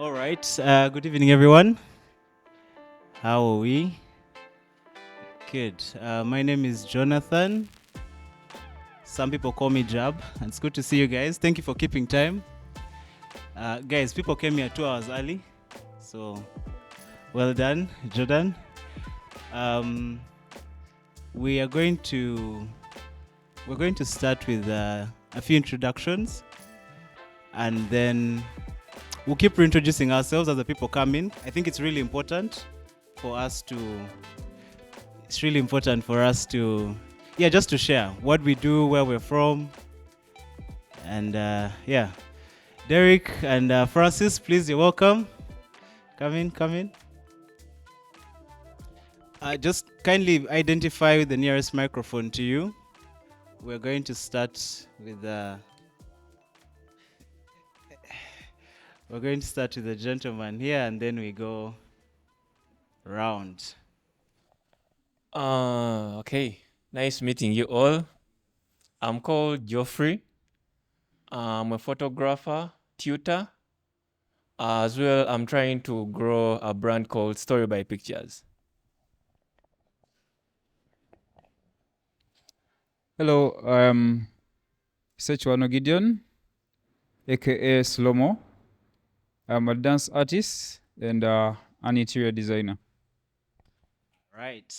All right. Good evening, everyone. How are we? Good. My name is Jonathan. Some people call me Jab. It's good to see you guys. Thank you for keeping time. Guys, people came here 2 hours early. So, well done, Jordan. We're going to start with a few introductions, and then we'll keep reintroducing ourselves as the people come in. I think it's really important for us to just to share what we do, where we're from, and Derek and Francis, please, you're welcome. Come in. Just kindly identify with the nearest microphone to you. We're going to start with the gentleman here, and then we go round. Okay. Nice meeting you all. I'm called Geoffrey. I'm a photographer, tutor. As well, I'm trying to grow a brand called Story by Pictures. Hello, Sechwano Gideon, aka Slomo. I'm a dance artist and an interior designer. Right.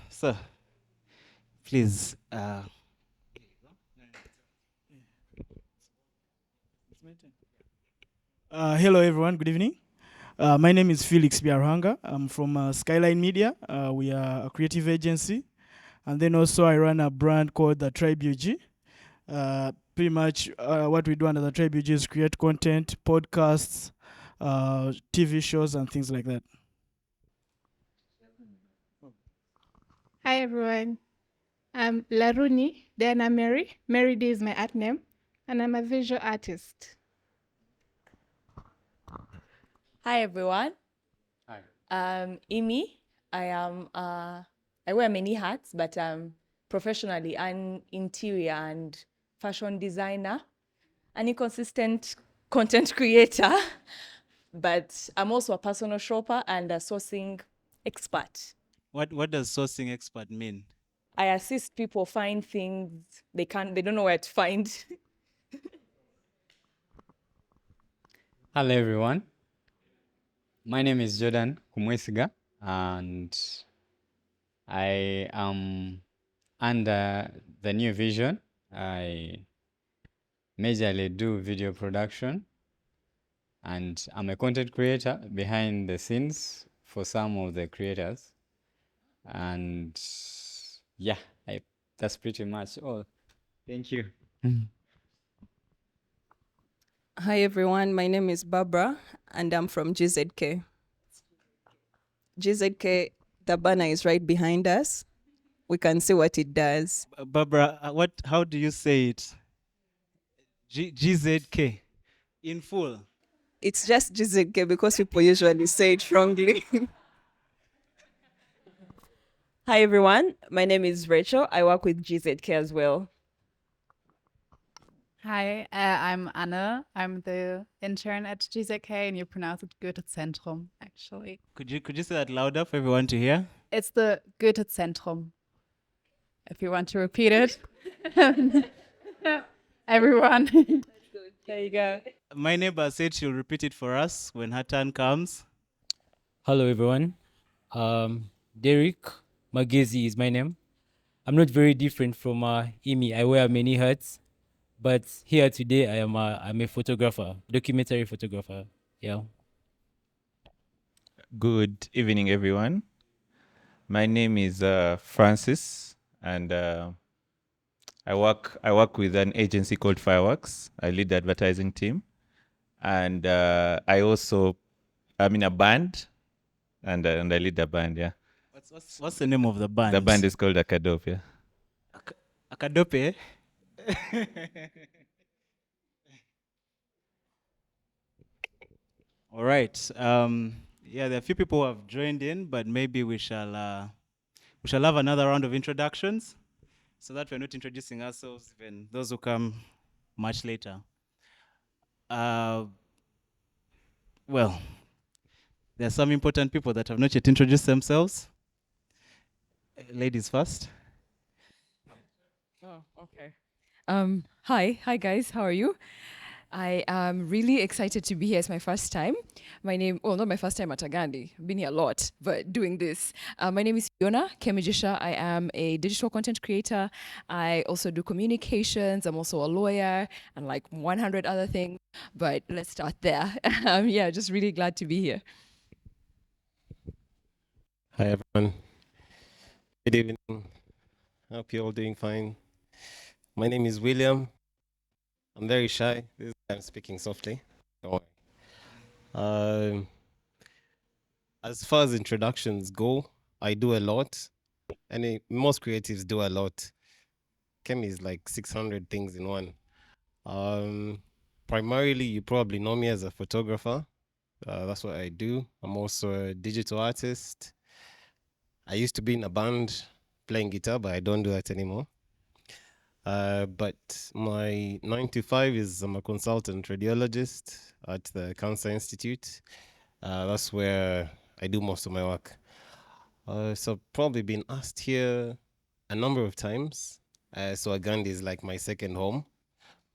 So, please. Hello, everyone. Good evening. My name is Felix Biarhanga. I'm from Skyline Media. We are a creative agency. And then also I run a brand called the Tribe UG. Pretty much what we do under the Tribe UG is create content, podcasts, TV shows, and things like that. Hi everyone, I'm Laruni Diana Mary. Mary D is my art name, and I'm a visual artist. Hi everyone. Hi. Imi. I wear many hats, but professionally an interior and fashion designer, an inconsistent content creator, but I'm also a personal shopper and a sourcing expert. What does sourcing expert mean? I assist people find things they don't know where to find. Hello everyone. My name is Jordan Amwesiga, and I am under the new vision. I majorly do video production, and I'm a content creator behind the scenes for some of the creators. And yeah, that's pretty much all. Thank you. Hi everyone, my name is Barbara and I'm from GZK. GZK, the banner is right behind us. We can see what it does. Barbara, how do you say it? GZK in full. It's just GZK because people usually say it wrongly. Hi everyone, my name is Rachel. I work with GZK as well. Hi, I'm Anna. I'm the intern at GZK, and you pronounce it Goethe-Zentrum, actually. Could you say that louder for everyone to hear? It's the Goethe-Zentrum, if you want to repeat it. Everyone. There you go. My neighbor said she'll repeat it for us when her turn comes. Hello everyone. Derek Magezi is my name. I'm not very different from Imi. I wear many hats. But here today, I'm a photographer, documentary photographer. Yeah. Good evening, everyone. My name is Francis, and I work with an agency called Fireworks. I lead the advertising team, and I'm in a band, and I lead the band. Yeah. What's the name of the band? The band is called Akadope. Yeah. Akadope. All right. There are a few people who have joined in, but maybe we shall have another round of introductions, so that we're not introducing ourselves, even those who come much later. well, there are some important people that have not yet introduced themselves. Ladies first. Oh, okay. Hi guys, how are you? I am really excited to be here. It's my first time. Not my first time at Agandi. I've been here a lot, but doing this. My name is Fiona Kemi. I am a digital content creator. I also do communications. I'm also a lawyer and like 100 other things, but let's start there. Yeah, just really glad to be here. Hi everyone. Good evening. Hope you're all doing fine. My name is William. I'm very shy. I'm speaking softly. Don't worry. As far as introductions go, I do a lot. Most creatives do a lot. Kemi is like 600 things in one. Primarily, you probably know me as a photographer. That's what I do. I'm also a digital artist. I used to be in a band playing guitar, but I don't do that anymore. But my 9 to 5 is I'm a consultant radiologist at the Cancer Institute. That's where I do most of my work. So I've probably been asked here a number of times. So Agandi is like my second home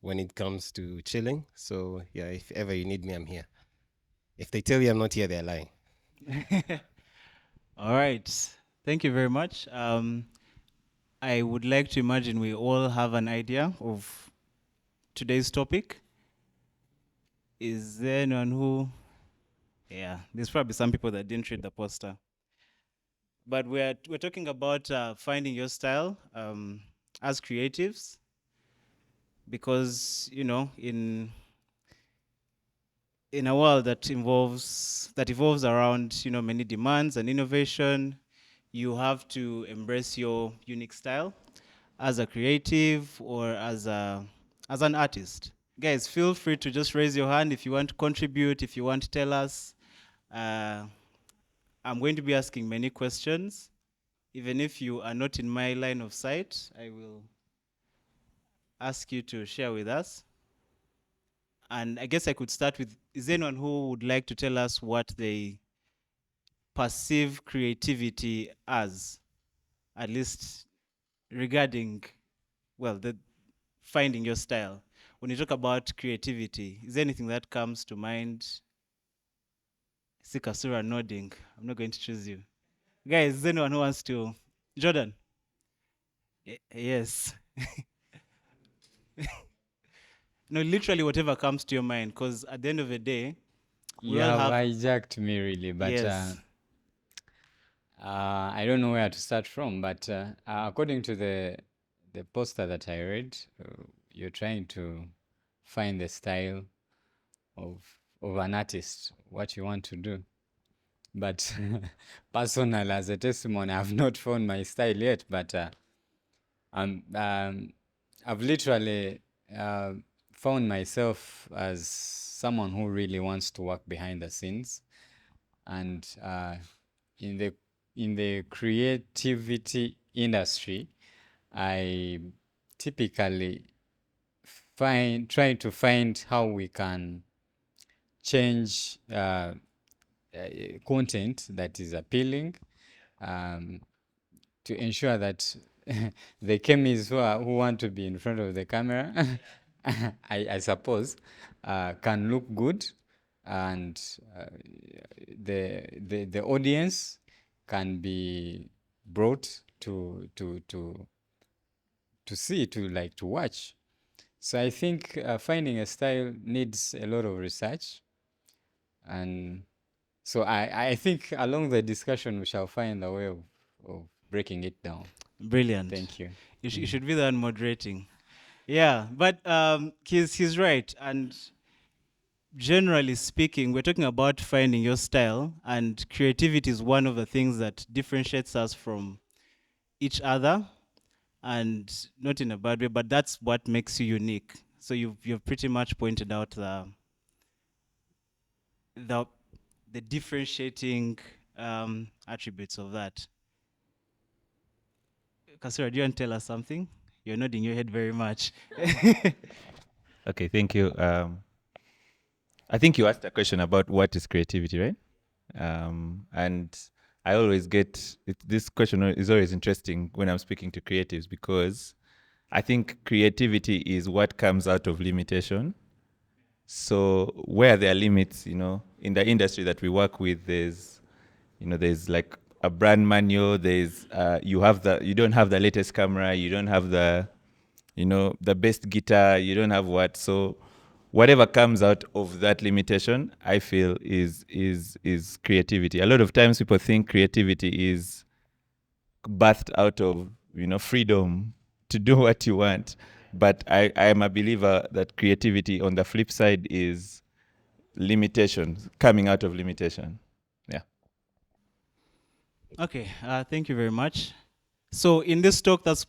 when it comes to chilling. So yeah, if ever you need me, I'm here. If they tell you I'm not here, they're lying. All right. Thank you very much. I would like to imagine we all have an idea of today's topic. Is there anyone who... Yeah, there's probably some people that didn't read the poster. But we're talking about finding your style as creatives, because in a world that evolves around many demands and innovation, you have to embrace your unique style as a creative or as an artist. Guys, feel free to just raise your hand if you want to contribute, if you want to tell us. I'm going to be asking many questions. Even if you are not in my line of sight, I will ask you to share with us. And I guess I could start with, is there anyone who would like to tell us what they perceive creativity as, at least regarding, well, the finding your style? When you talk about creativity, is there anything that comes to mind? Sikasura nodding. I'm not going to choose you. Guys, is anyone who wants to? Jordan? Yes. No, literally whatever comes to your mind, because at the end of the day, you have hijacked me really, but yes. I don't know where to start from. But according to the poster that I read, you're trying to find the style of an artist, what you want to do. But personal, as a testimony, I've not found my style yet. But I've literally found myself as someone who really wants to work behind the scenes, and in the creativity industry, I typically try to find how we can change content that is appealing, to ensure that the chemis who want to be in front of the camera, I suppose, can look good, and the audience can be brought to see, to watch. So I think finding a style needs a lot of research, and so I think along the discussion we shall find a way of breaking it down. Brilliant. Thank you. You should be the one moderating. Yeah, but he's right. And generally speaking, we're talking about finding your style, and creativity is one of the things that differentiates us from each other, and not in a bad way, but that's what makes you unique. So you've pretty much pointed out the differentiating attributes of that. Kasura, do you want to tell us something? You're nodding your head very much. Okay, thank you. I think you asked a question about what is creativity, right? And I always get this question is always interesting when I'm speaking to creatives, because I think creativity is what comes out of limitation. So where there are limits, in the industry that we work with, there's like a brand manual. There's you don't have the latest camera, you don't have the best guitar, you don't have what. So whatever comes out of that limitation, I feel is creativity. A lot of times people think creativity is birthed out of freedom to do what you want, but I am a believer that creativity on the flip side is limitation, coming out of limitation. Yeah. Okay, thank you very much. So in this talk, that's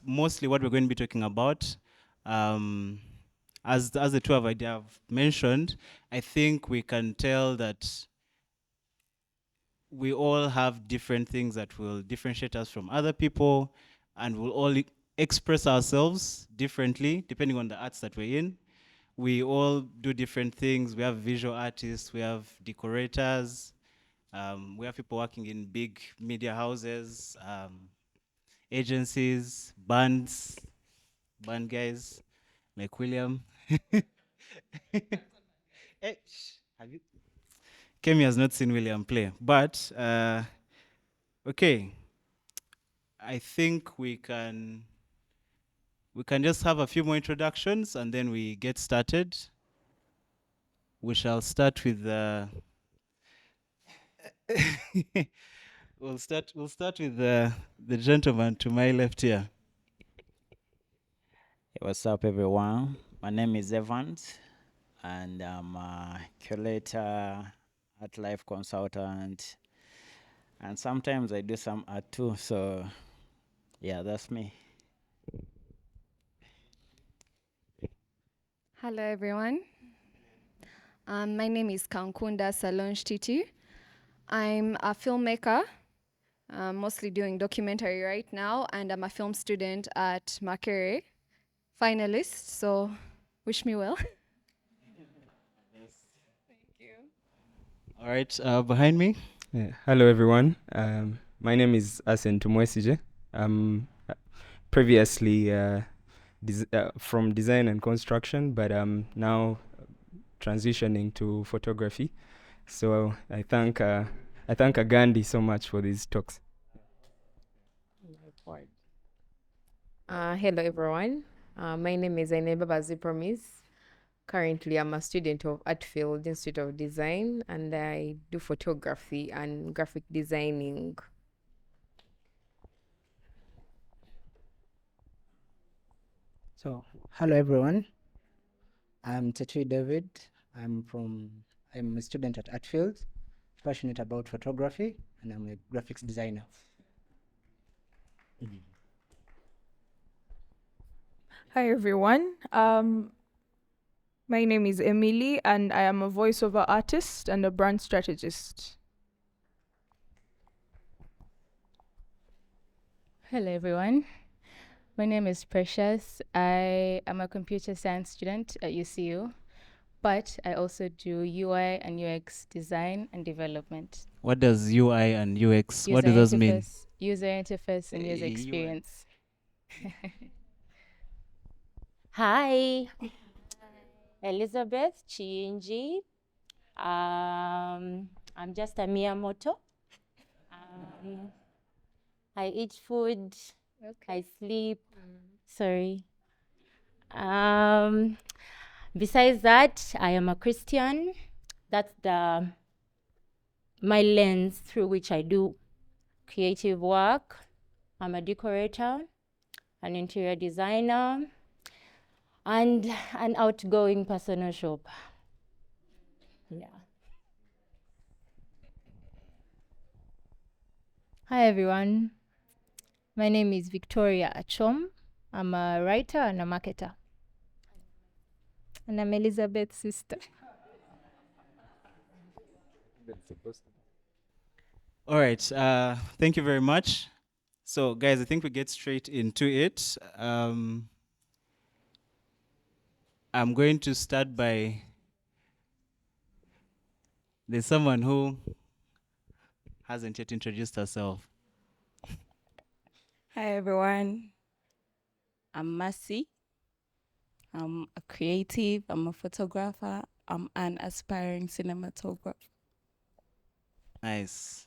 mostly what we're going to be talking about. As the two of I have mentioned, I think we can tell that we all have different things that will differentiate us from other people, and we'll all express ourselves differently depending on the arts that we're in. We all do different things. We have visual artists, we have decorators, we have people working in big media houses, agencies, band guys like William. Have you? Kemi has not seen William play, but okay. I think we can just have a few more introductions and then we get started. We shall start with we'll start with the gentleman to my left here. Hey, what's up, everyone? My name is Evans, and I'm a curator, art life consultant, and sometimes I do some art too. So, yeah, that's me. Hello, everyone. My name is Kankunda Salonge Titi. I'm a filmmaker, mostly doing documentary right now, and I'm a film student at Makerere, finalist, so wish me well. All right, behind me. Yeah. Hello, everyone. My name is Asen Tumwesije. I'm previously from design and construction, but I'm now transitioning to photography. So I thank Agandi so much for these talks. Hello, everyone. My name is Aineba Bazipromis. Currently, I'm a student of Artfield Institute of Design, and I do photography and graphic designing. So, hello everyone. I'm Tetui David. I'm a student at Artfield, passionate about photography, and I'm a graphics designer. Hi everyone. My name is Emily, and I am a voiceover artist and a brand strategist. Hello everyone. My name is Precious. I am a computer science student at UCU, but I also do UI and UX design and development. What does UI and UX, what do those mean? User interface and user experience. Hi, Elizabeth Chinji. I'm just a Miyamoto. I eat food. I sleep. Sorry. Besides that, I am a Christian. That's my lens through which I do creative work. I'm a decorator, an interior designer, and an outgoing personal shopper. Yeah. Hi everyone. My name is Victoria Achom. I'm a writer and a marketer. And I'm Elizabeth's sister. All right, thank you very much. So guys, I think we get straight into it. I'm going to start by There's someone who hasn't yet introduced herself. Hi everyone, I'm Mercy. I'm a creative, I'm a photographer, I'm an aspiring cinematographer. Nice.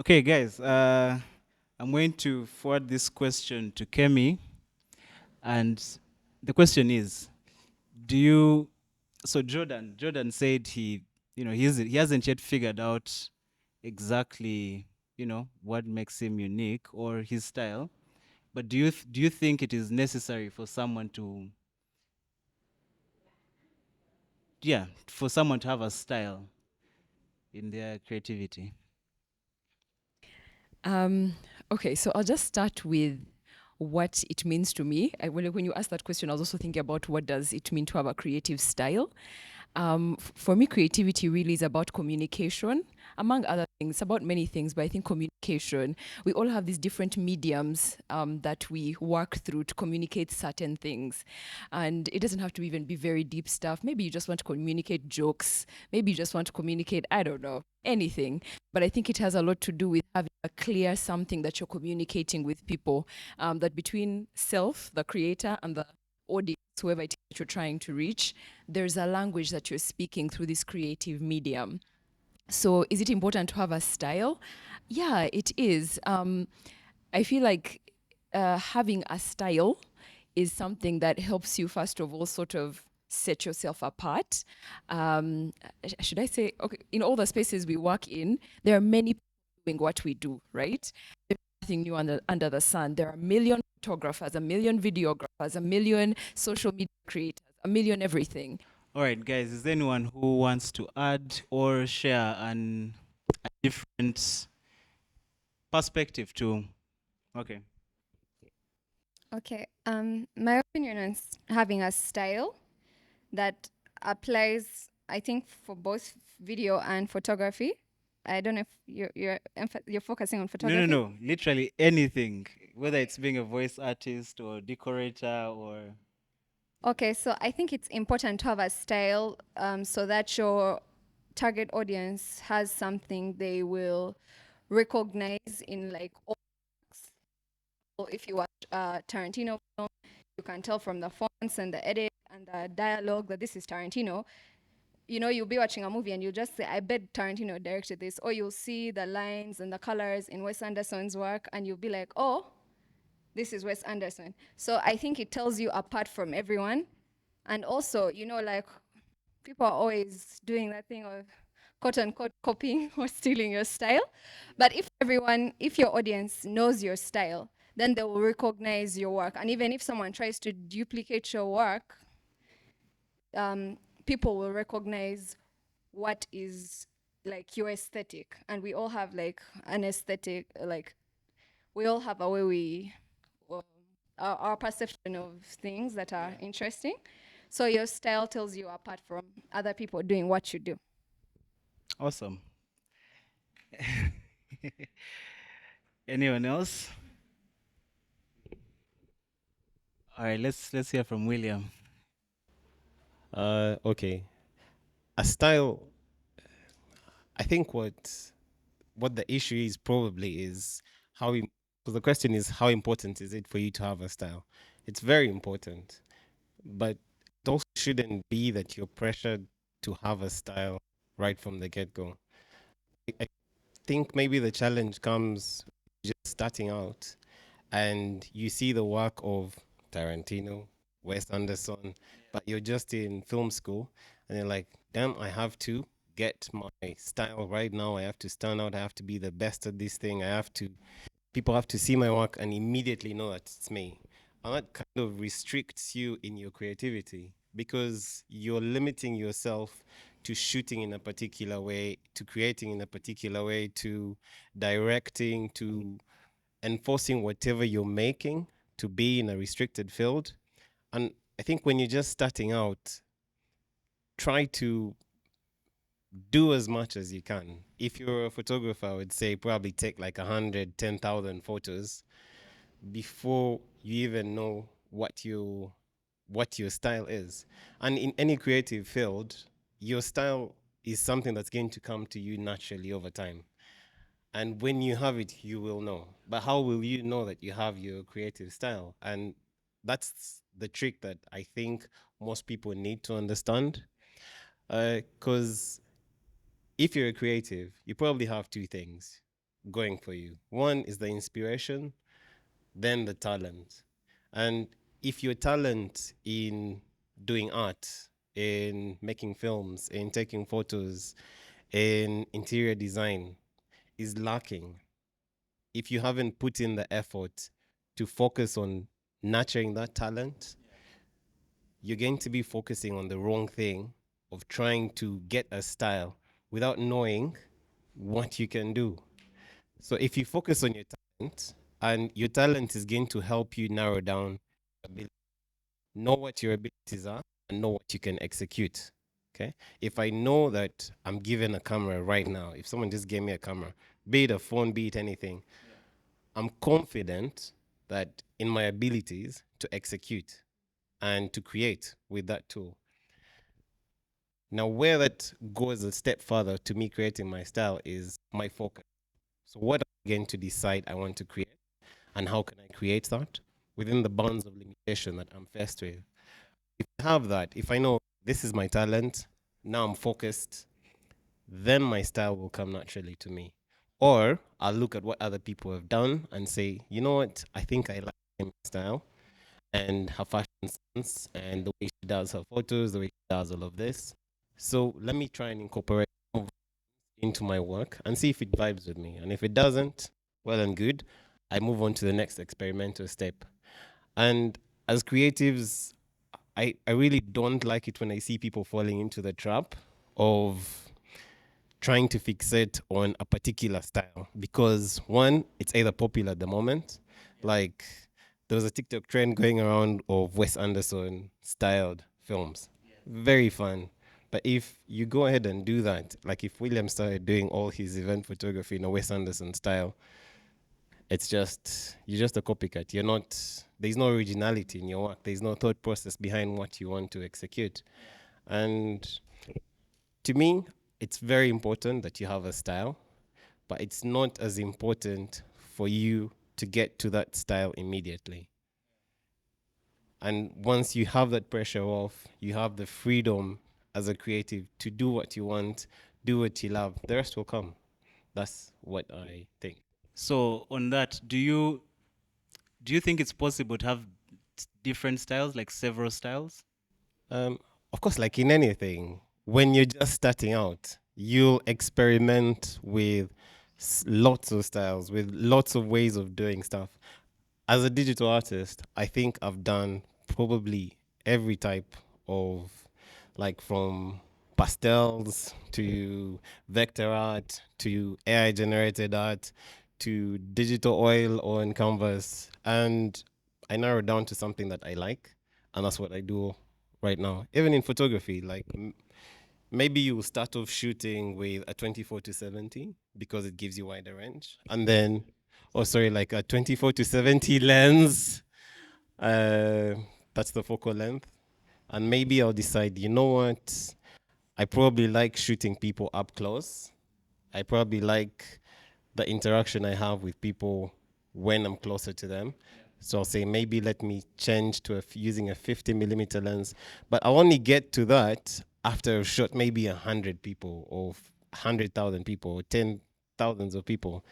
Okay, guys, I'm going to forward this question to Kemi. And the question is, so Jordan said he hasn't yet figured out exactly, what makes him unique or his style. But do you think it is necessary for someone to have a style in their creativity? Okay, so I'll just start with what it means to me. When you ask that question, I was also thinking about what does it mean to have a creative style. For me, creativity really is about communication, among other things, about many things, but I think communication. We all have these different mediums that we work through to communicate certain things. And it doesn't have to even be very deep stuff. Maybe you just want to communicate jokes. Maybe you just want to communicate, I don't know, anything. But I think it has a lot to do with having a clear something that you're communicating with people, that between self, the creator, and the audience, whoever it is that you're trying to reach, there's a language that you're speaking through this creative medium. So is it important to have a style? Yeah, it is. I feel like having a style is something that helps you, first of all, sort of set yourself apart. Should I say, okay, in all the spaces we work in, there are many people doing what we do, right? There's nothing new under the sun. There are a million photographers, a million videographers, a million social media creators, a million everything. All right, guys, is there anyone who wants to add or share a different perspective to? Okay. Okay. My opinion on having a style that applies, I think, for both video and photography. I don't know if you're focusing on photography. No. Literally anything, whether it's being a voice artist or decorator or. Okay, so I think it's important to have a style so that your target audience has something they will recognize in like all works. So if you watch Tarantino film, you can tell from the fonts and the edit and the dialogue that this is Tarantino. You know, you'll be watching a movie and you'll just say, I bet Tarantino directed this. Or you'll see the lines and the colors in Wes Anderson's work and you'll be like, oh, this is Wes Anderson. So I think it tells you apart from everyone. And also, you know, like people are always doing that thing of quote unquote copying or stealing your style. But if your audience knows your style, then they will recognize your work. And even if someone tries to duplicate your work, people will recognize what is like your aesthetic. And we all have like an aesthetic, like we all have a way our perception of things that are interesting. So your style tells you apart from other people doing what you do. Awesome. Anyone else? All right, let's hear from William. Okay. A style, I think what the issue is probably is so the question is, how important is it for you to have a style? It's very important, but it also shouldn't be that you're pressured to have a style right from the get-go. I think maybe the challenge comes just starting out and you see the work of Tarantino, Wes Anderson, but you're just in film school and you're like, damn, I have to get my style right now. I have to stand out. I have to be the best at this thing. People have to see my work and immediately know that it's me. And that kind of restricts you in your creativity because you're limiting yourself to shooting in a particular way, to creating in a particular way, to directing, to enforcing whatever you're making to be in a restricted field. And I think when you're just starting out, try to do as much as you can. If you're a photographer, I would say probably take like 110,000 photos before you even know what your style is. And in any creative field, your style is something that's going to come to you naturally over time. And when you have it, you will know. But how will you know that you have your creative style? And that's the trick that I think most people need to understand. Because if you're a creative, you probably have two things going for you. One is the inspiration, then the talent. And if your talent in doing art, in making films, in taking photos, in interior design is lacking, if you haven't put in the effort to focus on nurturing that talent, you're going to be focusing on the wrong thing of trying to get a style without knowing what you can do. So if you focus on your talent, and your talent is going to help you narrow down, know what your abilities are, and know what you can execute. Okay. If I know that I'm given a camera right now, if someone just gave me a camera, be it a phone, be it anything, I'm confident that in my abilities to execute and to create with that tool. Now, where that goes a step further to me creating my style is my focus. So, what am I going to decide I want to create, and how can I create that within the bounds of limitation that I'm faced with? If I have that, if I know this is my talent, now I'm focused, then my style will come naturally to me. Or I'll look at what other people have done and say, you know what, I think I like Kemi's style and her fashion sense and the way she does her photos, the way she does all of this. So let me try and incorporate into my work and see if it vibes with me. And if it doesn't, well and good, I move on to the next experimental step. And as creatives, I really don't like it when I see people falling into the trap of trying to fixate on a particular style, because one, it's either popular at the moment, like there was a TikTok trend going around of Wes Anderson styled films, very fun. But if you go ahead and do that, like if William started doing all his event photography in a Wes Anderson style, it's just, you're just a copycat. You're not, there's no originality in your work. There's no thought process behind what you want to execute. And to me, it's very important that you have a style, but it's not as important for you to get to that style immediately. And once you have that pressure off, you have the freedom as a creative to do what you want, do what you love. The rest will come. That's what I think. So on that, do you think it's possible to have different styles, like several styles? Of course, like in anything, when you're just starting out, you'll experiment with lots of styles, with lots of ways of doing stuff. As a digital artist, I think I've done probably every type of, like from pastels to vector art to AI generated art to digital oil on canvas. And I narrowed down to something that I like. And that's what I do right now. Even in photography, like maybe you start off shooting with a 24-70 because it gives you wider range. And then, like a 24-70 lens. That's the focal length. And maybe I'll decide, you know what? I probably like shooting people up close. I probably like the interaction I have with people when I'm closer to them. So I'll say, maybe let me change to using a 50mm lens. But I'll only get to that after I've shot maybe 100 people or 100,000 people or 10,000s of people.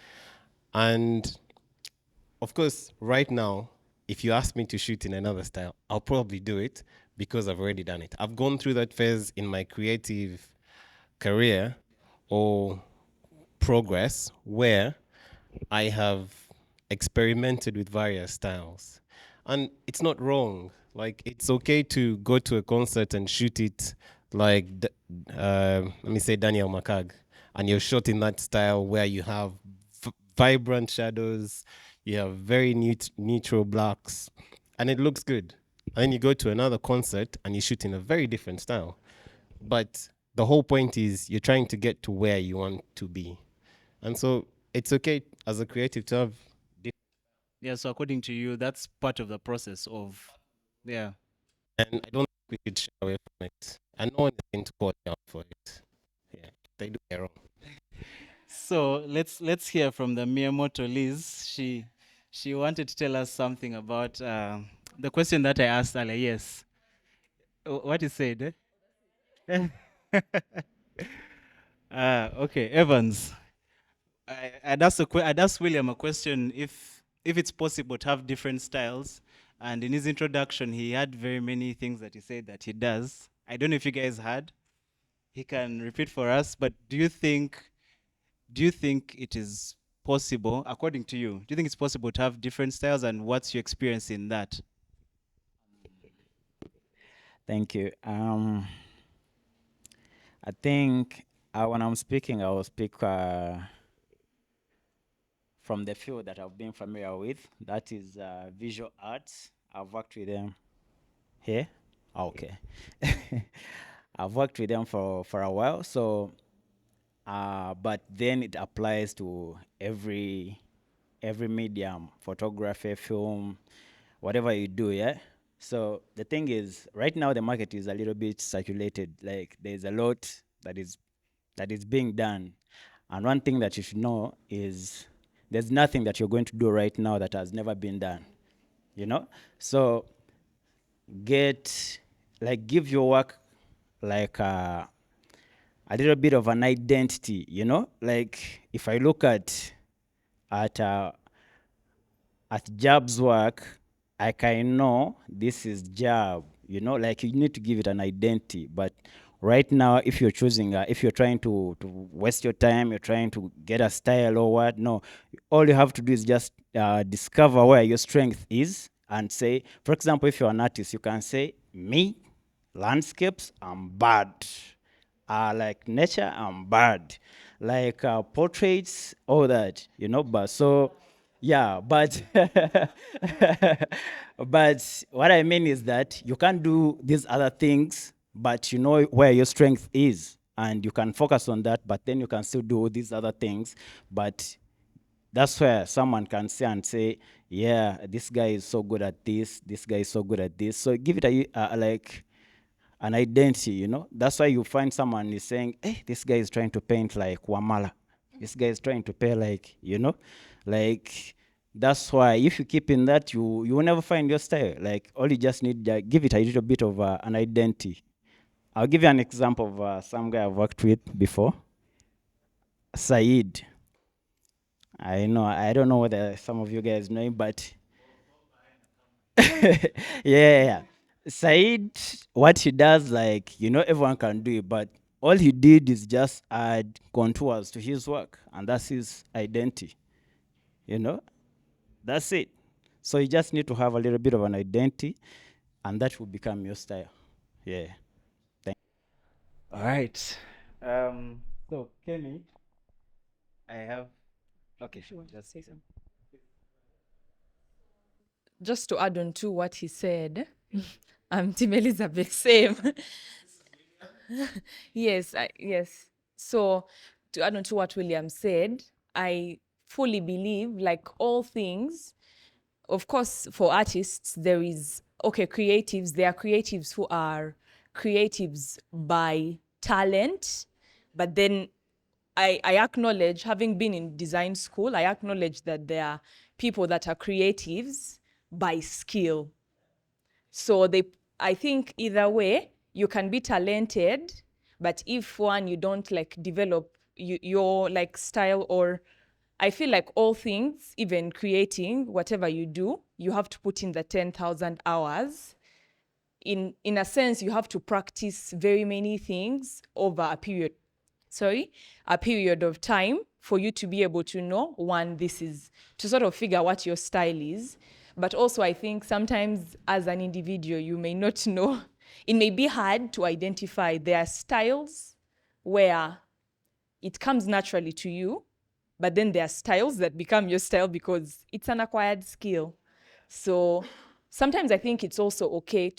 And of course, right now, if you ask me to shoot in another style, I'll probably do it because I've already done it. I've gone through that phase in my creative career or progress where I have experimented with various styles. And it's not wrong. Like, it's okay to go to a concert and shoot it like, let me say, Daniel Makag. And you're shot in that style where you have vibrant shadows, you have very neutral blacks, and it looks good. And then you go to another concert and you shoot in a very different style. But the whole point is you're trying to get to where you want to be. And so it's okay as a creative to have Yeah, so according to you, that's part of the process of, yeah. And I don't think we should shy away from it. And no one is going to call you out for it. Yeah. they do it wrong. So let's hear from the Miyamoto Liz. She wanted to tell us something about the question that I asked earlier. Yes. What you said? Eh? Okay, Evans. I'd asked William a question if it's possible to have different styles. And in his introduction, he had very many things that he said that he does. I don't know if you guys heard. He can repeat for us, but do you think it is possible, according to you, do you think it's possible to have different styles, and what's your experience in that? Thank you. I think when I'm speaking, I will speak from the field that I've been familiar with. That is visual arts. I've worked with them here. Okay. I've worked with them for a while. So, but then it applies to every medium, photography, film, whatever you do, yeah? So the thing is, right now the market is a little bit circulated. Like there's a lot that is being done. And one thing that you should know is there's nothing that you're going to do right now that has never been done. You know? So give your work like a little bit of an identity, you know? Like if I look at Jab's work, I can know this is Jab, you know, like you need to give it an identity. But right now, if you're choosing, if you're trying to waste your time, you're trying to get a style or what, no, all you have to do is just discover where your strength is and say, for example, if you're an artist, you can say, me, landscapes, I'm bad. Like nature, I'm bad. Like portraits, all that, you know, but so, yeah, but but what I mean is that you can't do these other things, but you know where your strength is, and you can focus on that, but then you can still do these other things. But that's where someone can say and say, yeah, this guy is so good at this guy is so good at this. So give it like an identity, you know. That's why you find someone is saying, hey, this guy is trying to paint like Wamala. This guy is trying to paint like, you know, like that's why if you keep in that, you will never find your style. Like all you just need, give it a little bit of an identity. I'll give you an example of some guy I've worked with before, Said. I don't know whether some of you guys know him, but yeah. Said, what he does, like, you know, everyone can do it, but all he did is just add contours to his work, and that's his identity. You know, that's it. So you just need to have a little bit of an identity, and that will become your style. Yeah. All right. So Kemi, I have. Okay, sure. Just say something. Just to add on to what he said, Team Elizabeth, same. Yes. So to add on to what William said, I fully believe, like all things, of course, for artists, there is, creatives, there are creatives who are creatives by talent, but then I acknowledge, having been in design school, I acknowledge that there are people that are creatives by skill. So I think either way, you can be talented, but if you don't like develop your like style, or I feel like all things, even creating, whatever you do, you have to put in the 10,000 hours. In a sense, you have to practice very many things over a period of time for you to be able to know, to sort of figure what your style is. But also, I think sometimes as an individual, you may not know. It may be hard to identify. There are styles where it comes naturally to you, but then there are styles that become your style because it's an acquired skill. So sometimes I think it's also okay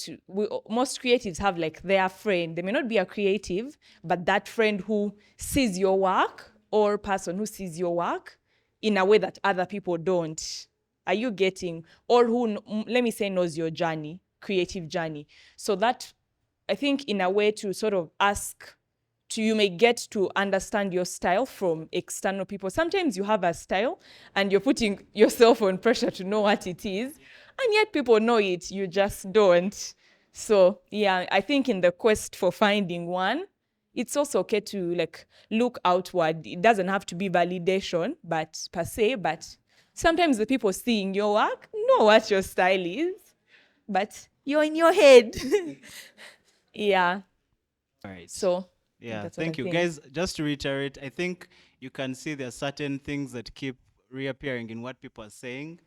most creatives have like their friend. They may not be a creative, but that friend who sees your work, or person who sees your work in a way that other people don't. Are you getting? Or who, let me say, knows your journey, creative journey. So that, I think, in a way to sort of ask you may get to understand your style from external people. Sometimes you have a style and you're putting yourself on pressure to know what it is, and yet people know it, you just don't. So yeah, I think in the quest for finding one, it's also okay to like look outward. It doesn't have to be validation, but per se, but sometimes the people seeing your work know what your style is, but you're in your head. Yeah. All right. So Yeah, that's what thank I you. think. Guys, just to reiterate, I think you can see there are certain things that keep reappearing in what people are saying.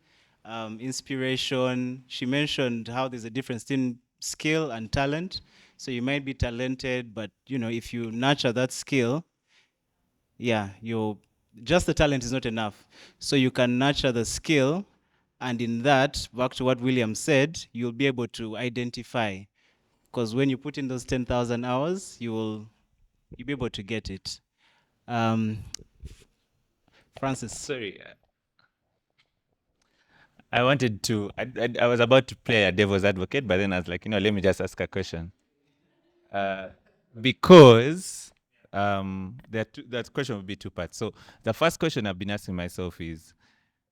Inspiration. She mentioned how there's a difference in skill and talent. So you might be talented, but if you nurture that skill, yeah, just the talent is not enough. So you can nurture the skill, and in that, back to what William said, you'll be able to identify. Because when you put in those 10,000 hours, you'll be able to get it. Francis. Sorry. I wanted to, I was about to play a devil's advocate, but then I was like, let me just ask a question. Because that question would be two parts. So the first question I've been asking myself is,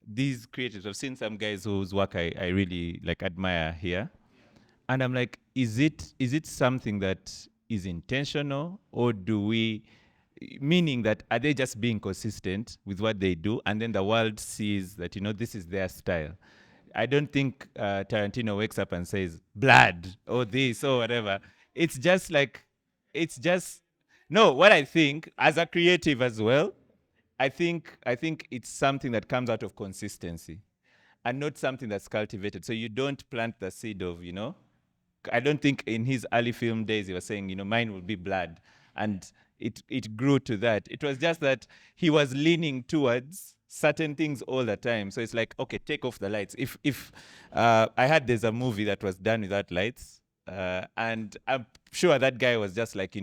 these creatives, I've seen some guys whose work I really like admire here. And I'm like, is it something that is intentional, or meaning that are they just being consistent with what they do, and then the world sees that, this is their style? I don't think Tarantino wakes up and says blood or this or whatever. It's just like, no, what I think as a creative as well, I think it's something that comes out of consistency and not something that's cultivated. So you don't plant the seed of, I don't think in his early film days he was saying, mine will be blood. And it grew to that. It was just that he was leaning towards certain things all the time. So it's like, okay, take off the lights. If I heard there's a movie that was done without lights, and I'm sure that guy was just like,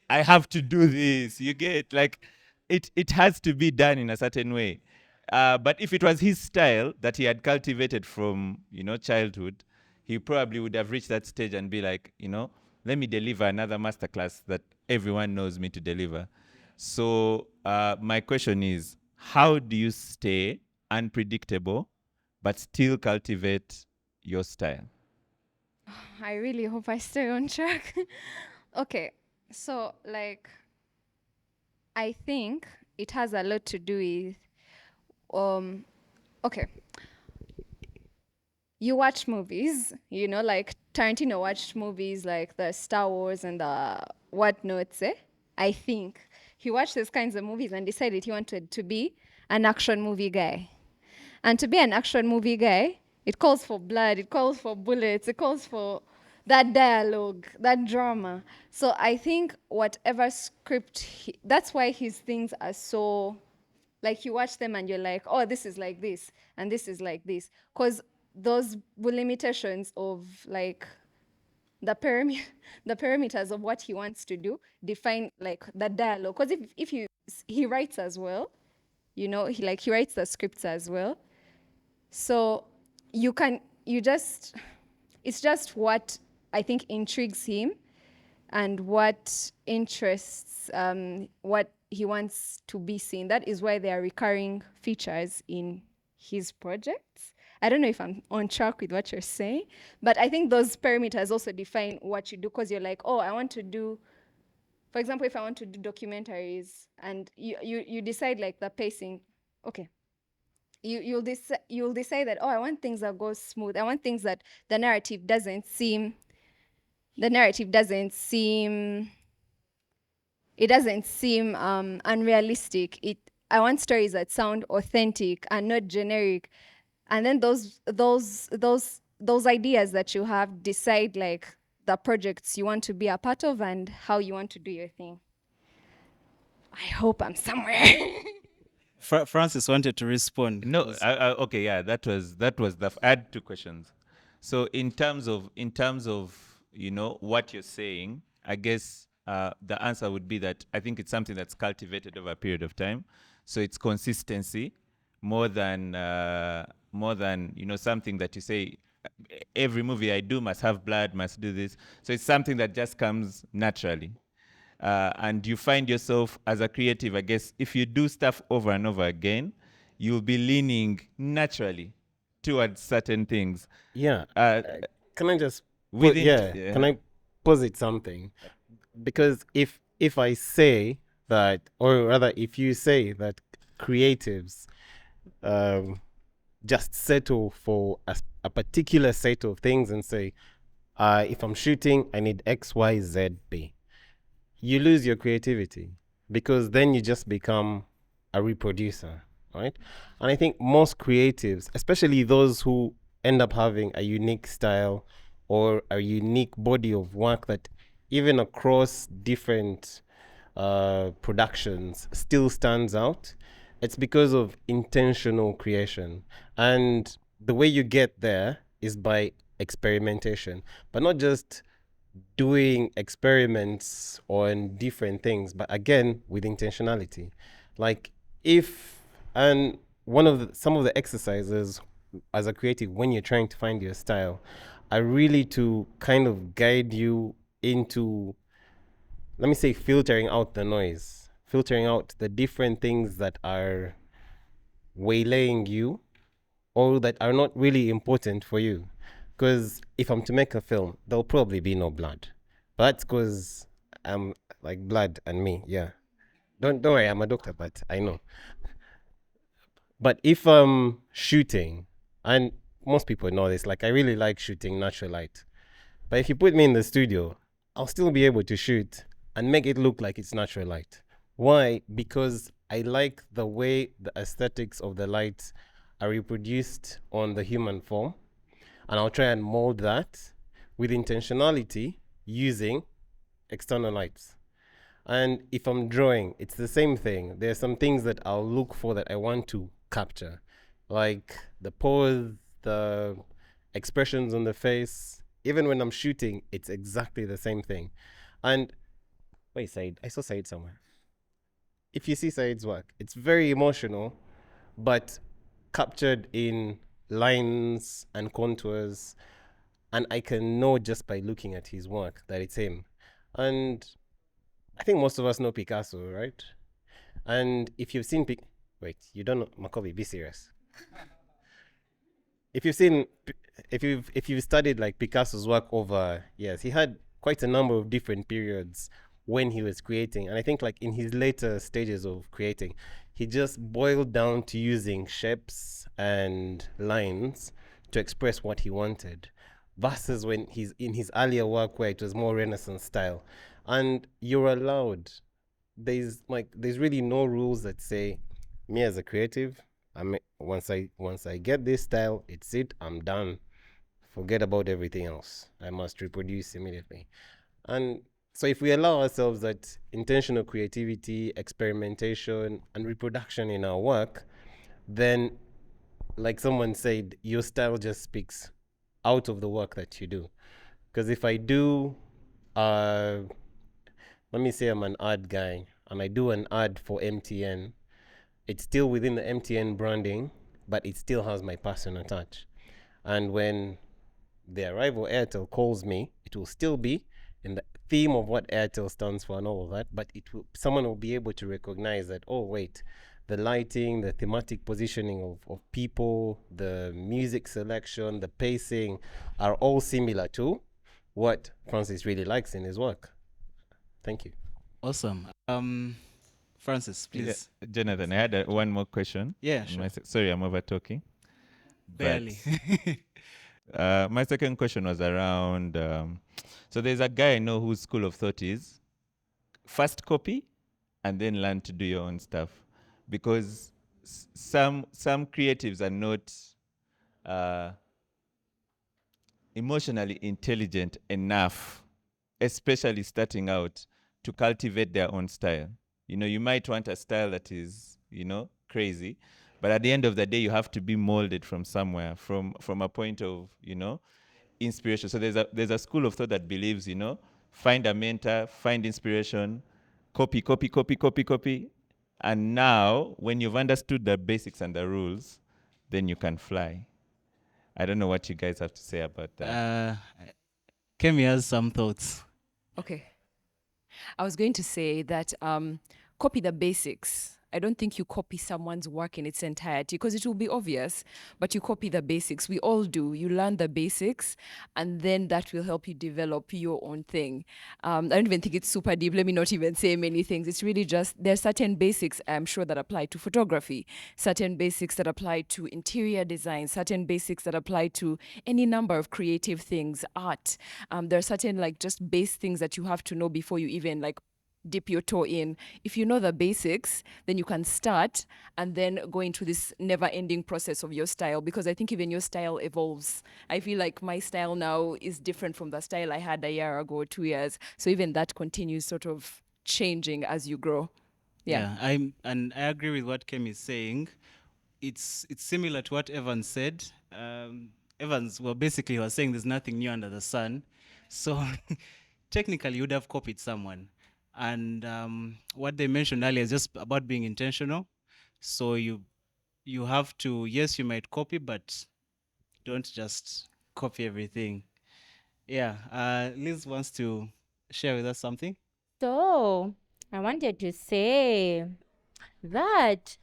I have to do this. You get like, it has to be done in a certain way. But if it was his style that he had cultivated from, childhood, he probably would have reached that stage and be like, let me deliver another masterclass that everyone knows me to deliver. So my question is, how do you stay unpredictable but still cultivate your style? I really hope I stay on track. Okay, so like, I think it has a lot to do with, okay. You watch movies, like Tarantino watched movies like the Star Wars and the whatnots, eh? I think he watched those kinds of movies and decided he wanted to be an action movie guy. And to be an action movie guy, it calls for blood, it calls for bullets, it calls for that dialogue, that drama. So I think whatever script, that's why his things are so, like you watch them and you're like, oh, this is like this, and this is like this. Because those limitations of like the parameters of what he wants to do define like the dialogue. Because if he writes as well, he writes the scripts as well. So it's just what I think intrigues him and what interests, what he wants to be seen. That is why there are recurring features in his projects. I don't know if I'm on track with what you're saying, but I think those parameters also define what you do, because you're like, oh, I want to do, for example, if I want to do documentaries, and you decide like the pacing, okay. You'll decide that, oh, I want things that go smooth. I want things that the narrative doesn't seem unrealistic. I want stories that sound authentic and not generic. And then those ideas that you have decide like the projects you want to be a part of and how you want to do your thing. I hope I'm somewhere. Francis wanted to respond. No, okay, yeah, that was I had two questions. So in terms of what you're saying, I guess the answer would be that I think it's something that's cultivated over a period of time. So it's consistency more than something that you say every movie I do must have blood, must do this. So it's something that just comes naturally. and you find yourself as a creative, I guess, if you do stuff over and over again, you'll be leaning naturally towards certain things. Yeah. Can I just within can I posit something? Because if I say that, or rather, if you say that creatives just settle for a particular set of things and say, if I'm shooting, I need X, Y, Z, B, you lose your creativity, because then you just become a reproducer, right? And I think most creatives, especially those who end up having a unique style or a unique body of work that even across different productions still stands out, it's because of intentional creation. And the way you get there is by experimentation, but not just doing experiments on different things, but again with intentionality. Like if and some of the exercises as a creative when you're trying to find your style are really to kind of guide you into, let me say, filtering out the noise, filtering out the different things that are waylaying you or that are not really important for you. Because if I'm to make a film, there'll probably be no blood. But that's because I'm like blood and me, yeah. Don't worry, I'm a doctor, but I know. But if I'm shooting, and most people know this, like I really like shooting natural light. But if you put me in the studio, I'll still be able to shoot and make it look like it's natural light. Why? Because I like the way the aesthetics of the light are reproduced on the human form. And I'll try and mold that with intentionality using external lights. And if I'm drawing, it's the same thing. There are some things that I'll look for that I want to capture, like the pose, the expressions on the face. Even when I'm shooting, it's exactly the same thing. And wait, Said, I saw Said somewhere. If you see Said's work, it's very emotional, but captured in lines and contours. And I can know just by looking at his work that it's him. And I think most of us know Picasso, right? And if you've seen wait, you don't know Macaulay, be serious. If you've studied like Picasso's work over years, he had quite a number of different periods when he was creating. And I think like in his later stages of creating, he just boiled down to using shapes and lines to express what he wanted, versus when he's in his earlier work where it was more Renaissance style. And you're allowed. There's really no rules that say, me as a creative, once I get this style, it's it, I'm done. Forget about everything else. I must reproduce immediately. And so if we allow ourselves that intentional creativity, experimentation, and reproduction in our work, then like someone said, your style just speaks out of the work that you do. Because if I do, let me say I'm an ad guy and I do an ad for MTN, it's still within the MTN branding, but it still has my personal touch. And when the arrival Airtel calls me, it will still be in the theme of what Airtel stands for and all of that, but someone will be able to recognize that, oh wait, the lighting, the thematic positioning of people, the music selection, the pacing are all similar to what Francis really likes in his work. Thank you. Awesome. Francis, please. Yeah, Jonathan, I had one more question. Yeah, sure. Sorry, I'm over talking. Barely. My second question was around, so there's a guy I know whose school of thought is first copy and then learn to do your own stuff. Because some creatives are not emotionally intelligent enough, especially starting out, to cultivate their own style. You know, you might want a style that is, crazy, but at the end of the day, you have to be molded from somewhere, from a point of, inspiration. So there's a school of thought that believes, find a mentor, find inspiration, copy. And now, when you've understood the basics and the rules, then you can fly. I don't know what you guys have to say about that. Kemi has some thoughts. Okay. I was going to say that copy the basics. I don't think you copy someone's work in its entirety because it will be obvious, but you copy the basics. We all do. You learn the basics, and then that will help you develop your own thing. I don't even think it's super deep. Let me not even say many things. It's really just there's certain basics, I'm sure, that apply to photography, certain basics that apply to interior design, certain basics that apply to any number of creative things, art. There are certain like just base things that you have to know before you even like dip your toe in. If you know the basics, then you can start and then go into this never-ending process of your style, because I think even your style evolves. I feel like my style now is different from the style I had a year ago, 2 years. So even that continues sort of changing as you grow. Yeah. I agree with what Kemi is saying. It's similar to what Evans said. Evans, well, basically, was saying there's nothing new under the sun. So technically, you would have copied someone. And what they mentioned earlier is just about being intentional. So you have to, yes, you might copy, but don't just copy everything. Yeah, Liz wants to share with us something. So, I wanted to say that,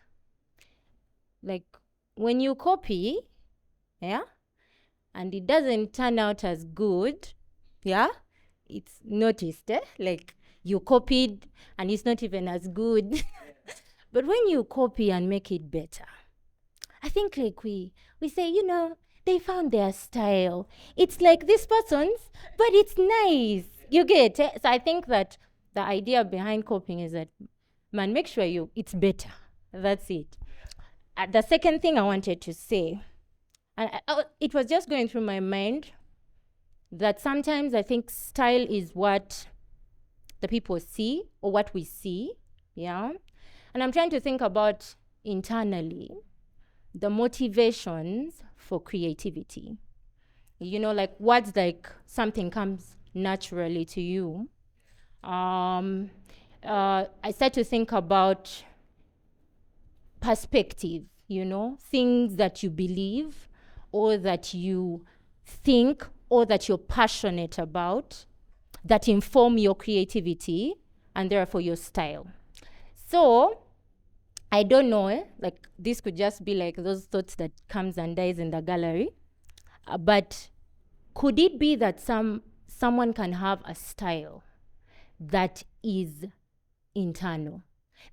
like, when you copy, yeah, and it doesn't turn out as good, yeah, it's noticed, like, you copied and it's not even as good. But when you copy and make it better, I think like we say, you know, they found their style. It's like this person's, but it's nice. You get it? So I think that the idea behind copying is that, man, make sure it's better. That's it. The second thing I wanted to say, and it was just going through my mind, that sometimes I think style is what the people see or what we see, yeah? And I'm trying to think about internally the motivations for creativity. You know, like what's like something comes naturally to you. I start to think about perspective, you know, things that you believe or that you think or that you're passionate about that inform your creativity and therefore your style. So I don't know, like this could just be like those thoughts that comes and dies in the gallery. But could it be that someone can have a style that is internal,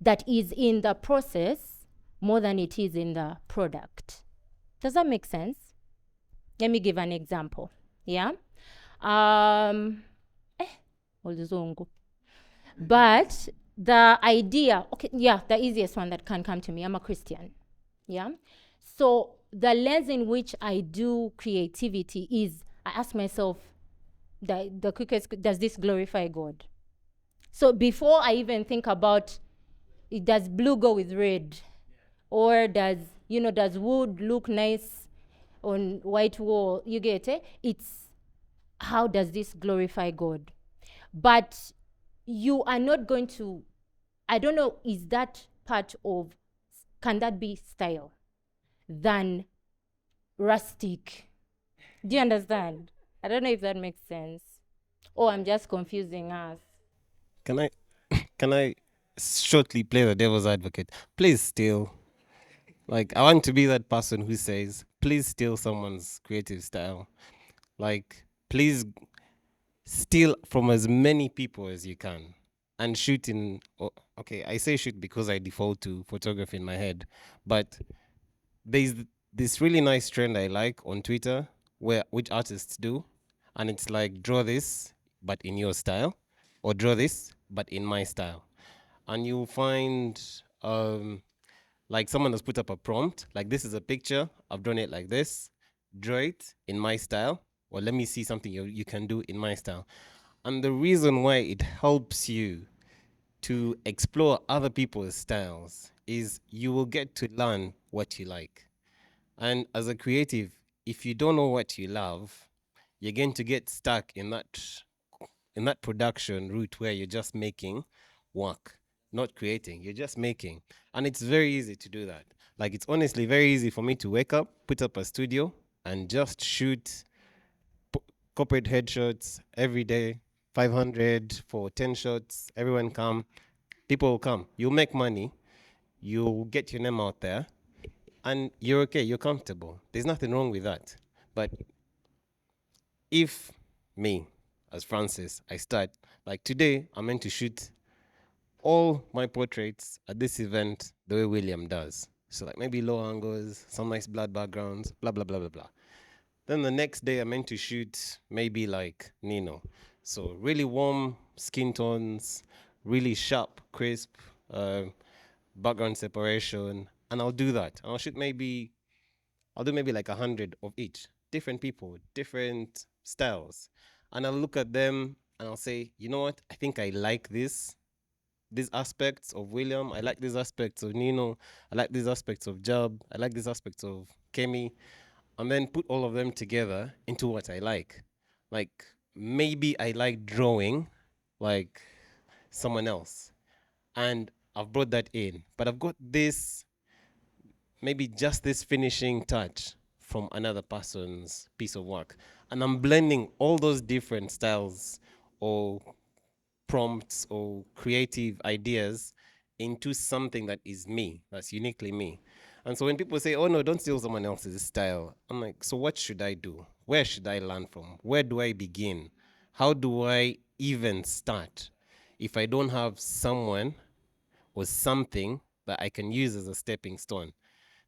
that is in the process more than it is in the product? Does that make sense? Let me give an example. Yeah. But the idea, okay, yeah, the easiest one that can come to me, I'm a Christian. Yeah. So the lens in which I do creativity is, I ask myself, the quickest, does this glorify God? So before I even think about, does blue go with red? Or does wood look nice on white wall? You get it? It's, how does this glorify God? But you are not going to, I don't know, is that part of, can that be style than rustic? Do you understand? I don't know if that makes sense. Or I'm just confusing us. Can I shortly play the devil's advocate? Please steal. Like, I want to be that person who says, please steal someone's creative style. Like, please steal from as many people as you can and shoot in. Okay, I say shoot because I default to photography in my head, but there's this really nice trend I like on Twitter which artists do, and it's like, draw this but in your style, or draw this but in my style. And you'll find like someone has put up a prompt, like, this is a picture, I've drawn it like this, draw it in my style, or let me see something you can do in my style. And the reason why it helps you to explore other people's styles is you will get to learn what you like. And as a creative, if you don't know what you love, you're going to get stuck in that production route where you're just making work, not creating. You're just making. And it's very easy to do that. Like, it's honestly very easy for me to wake up, put up a studio, and just shoot corporate headshots every day, 500 for 10 shots. Everyone come. People will come. You'll make money. You'll get your name out there. And you're okay. You're comfortable. There's nothing wrong with that. But if me, as Francis, I start, like today, I'm meant to shoot all my portraits at this event the way William does. So like maybe low angles, some nice blood backgrounds, blah, blah, blah, blah, blah. Then the next day I meant to shoot maybe like Nino. So really warm skin tones, really sharp, crisp, background separation. And I'll do that. I'll shoot maybe, I'll do maybe like 100 of each. Different people, different styles. And I'll look at them and I'll say, you know what? I think I like this. These aspects of William, I like these aspects of Nino, I like these aspects of Jab, I like these aspects of Kemi, and then put all of them together into what I like. Like maybe I like drawing like someone else, and I've brought that in, but I've got this, maybe just this finishing touch from another person's piece of work, and I'm blending all those different styles or prompts or creative ideas into something that is me, that's uniquely me. And so when people say, oh no, don't steal someone else's style, I'm like, so what should I do? Where should I learn from? Where do I begin? How do I even start if I don't have someone or something that I can use as a stepping stone?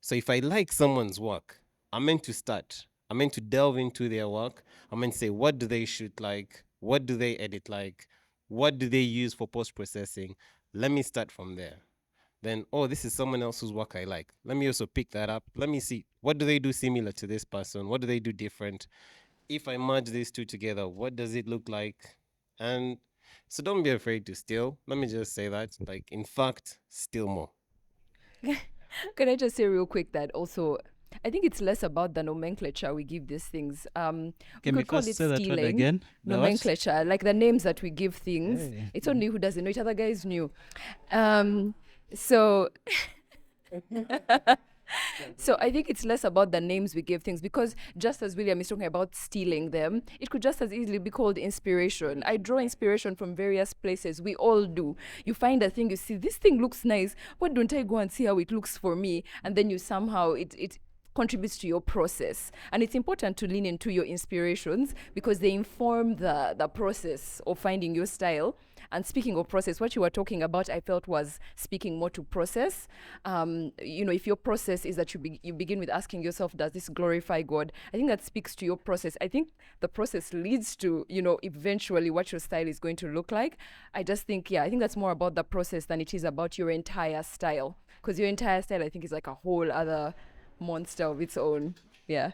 So if I like someone's work, I'm meant to start. I'm meant to delve into their work. I'm meant to say, what do they shoot like? What do they edit like? What do they use for post-processing? Let me start from there. Then, oh, this is someone else's work I like. Let me also pick that up. Let me see, what do they do similar to this person? What do they do different? If I merge these two together, what does it look like? And so don't be afraid to steal. Let me just say that. Like, in fact, steal more. Can I just say real quick that also, I think it's less about the nomenclature we give these things. We Can we could call first it say that word stealing. again? The what? Nomenclature, like the names that we give things. Hey. It's only who doesn't know. Each other guys knew. So so I think it's less about the names we give things, because just as William is talking about stealing them, it could just as easily be called inspiration. I draw inspiration from various places. We all do. You find a thing, you see, this thing looks nice. Why don't I go and see how it looks for me? And then you somehow, it contributes to your process. And it's important to lean into your inspirations because they inform the process of finding your style. And speaking of process, what you were talking about, I felt was speaking more to process. You know, if your process is that you begin with asking yourself, does this glorify God? I think that speaks to your process. I think the process leads to, you know, eventually what your style is going to look like. I just think, yeah, I think that's more about the process than it is about your entire style. Because your entire style, I think, is like a whole other monster of its own. Yeah.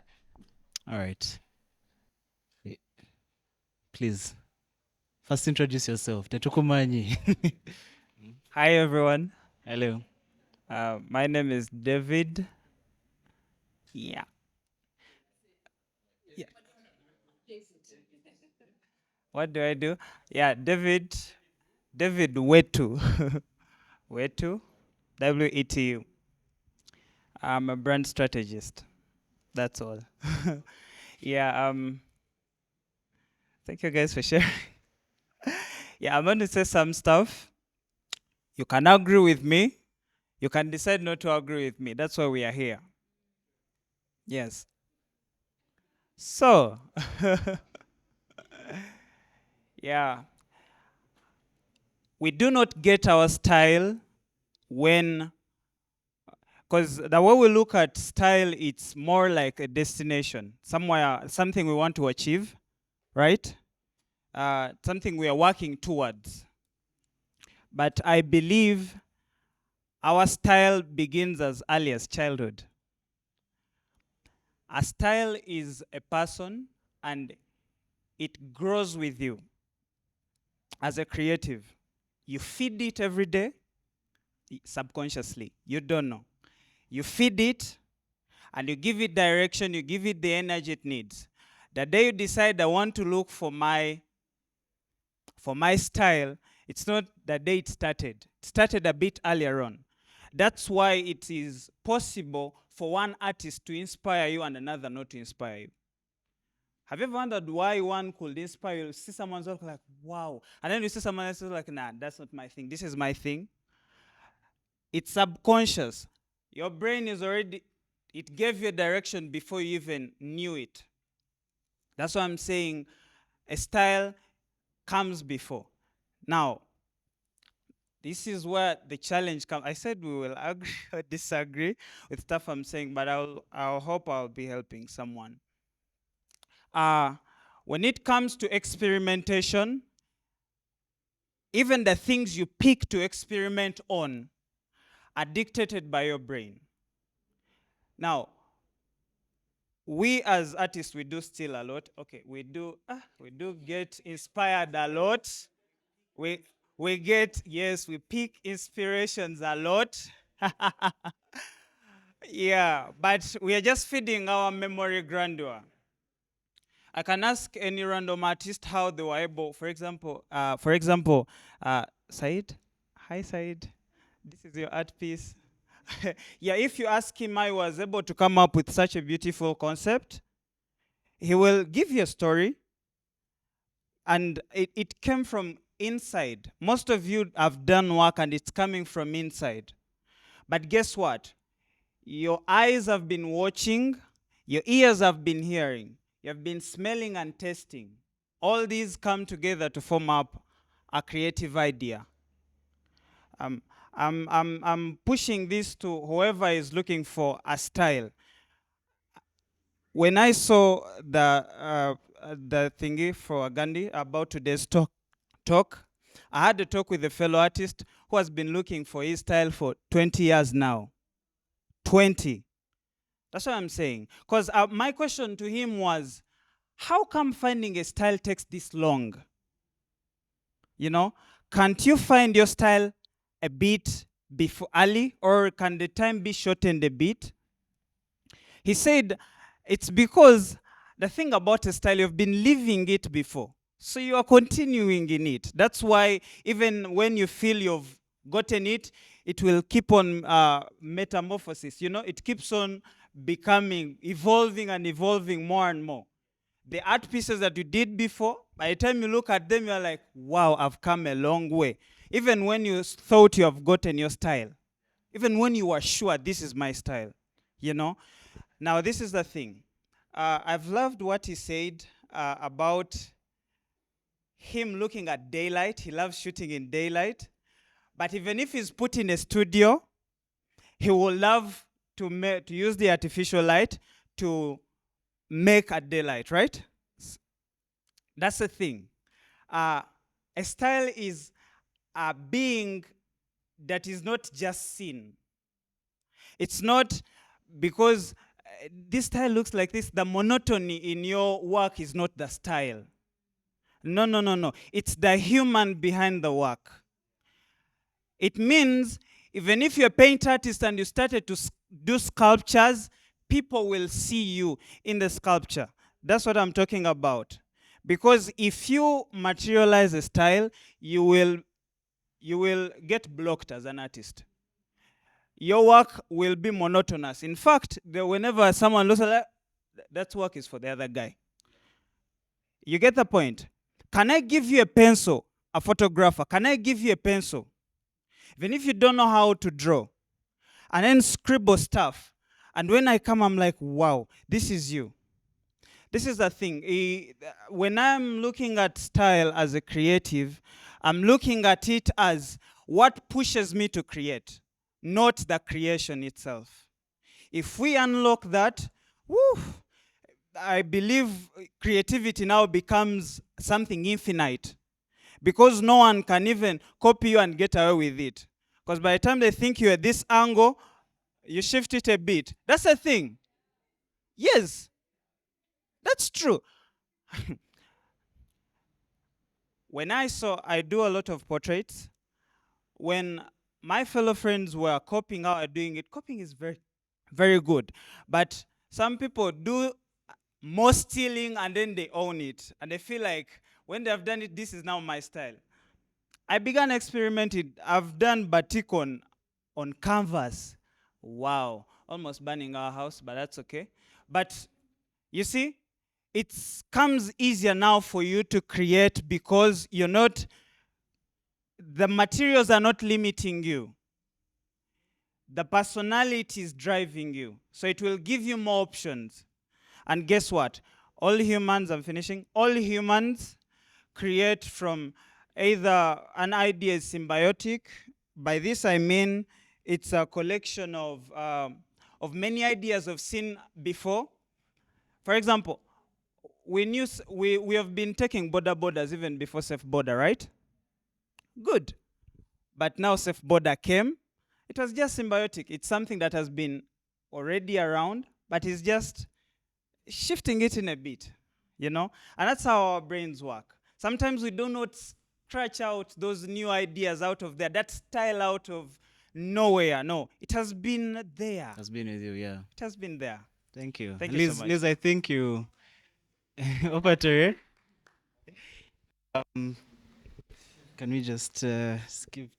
All right. Please, first introduce yourself. Tetukumanyi. Hi, everyone. Hello. My name is David. Yeah. What do I do? Yeah, David Wetu. Wetu, W-E-T-U. I'm a brand strategist. That's all. Yeah, thank you guys for sharing. Yeah, I'm going to say some stuff. You can agree with me. You can decide not to agree with me. That's why we are here. Yes. So, yeah. We do not get our style when, because the way we look at style, it's more like a destination, somewhere, something we want to achieve, right? Something we are working towards. But I believe our style begins as early as childhood. A style is a person and it grows with you as a creative. You feed it every day, subconsciously, you don't know. You feed it and you give it direction, you give it the energy it needs. The day you decide I want to look for my style, it's not the day it started. It started a bit earlier on. That's why it is possible for one artist to inspire you and another not to inspire you. Have you ever wondered why one could inspire you? You see someone's work like, wow. And then you see someone else like, nah, that's not my thing. This is my thing. It's subconscious. Your brain is already, it gave you a direction before you even knew it. That's why I'm saying a style comes before. Now, this is where the challenge comes. I said we will agree or disagree with stuff I'm saying, but I'll hope I'll be helping someone. When it comes to experimentation, even the things you pick to experiment on are dictated by your brain. Now, we as artists, we do steal a lot. Okay, we do get inspired a lot. We get, yes, we pick inspirations a lot. Yeah, but we are just feeding our memory grandeur. I can ask any random artist how they were able, for example, Said. Hi, Said. This is your art piece. Yeah, if you ask him how he was able to come up with such a beautiful concept, he will give you a story, and it came from inside. Most of you have done work and it's coming from inside. But guess what? Your eyes have been watching, your ears have been hearing, you have been smelling and tasting. All these come together to form up a creative idea. I'm pushing this to whoever is looking for a style. When I saw the thingy for Gandhi about today's talk, I had a talk with a fellow artist who has been looking for his style for 20 years now. 20. That's what I'm saying. Because my question to him was, how come finding a style takes this long? You know, can't you find your style a bit before early, or can the time be shortened a bit? He said, it's because the thing about a style, you've been living it before. So you are continuing in it. That's why even when you feel you've gotten it, it will keep on metamorphosis. You know, it keeps on becoming, evolving and evolving more and more. The art pieces that you did before, by the time you look at them, you're like, wow, I've come a long way. Even when you thought you have gotten your style, even when you were sure this is my style, you know. Now, this is the thing. I've loved what he said about him looking at daylight. He loves shooting in daylight. But even if he's put in a studio, he will love to use the artificial light to make a daylight, right? That's the thing. A style is a being that is not just seen. It's not because this style looks like this, the monotony in your work is not the style. No, no, no, no. It's the human behind the work. It means even if you're a paint artist and you started to do sculptures, people will see you in the sculpture. That's what I'm talking about. Because if you materialize a style, you will get blocked as an artist. Your work will be monotonous. In fact, whenever someone looks at that work is for the other guy. You get the point? Can I give you a pencil, a photographer? Can I give you a pencil? Even if you don't know how to draw, and then scribble stuff, and when I come, I'm like, wow, this is you. This is the thing. When I'm looking at style as a creative, I'm looking at it as what pushes me to create, not the creation itself. If we unlock that, woo, I believe creativity now becomes something infinite, because no one can even copy you and get away with it. Because by the time they think you're at this angle, you shift it a bit. That's the thing. Yes, that's true. When I do a lot of portraits. When my fellow friends were copying how I'm doing it, copying is very, very good. But some people do more stealing and then they own it. And they feel like when they have done it, this is now my style. I began experimenting. I've done batik on canvas. Wow. Almost burning our house, but that's okay. But you see, it comes easier now for you to create because you're not, the materials are not limiting you. The personality is driving you. So it will give you more options. And guess what? All humans, I'm finishing, all humans create from either an idea is symbiotic. By this I mean it's a collection of many ideas I've seen before. For example, we have been taking borders even before safe border, right? Good. But now safe border came. It was just symbiotic. It's something that has been already around, but it's just shifting it in a bit, you know? And that's how our brains work. Sometimes we do not scratch out those new ideas out of there, that style out of nowhere. No, it has been there. Has been with you, yeah. It has been there. Thank you. Thank Liz, you so much. Liz, I think you over to you. Can we just skip?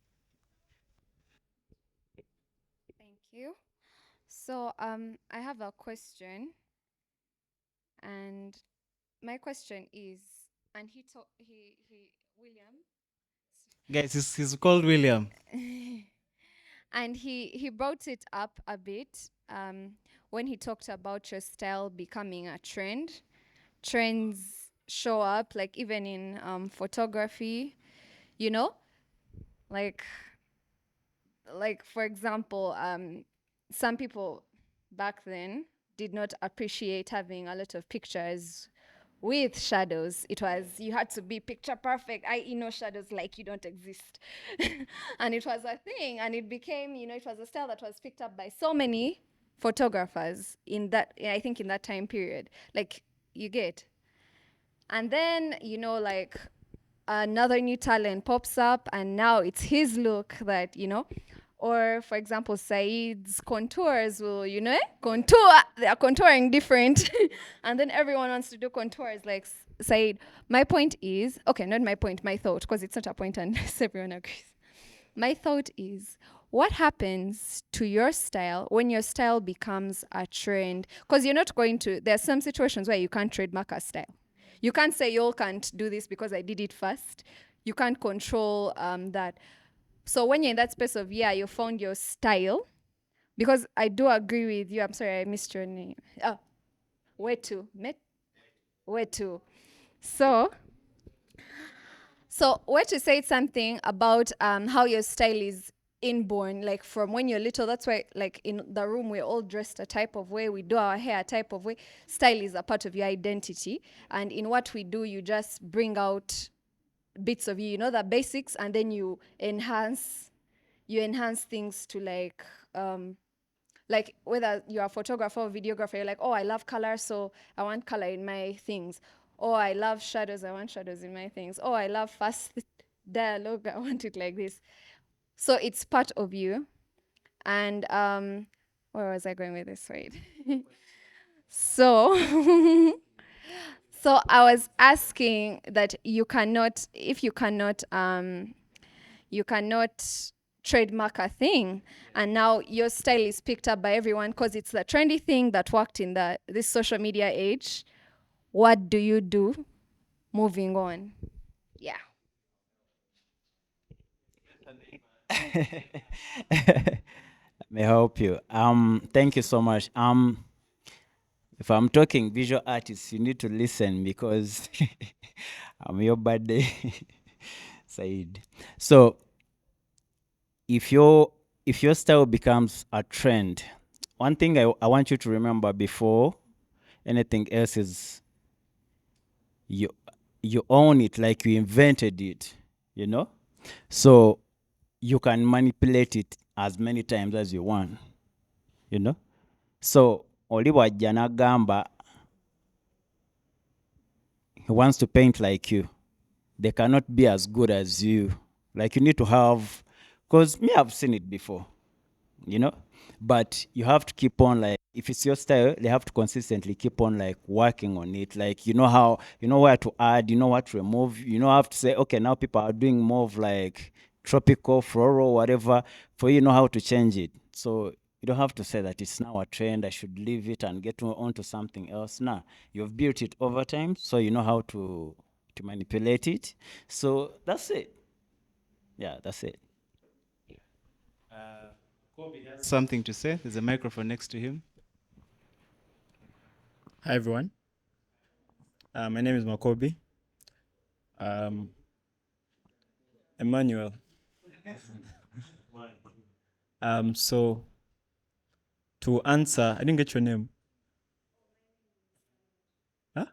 Thank you. So I have a question, and my question is, and William, Guys, he's called William. and he brought it up a bit when he talked about your style becoming a trend. Trends show up like even in photography, you know, like for example, some people back then did not appreciate having a lot of pictures with shadows. It was, you had to be picture perfect. Shadows like you don't exist. And it was a thing, and it became, it was a style that was picked up by so many photographers in that, I think in that time period. Like, you get. And then, like another new talent pops up, and now it's his look that, or for example, Said's contours will, contour, they are contouring different. And then everyone wants to do contours like Said. My point is, okay, not my point, my thought, because it's not a point unless everyone agrees. My thought is, what happens to your style when your style becomes a trend? Because you're not going to, there are some situations where you can't trademark a style. You can't say, y'all can't do this because I did it first. You can't control that. So when you're in that space of, you found your style, because I do agree with you. I'm sorry, I missed your name. Oh, where to? Where to? So where to say something about how your style is inborn, like from when you're little. That's why, like in the room, we're all dressed a type of way. We do our hair a type of way. Style is a part of your identity, and in what we do, you just bring out bits of you, the basics, and then you enhance things to like whether you're a photographer or videographer, you're like, oh, I love color, so I want color in my things. Oh, I love shadows, I want shadows in my things. Oh, I love fast dialogue, I want it like this. So it's part of you. And where was I going with this? Right. So so I was asking that you cannot trademark a thing, and now your style is picked up by everyone because it's the trendy thing that worked in this social media age. What do you do moving on? Yeah. May I help you? Thank you so much. If I'm talking visual artists, you need to listen because I'm your buddy, Said. So if your style becomes a trend, one thing I want you to remember before anything else is you own it, like you invented it, So you can manipulate it as many times as you want, So oli wajja n'agamba he wants to paint like you. They cannot be as good as you. Like you need to have, because me, I've seen it before, but you have to keep on, like, if it's your style, they have to consistently keep on like working on it. Like, how, where to add, what to remove, have to say, okay, now people are doing more of like tropical, floral, whatever, for how to change it. So You don't have to say that it's now a trend, I should leave it and get on to something else. Nah, you've built it over time, so you know how to manipulate it. So that's it. Yeah, that's it. Kobe has something to say. There's a microphone next to him. Hi, everyone. My name is Makobi. Emmanuel. So, to answer, I didn't get your name. Huh?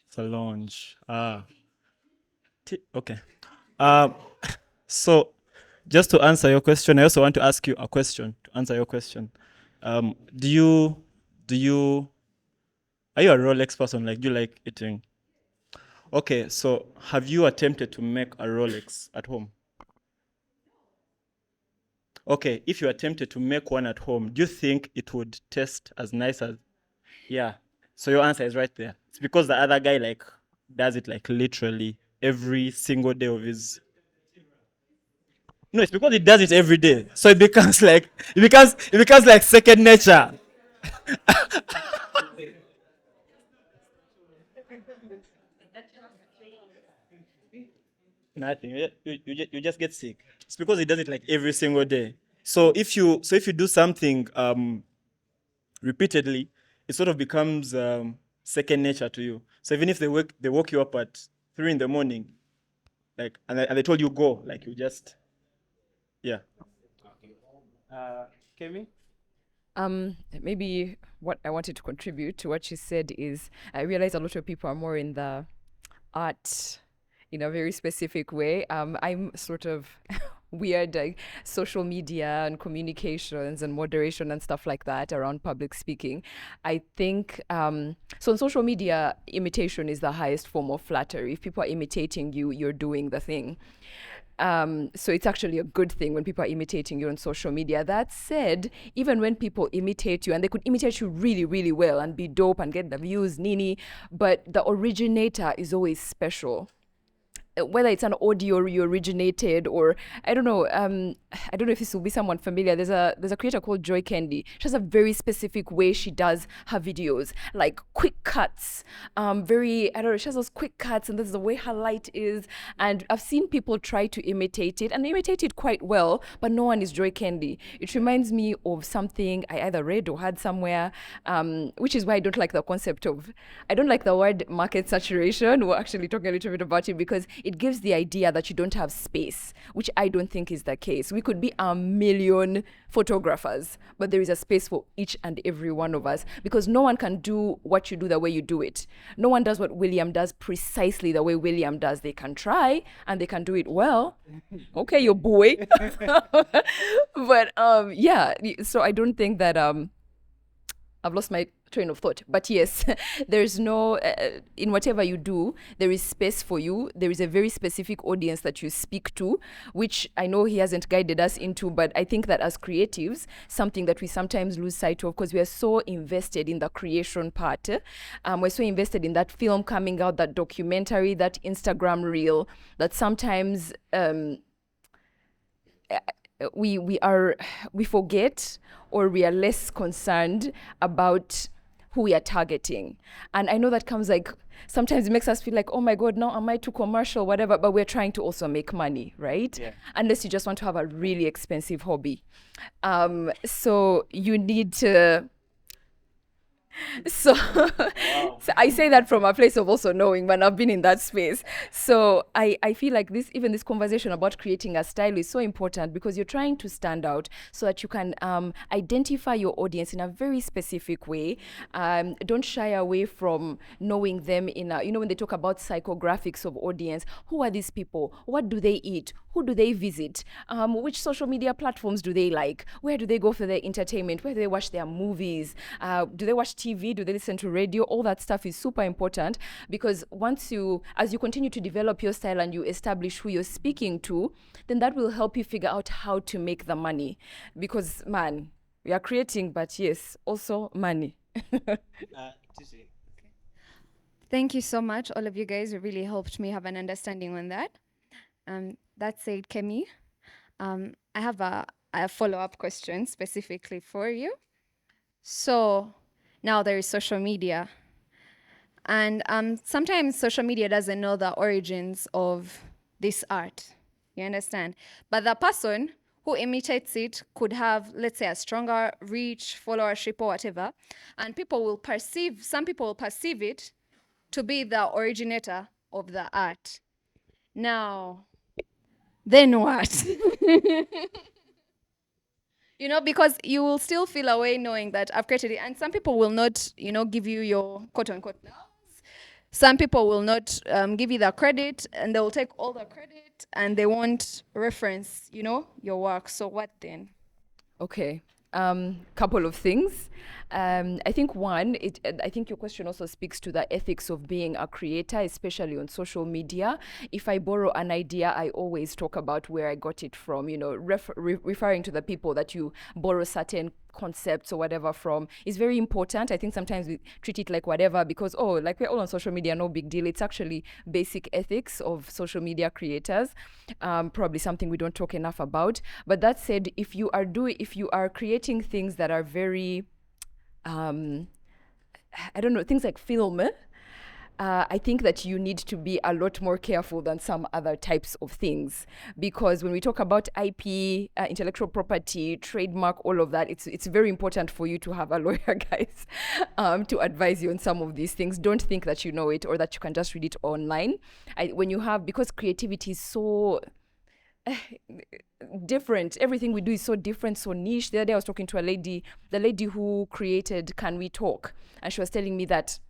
Solange. Okay. So, just to answer your question, I also want to ask you a question. To answer your question, are you a Rolex person? Like, do you like eating? Okay, so have you attempted to make a Rolex at home? Okay, if you attempted to make one at home, do you think it would taste as nice as? Yeah. So your answer is right there. It's because the other guy like does it like literally every single day of his. No, it's because he does it every day. So it becomes like second nature. Nothing. You just get sick. It's because he does it like every single day. So if you do something repeatedly, it sort of becomes second nature to you. So even if they woke you up at 3 in the morning, like and they told you go, like you just yeah. Kemi? Maybe what I wanted to contribute to what she said is I realize a lot of people are more in the art in a very specific way. I'm sort of weird, like social media and communications and moderation and stuff like that around public speaking. I think so. On social media, imitation is the highest form of flattery. If people are imitating you, you're doing the thing. So it's actually a good thing when people are imitating you on social media. That said, even when people imitate you, and they could imitate you really, really well and be dope and get the views, nini, but the originator is always special. Whether it's an audio you originated or I don't know if this will be someone familiar. There's a creator called Joy Candy. She has a very specific way she does her videos, like quick cuts. She has those quick cuts, and this is the way her light is. And I've seen people try to imitate it, and they imitate it quite well, but no one is Joy Candy. It reminds me of something I either read or heard somewhere, which is why I don't like the word market saturation. We're actually talking a little bit about it because it gives the idea that you don't have space, which I don't think is the case. We could be a million photographers, but there is a space for each and every one of us because no one can do what you do the way you do it. No one does what William does precisely the way William does. They can try and they can do it well. Okay, your boy. But yeah, so I don't think that I've lost my train of thought. But yes, there's no, in whatever you do, there is space for you. There is a very specific audience that you speak to, which I know he hasn't guided us into, but I think that as creatives, something that we sometimes lose sight of because we are so invested in the creation part. We're so invested in that film coming out, that documentary, that Instagram reel, that sometimes we forget or we are less concerned about who we are targeting. And I know that comes like, sometimes it makes us feel like, oh my God, now am I too commercial, whatever, but we're trying to also make money, right? Yeah. Unless you just want to have a really expensive hobby. So you need to, so I say that from a place of also knowing when I've been in that space. So I feel like even this conversation about creating a style is so important because you're trying to stand out so that you can identify your audience in a very specific way. Don't shy away from knowing them in a, when they talk about psychographics of audience, who are these people? What do they eat? Who do they visit? Which social media platforms do they like? Where do they go for their entertainment? Where do they watch their movies? Do they watch TV? Do they listen to radio? All that stuff is super important because as you continue to develop your style and you establish who you're speaking to, then that will help you figure out how to make the money. Because, man, we are creating, but yes, also money. Thank you so much, all of you guys. It really helped me have an understanding on that. That said, Kemi, I have a a follow-up question specifically for you. So now there is social media. And sometimes social media doesn't know the origins of this art. You understand? But the person who imitates it could have, let's say, a stronger reach, followership, or whatever. And some people will perceive it to be the originator of the art. Now, then what? You know, because you will still feel away knowing that I've created it. And some people will not, give you your quote unquote flowers. Some people will not give you the credit, and they will take all the credit and they won't reference, your work. So what then? Okay. Couple of things. I think one, I think your question also speaks to the ethics of being a creator, especially on social media. If I borrow an idea, I always talk about where I got it from, referring to the people that you borrow certain concepts or whatever from is very important. I think sometimes we treat it like whatever because, like we're all on social media, no big deal. It's actually basic ethics of social media creators, probably something we don't talk enough about. But that said, if you are creating things that are very, I don't know, things like film, I think that you need to be a lot more careful than some other types of things, because when we talk about IP, intellectual property, trademark, all of that, it's very important for you to have a lawyer, guys, to advise you on some of these things. Don't think that you know it or that you can just read it online. Because creativity is so different. Everything we do is so different, so niche. The other day I was talking to the lady who created Can We Talk, and she was telling me that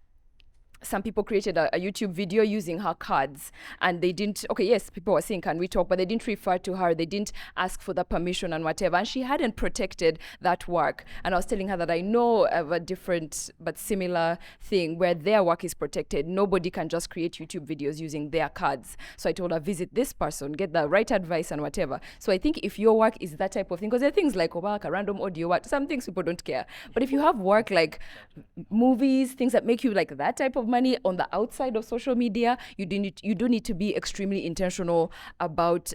some people created a YouTube video using her cards, and they didn't, yes, people were saying, can we talk? But they didn't refer to her. They didn't ask for the permission and whatever. And she hadn't protected that work. And I was telling her that I know of a different but similar thing where their work is protected. Nobody can just create YouTube videos using their cards. So I told her, visit this person, get the right advice and whatever. So I think if your work is that type of thing, because there are things like a random audio work, some things people don't care. But if you have work like movies, things that make you like that type of money on the outside of social media, you do need to be extremely intentional about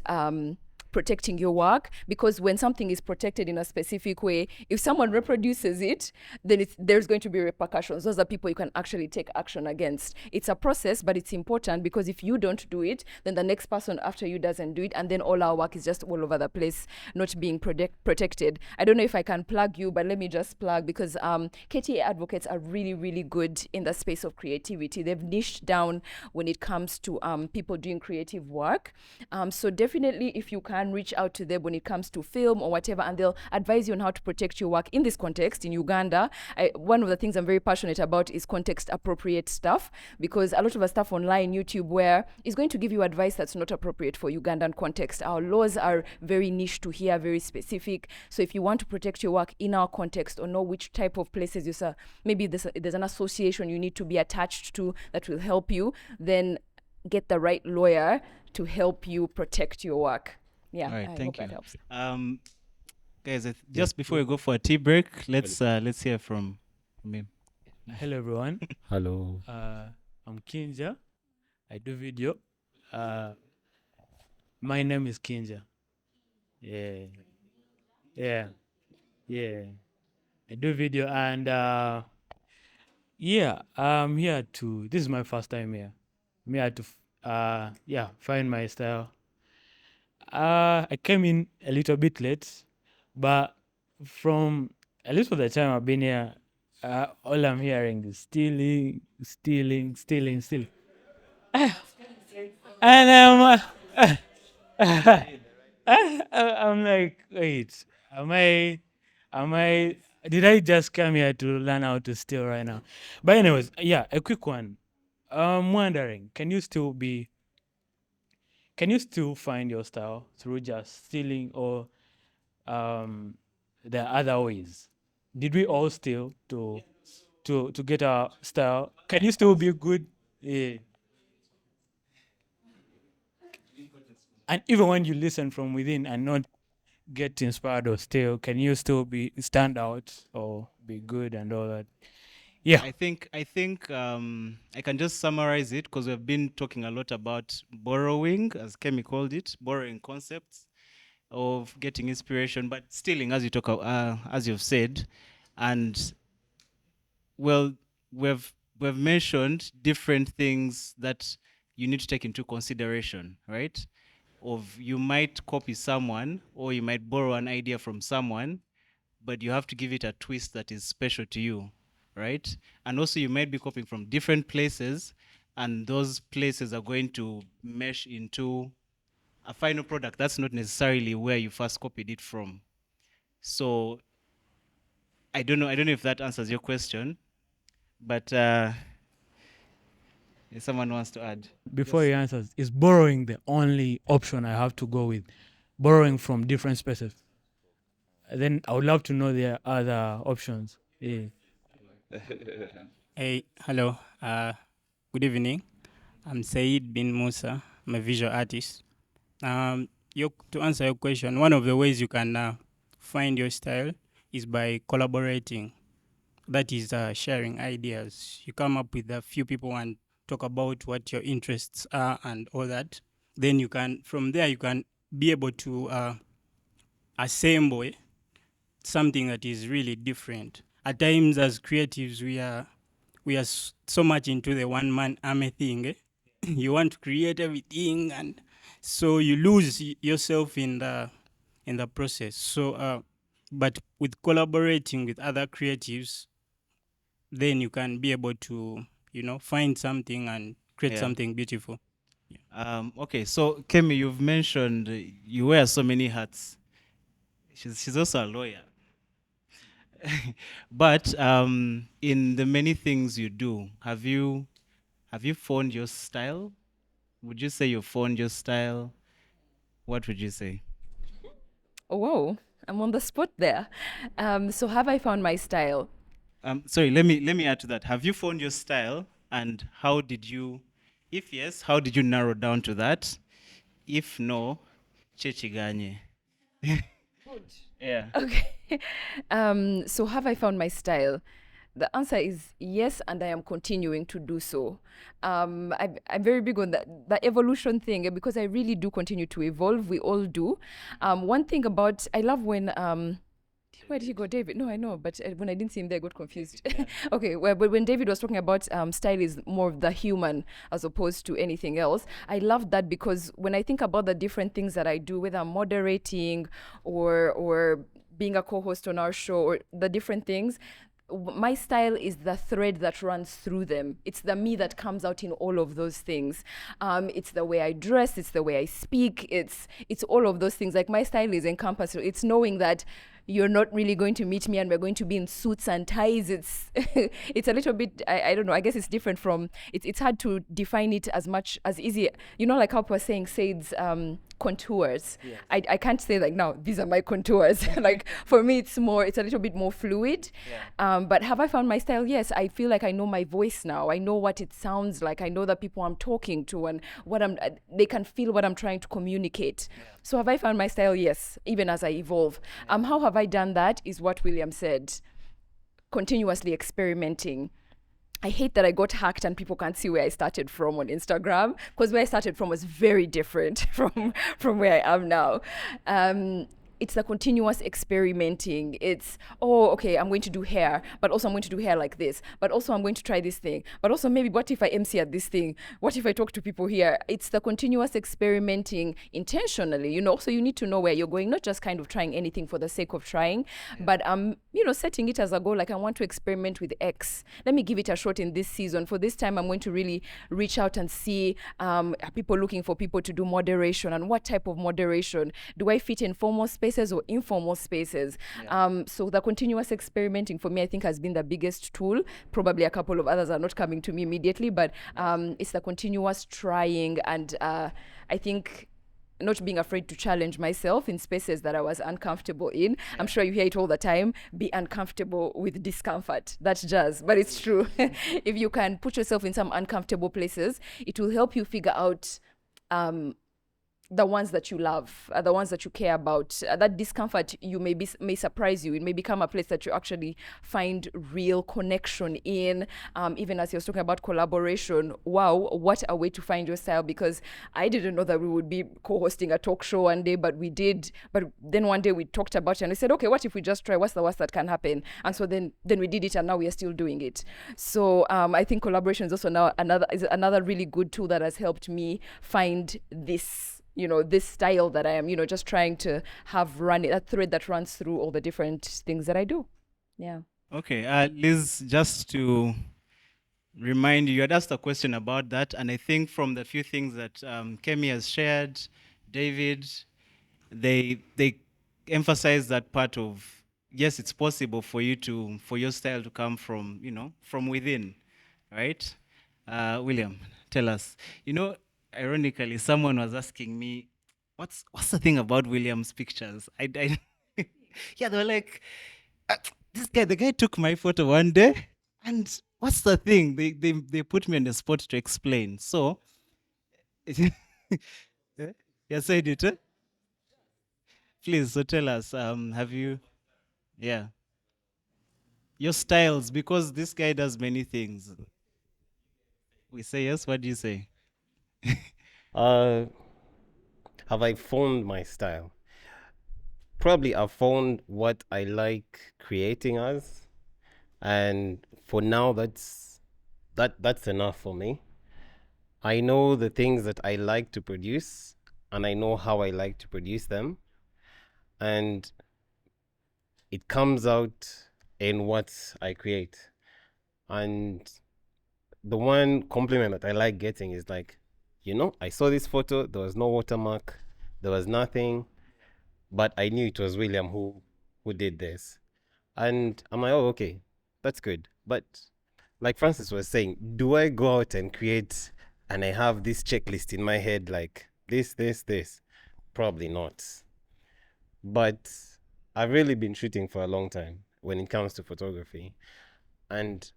protecting your work, because when something is protected in a specific way, if someone reproduces it, then there's going to be repercussions. Those are people you can actually take action against. It's a process, but it's important, because if you don't do it, then the next person after you doesn't do it, and then all our work is just all over the place, not being protected. I don't know if I can plug you, but let me just plug, because KTA advocates are really, really good in the space of creativity. They've niched down when it comes to people doing creative work. So definitely, if you can reach out to them when it comes to film or whatever, and they'll advise you on how to protect your work in this context. In Uganda, one of the things I'm very passionate about is context appropriate stuff, because a lot of the stuff online, YouTube, where is going to give you advice that's not appropriate for Ugandan context. Our laws are very niche to here, very specific. So if you want to protect your work in our context, or know which type of places maybe there's an association you need to be attached to that will help you, then get the right lawyer to help you protect your work. Yeah, all right, I thank hope you. that helps. Guys, just before we go for a tea break, let's hear from him. Hello, everyone. Hello. I'm Kinja. I do video. My name is Kinja. Yeah. I do video, and I'm here to. This is my first time here. I'm here to find my style. I came in a little bit late, but from at least for the time I've been here, all I'm hearing is stealing. And I'm like, wait, did I just come here to learn how to steal right now? But anyways, a quick one. I'm wondering, can you still find your style through just stealing, or there are other ways? Did we all steal to get our style? Can you still be good? Yeah. And even when you listen from within and not get inspired or steal, can you still stand out or be good and all that? Yeah. I think I can just summarize it, because we've been talking a lot about borrowing, as Kemi called it, borrowing concepts. of getting inspiration, but stealing, as you talk, as you've said, and well, we've mentioned different things that you need to take into consideration, right? Of you might copy someone or you might borrow an idea from someone, but you have to give it a twist that is special to you, right? And also you might be copying from different places, and those places are going to mesh into a final product that's not necessarily where you first copied it from. So I don't know if that answers your question, but if someone wants to add. Before he answers, is borrowing the only option I have to go with? Borrowing from different spaces. Then I would love to know the other options. Yeah. Hey, hello. Good evening. I'm Said bin Musa. I'm a visual artist. To answer your question, one of the ways you can find your style is by collaborating. That is sharing ideas. You come up with a few people and talk about what your interests are and all that. Then you can, from there, you can be able to assemble something that is really different. At times, as creatives, we are so much into the one-man army thing. You want to create everything, and so you lose yourself in the process. So, but with collaborating with other creatives, then you can be able to, find something and create Yeah. something beautiful. Okay, so Kemi, you've mentioned you wear so many hats. She's also a lawyer. But in the many things you do, have you found your style? Would you say you found your style? What would you say? Oh, whoa, I'm on the spot there. So have I found my style? Sorry, let me add to that. Have you found your style, and how did you? If yes, how did you narrow down to that? If no, chechiganye. Yeah. Okay. So have I found my style? The answer is yes, and I am continuing to do so. I'm very big on the evolution thing because I really do continue to evolve. We all do. One thing about, I love when, where did he go, David? No, I know, but when I didn't see him there, I got confused. Okay, well, but when David was talking about style is more of the human as opposed to anything else, I love that because when I think about the different things that I do, whether I'm moderating or being a co-host on our show or the different things, my style is the thread that runs through them. It's the me that comes out in all of those things. It's the way I dress, it's the way I speak, it's all of those things. Like my style is encompassed. It's knowing that you're not really going to meet me and we're going to be in suits and ties. It's it's a little bit, I don't know, I guess it's different from, it's hard to define it as much as easy. You know, like how we're saying Said's contours. Yes. I can't say like, no, these are my contours. Like for me, it's a little bit more fluid. Yeah. But have I found my style? Yes, I feel like I know my voice now. I know what it sounds like. I know the people I'm talking to and they can feel what I'm trying to communicate. Yeah. So have I found my style? Yes, even as I evolve. Yeah. How have I done that is what William said. Continuously experimenting. I hate that I got hacked and people can't see where I started from on Instagram, because where I started from was very different from where I am now. It's the continuous experimenting. It's, oh, okay, I'm going to do hair, but also I'm going to do hair like this, but also I'm going to try this thing, but also maybe what if I MC at this thing? What if I talk to people here? It's the continuous experimenting intentionally, so you need to know where you're going, not just kind of trying anything for the sake of trying, but setting it as a goal, like I want to experiment with X. Let me give it a shot in this season. For this time, I'm going to really reach out and see, are people looking for people to do moderation, and what type of moderation? Do I fit in formal spaces or informal spaces? Yeah. So the continuous experimenting for me, I think, has been the biggest tool. Probably a couple of others are not coming to me immediately, but it's the continuous trying, and I think not being afraid to challenge myself in spaces that I was uncomfortable in. Yeah. I'm sure you hear it all the time, be uncomfortable with discomfort. That's jazz, but it's true. If you can put yourself in some uncomfortable places, it will help you figure out the ones that you love, the ones that you care about. That discomfort may surprise you. It may become a place that you actually find real connection in. Even as you're talking about collaboration, wow, what a way to find your style, because I didn't know that we would be co-hosting a talk show one day, but we did. But then one day we talked about it and we said, okay, what if we just try? What's the worst that can happen? And so then we did it, and now we are still doing it. So I think collaboration is also now another really good tool that has helped me find this, this style that I am, just trying to have that thread that runs through all the different things that I do. Yeah. Okay, Liz, just to remind you, you had asked a question about that, and I think from the few things that Kemi has shared, David, they emphasize that part of, yes, it's possible for your style to come from, from within, right? William, tell us. Ironically, someone was asking me, what's the thing about William's pictures? Yeah, they were like, the guy took my photo one day, and what's the thing? They put me on the spot to explain. So, yeah, said it. Please, so tell us, have you, yeah, your styles, because this guy does many things. We say yes, what do you say? Have I found my style? Probably I've found what I like creating as, and for now that's enough for me. I know the things that I like to produce, and I know how I like to produce them, and it comes out in what I create. And the one compliment that I like getting is like, I saw this photo, there was no watermark, there was nothing, but I knew it was William who did this. And I'm like, oh, okay, that's good. But like Francis was saying, do I go out and create and I have this checklist in my head like this? Probably not. But I've really been shooting for a long time when it comes to photography. And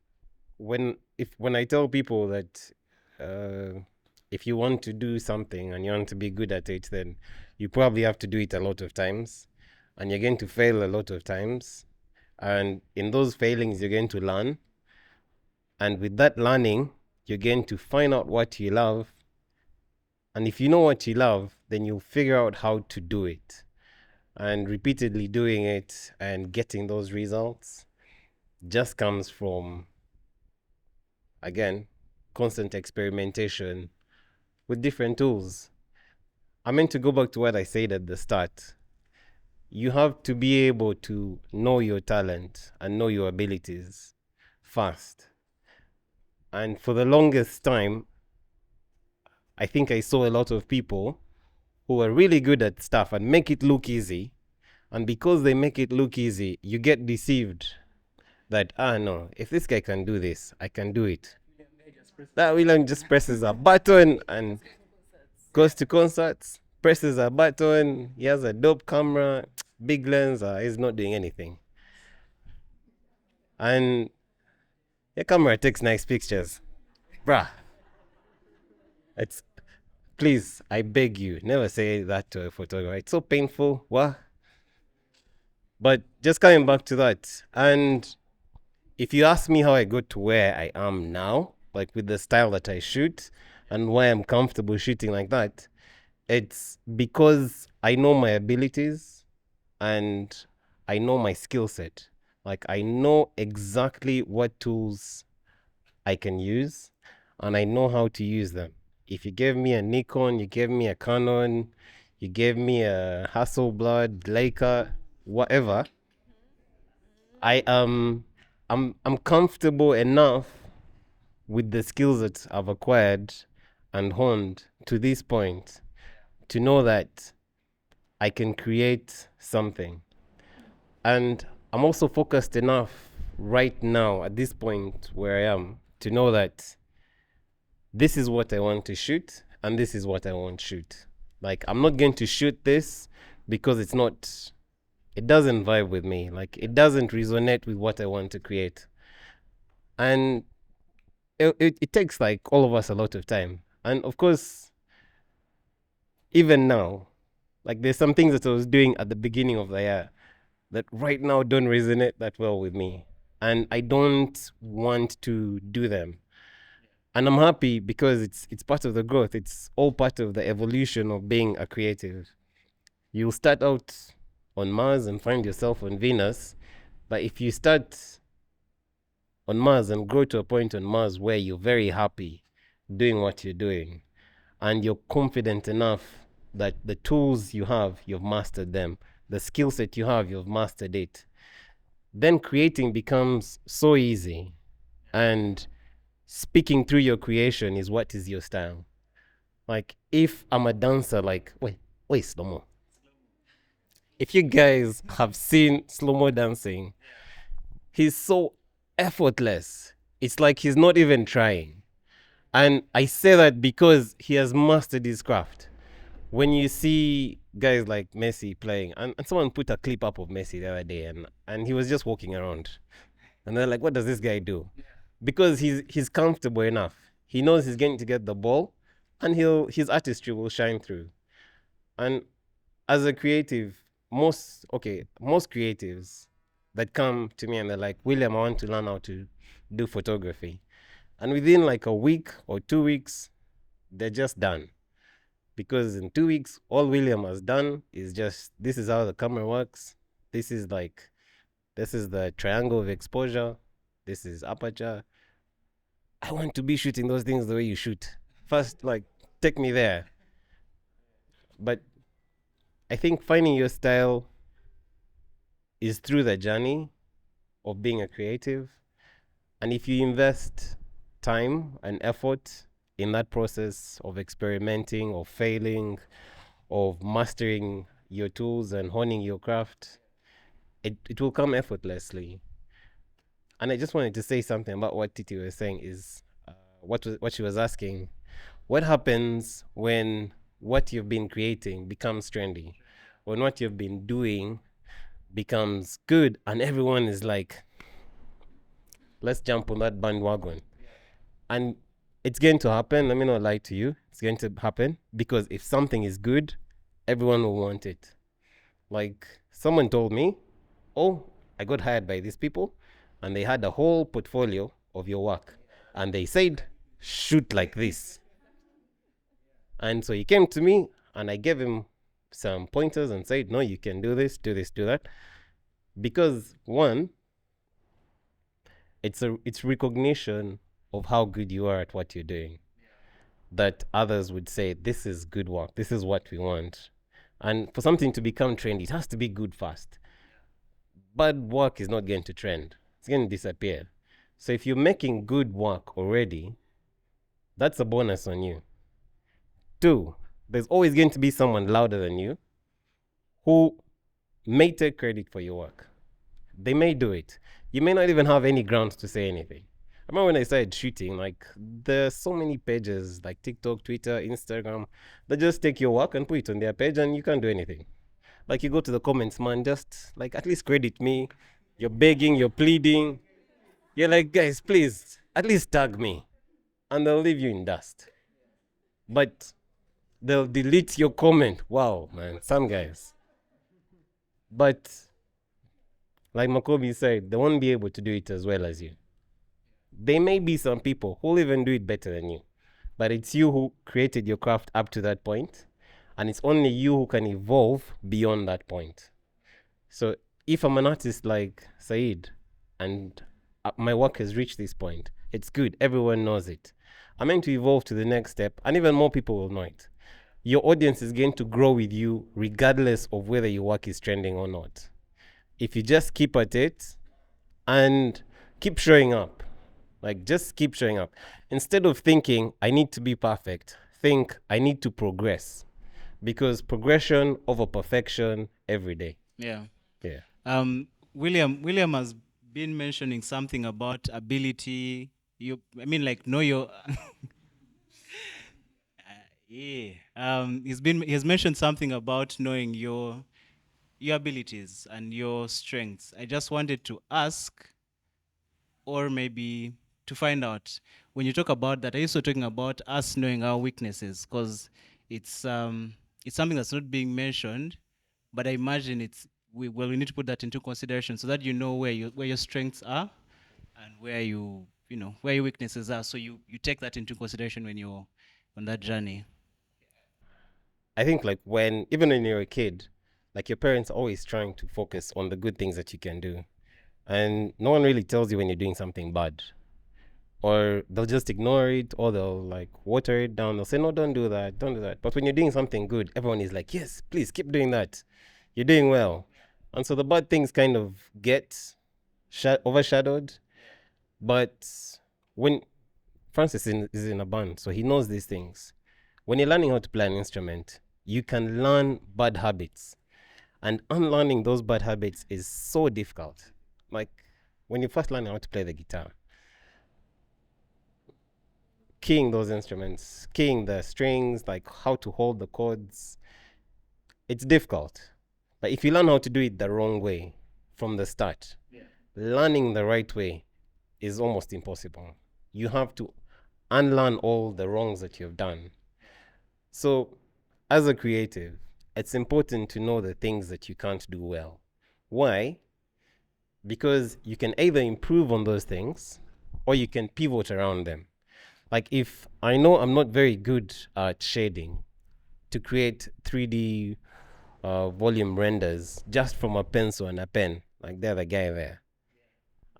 when I tell people that if you want to do something and you want to be good at it, then you probably have to do it a lot of times, and you're going to fail a lot of times, and in those failings you're going to learn, and with that learning you're going to find out what you love, and if you know what you love, then you'll figure out how to do it, and repeatedly doing it and getting those results just comes from, again, constant experimentation with different tools. I meant to go back to what I said at the start. You have to be able to know your talent and know your abilities first. And for the longest time, I think I saw a lot of people who are really good at stuff and make it look easy. And because they make it look easy, you get deceived that, no, if this guy can do this, I can do it. That William just presses a button and goes to concerts, presses a button, he has a dope camera, big lens, he's not doing anything. And your camera takes nice pictures. Bruh. Please, I beg you, never say that to a photographer. It's so painful. What? But just coming back to that, and if you ask me how I got to where I am now, like with the style that I shoot and why I'm comfortable shooting like that, it's because I know my abilities and I know my skill set. Like I know exactly what tools I can use and I know how to use them. If you gave me a Nikon, you gave me a Canon, you gave me a Hasselblad, Leica, whatever, I'm comfortable enough with the skills that I've acquired and honed to this point to know that I can create something. And I'm also focused enough right now at this point where I am to know that this is what I want to shoot and this is what I won't shoot. Like, I'm not going to shoot this because it doesn't vibe with me. Like, it doesn't resonate with what I want to create. And it takes like all of us a lot of time. And of course, even now, like there's some things that I was doing at the beginning of the year that right now don't resonate that well with me. And I don't want to do them. And I'm happy because it's part of the growth. It's all part of the evolution of being a creative. You'll start out on Mars and find yourself on Venus. But if you start on Mars and grow to a point on Mars where you're very happy doing what you're doing, and you're confident enough that the tools you have, you've mastered them, the skill set you have, you've mastered it, then creating becomes so easy. And speaking through your creation is what is your style. Like if I'm a dancer, like wait, slow-mo. If you guys have seen slow-mo dancing, he's so effortless. It's like he's not even trying. And I say that because he has mastered his craft. When you see guys like Messi playing, and someone put a clip up of Messi the other day, and he was just walking around. And they're like, what does this guy do? Because he's comfortable enough. He knows he's going to get the ball, and his artistry will shine through. And as a creative, most creatives that come to me and they're like, William, I want to learn how to do photography. And within like a week or 2 weeks, they're just done. Because in 2 weeks, all William has done is just, this is how the camera works. This is the triangle of exposure. This is aperture. I want to be shooting those things the way you shoot. First, like, take me there. But I think finding your style is through the journey of being a creative. And if you invest time and effort in that process of experimenting, or failing, of mastering your tools and honing your craft, it will come effortlessly. And I just wanted to say something about what Titi was saying is what she was asking. What happens when what you've been creating becomes trendy? When what you've been doing becomes good and everyone is like, let's jump on that bandwagon. And it's going to happen. Let me not lie to you. It's going to happen because if something is good, everyone will want it. Like someone told me, oh, I got hired by these people and they had a whole portfolio of your work. And they said, shoot like this. And so he came to me and I gave him some pointers and said, no, you can do this, do that. Because one, it's recognition of how good you are at what you're doing. That others would say, this is good work, this is what we want. And for something to become trendy, it has to be good fast. Bad work is not going to trend. It's going to disappear. So if you're making good work already, that's a bonus on you. Two, there's always going to be someone louder than you who may take credit for your work. They may do it. You may not even have any grounds to say anything. I remember when I started shooting, like there's so many pages like TikTok, Twitter, Instagram, that just take your work and put it on their page and you can't do anything. Like you go to the comments, man, just like at least credit me. You're begging, you're pleading. You're like, guys, please, at least tag me. And they'll leave you in dust. But they'll delete your comment. Wow, man, some guys. But like Makobi said, they won't be able to do it as well as you. There may be some people who'll even do it better than you. But it's you who created your craft up to that point. And it's only you who can evolve beyond that point. So if I'm an artist like Said and my work has reached this point, it's good. Everyone knows it. I'm meant to evolve to the next step and even more people will know it. Your audience is going to grow with you regardless of whether your work is trending or not. If you just keep at it and keep showing up, like just keep showing up. Instead of thinking, I need to be perfect, think, I need to progress. Because progression over perfection every day. Yeah. Yeah. William has been mentioning something about ability. Know your he's mentioned something about knowing your abilities and your strengths. I just wanted to ask, or maybe to find out, when you talk about that, are you also talking about us knowing our weaknesses? Because it's it's something that's not being mentioned, but I imagine we need to put that into consideration so that you know where your strengths are and where where your weaknesses are. So you take that into consideration when you're on that journey. I think like even when you're a kid, like your parents are always trying to focus on the good things that you can do. And no one really tells you when you're doing something bad. Or they'll just ignore it, or they'll like water it down. They'll say, no, don't do that, don't do that. But when you're doing something good, everyone is like, yes, please keep doing that. You're doing well. And so the bad things kind of get overshadowed. But when Francis is in a band, so he knows these things. When you're learning how to play an instrument, you can learn bad habits. And unlearning those bad habits is so difficult. Like when you first learn how to play the guitar, keying those instruments, keying the strings, like how to hold the chords, it's difficult. But if you learn how to do it the wrong way from the start, learning the right way is almost impossible. You have to unlearn all the wrongs that you've done. So, as a creative, it's important to know the things that you can't do well. Why? Because you can either improve on those things or you can pivot around them. Like if I know I'm not very good at shading, to create 3D volume renders just from a pencil and a pen, like they're the guy there,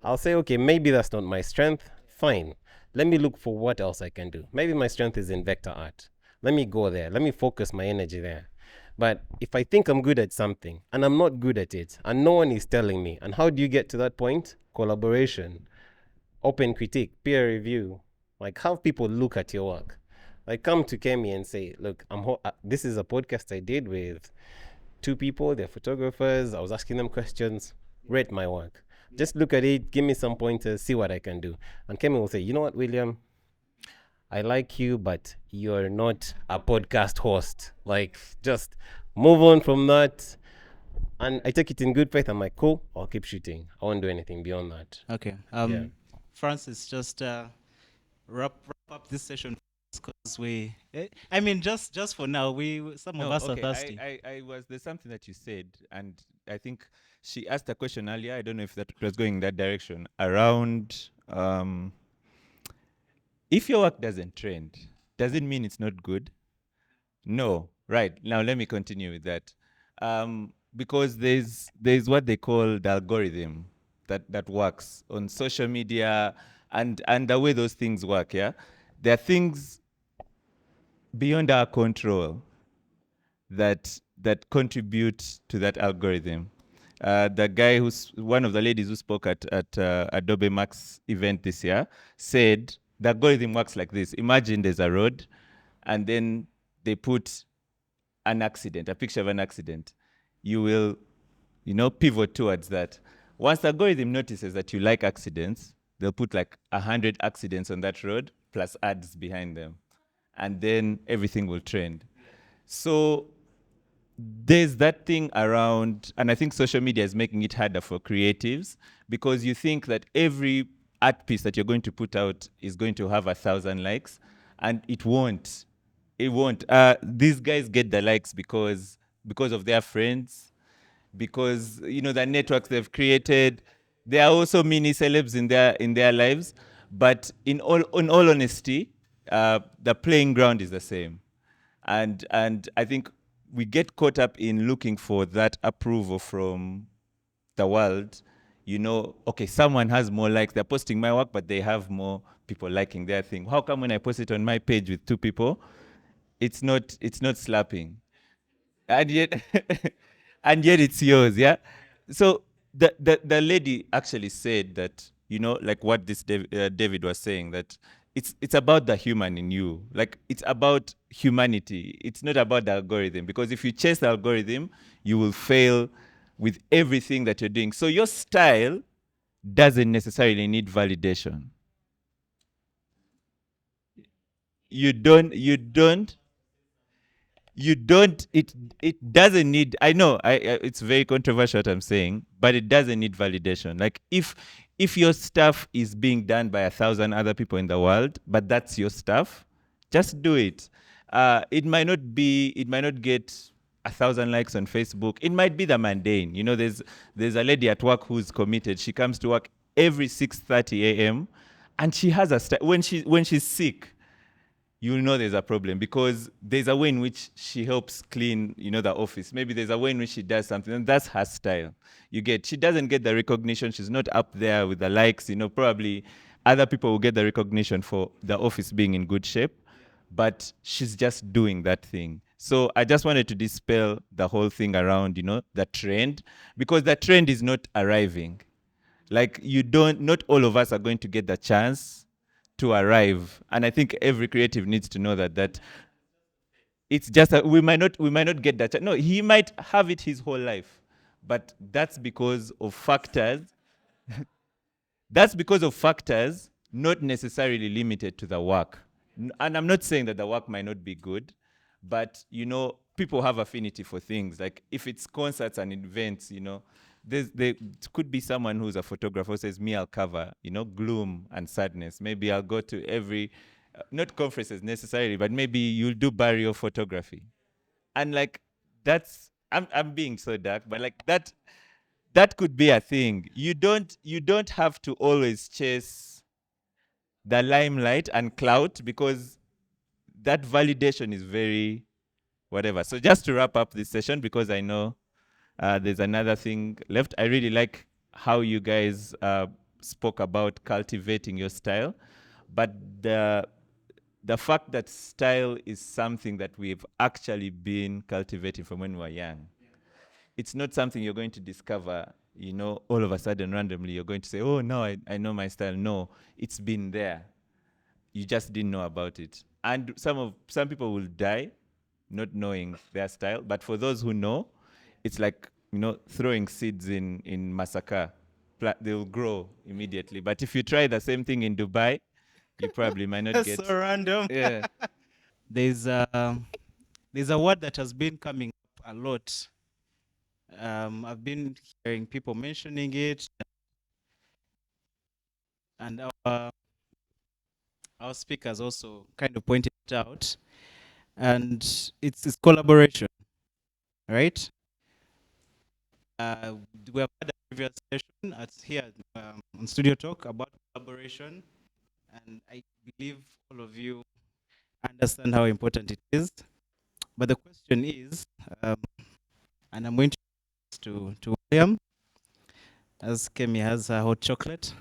I'll say, okay, maybe that's not my strength. Fine. Let me look for what else I can do. Maybe my strength is in vector art. Let me go there. Let me focus my energy there. But if I think I'm good at something and I'm not good at it and no one is telling me, and how do you get to that point? Collaboration, open critique, peer review, like have people look at your work. Like come to Kemi and say, look, this is a podcast I did with 2 people, they're photographers. I was asking them questions, rate my work. Just look at it, give me some pointers, see what I can do. And Kemi will say, you know what, William? I like you, but you're not a podcast host. Like, just move on from that. And I take it in good faith. I'm like, cool, I'll keep shooting. I won't do anything beyond that. Okay. Francis, just wrap up this session because just for now, some of us are thirsty. There's something that you said, and I think she asked a question earlier. I don't know if that was going in that direction around if your work doesn't trend, does it mean it's not good? No. Right. Now let me continue with that. Because there's what they call the algorithm that works on social media and the way those things work, yeah? There are things beyond our control that contribute to that algorithm. The guy one of the ladies who spoke at Adobe Max event this year said the algorithm works like this. Imagine there's a road and then they put an accident, a picture of an accident. You will, pivot towards that. Once the algorithm notices that you like accidents, they'll put like 100 accidents on that road plus ads behind them. And then everything will trend. So there's that thing around, and I think social media is making it harder for creatives because you think that every art piece that you're going to put out is going to have 1,000 likes, and it won't. It won't. These guys get the likes because of their friends, because the networks they've created. They are also mini celebs in their lives, but in all honesty, the playing ground is the same, and I think we get caught up in looking for that approval from the world. Okay, someone has more likes. They're posting my work, but they have more people liking their thing. How come when I post it on my page with 2 people, it's not slapping, and yet it's yours, yeah? So the lady actually said that, like what this David was saying, that it's about the human in you. Like it's about humanity. It's not about the algorithm, because if you chase the algorithm, you will fail with everything that you're doing. So your style doesn't necessarily need validation. It doesn't need, I know it's very controversial what I'm saying, but it doesn't need validation. Like if your stuff is being done by 1,000 other people in the world, but that's your stuff, just do it. it might not get 1,000 likes on Facebook. It might be the mundane. You know, there's a lady at work who's committed. She comes to work every 6:30 a.m. and she has a when she's sick, you'll know there's a problem, because there's a way in which she helps clean, you know, the office. Maybe there's a way in which she does something, and that's her style. She doesn't get the recognition. She's not up there with the likes. You know, probably other people will get the recognition for the office being in good shape, but she's just doing that thing. So I just wanted to dispel the whole thing around, you know, the trend, because the trend is not arriving. Like, not all of us are going to get the chance to arrive. And I think every creative needs to know that it's just we might not get that chance. No, he might have it his whole life, but that's because of factors. That's because of factors not necessarily limited to the work. And I'm not saying that the work might not be good, but, you know, people have affinity for things. Like, if it's concerts and events, you know, there could be someone who's a photographer who says, me, I'll cover, you know, gloom and sadness. Maybe I'll go to every, not conferences necessarily, but maybe you'll do burial photography. And like, I'm being so dark, but like that could be a thing. You don't have to always chase the limelight and clout, because that validation is very whatever. So just to wrap up this session, because I know there's another thing left. I really like how you guys spoke about cultivating your style, but the fact that style is something that we've actually been cultivating from when we were young. It's not something you're going to discover, you know, all of a sudden randomly. You're going to say, oh, no, I know my style. No, it's been there. You just didn't know about it. And some people will die not knowing their style. But for those who know, it's like, you know, throwing seeds in Masaka. They'll grow immediately. But if you try the same thing in Dubai, you probably might not get. So random. Yeah. There's a word that has been coming up a lot. I've been hearing people mentioning it, and our speakers also kind of pointed it out. And it's collaboration, right? We have had a previous session here on Studio Talk about collaboration, and I believe all of you understand how important it is. But the question is, and I'm going to William, as Kemi has her hot chocolate.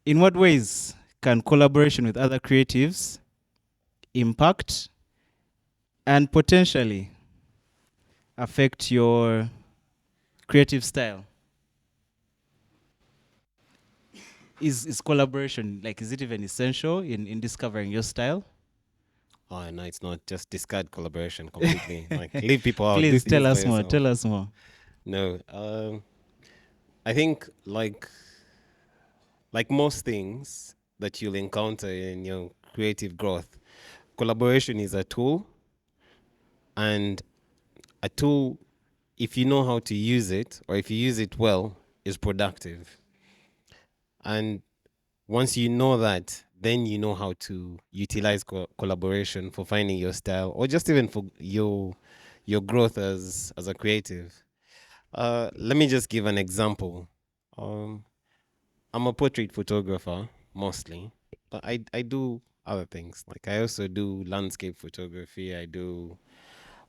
In what ways can collaboration with other creatives impact and potentially affect your creative style? Is collaboration, like, is it even essential in discovering your style? Oh, no, it's not. Just discard collaboration completely. Like, leave people out. Please Do tell things us by more. yourself. Tell us more. No, I think like most things that you'll encounter in your creative growth, collaboration is a tool, and a tool, if you know how to use it, or if you use it well, is productive. And once you know that, then you know how to utilize collaboration for finding your style, or just even for your growth as a creative. Let me just give an example. I'm a portrait photographer mostly, but I do other things. Like, I also do landscape photography. I do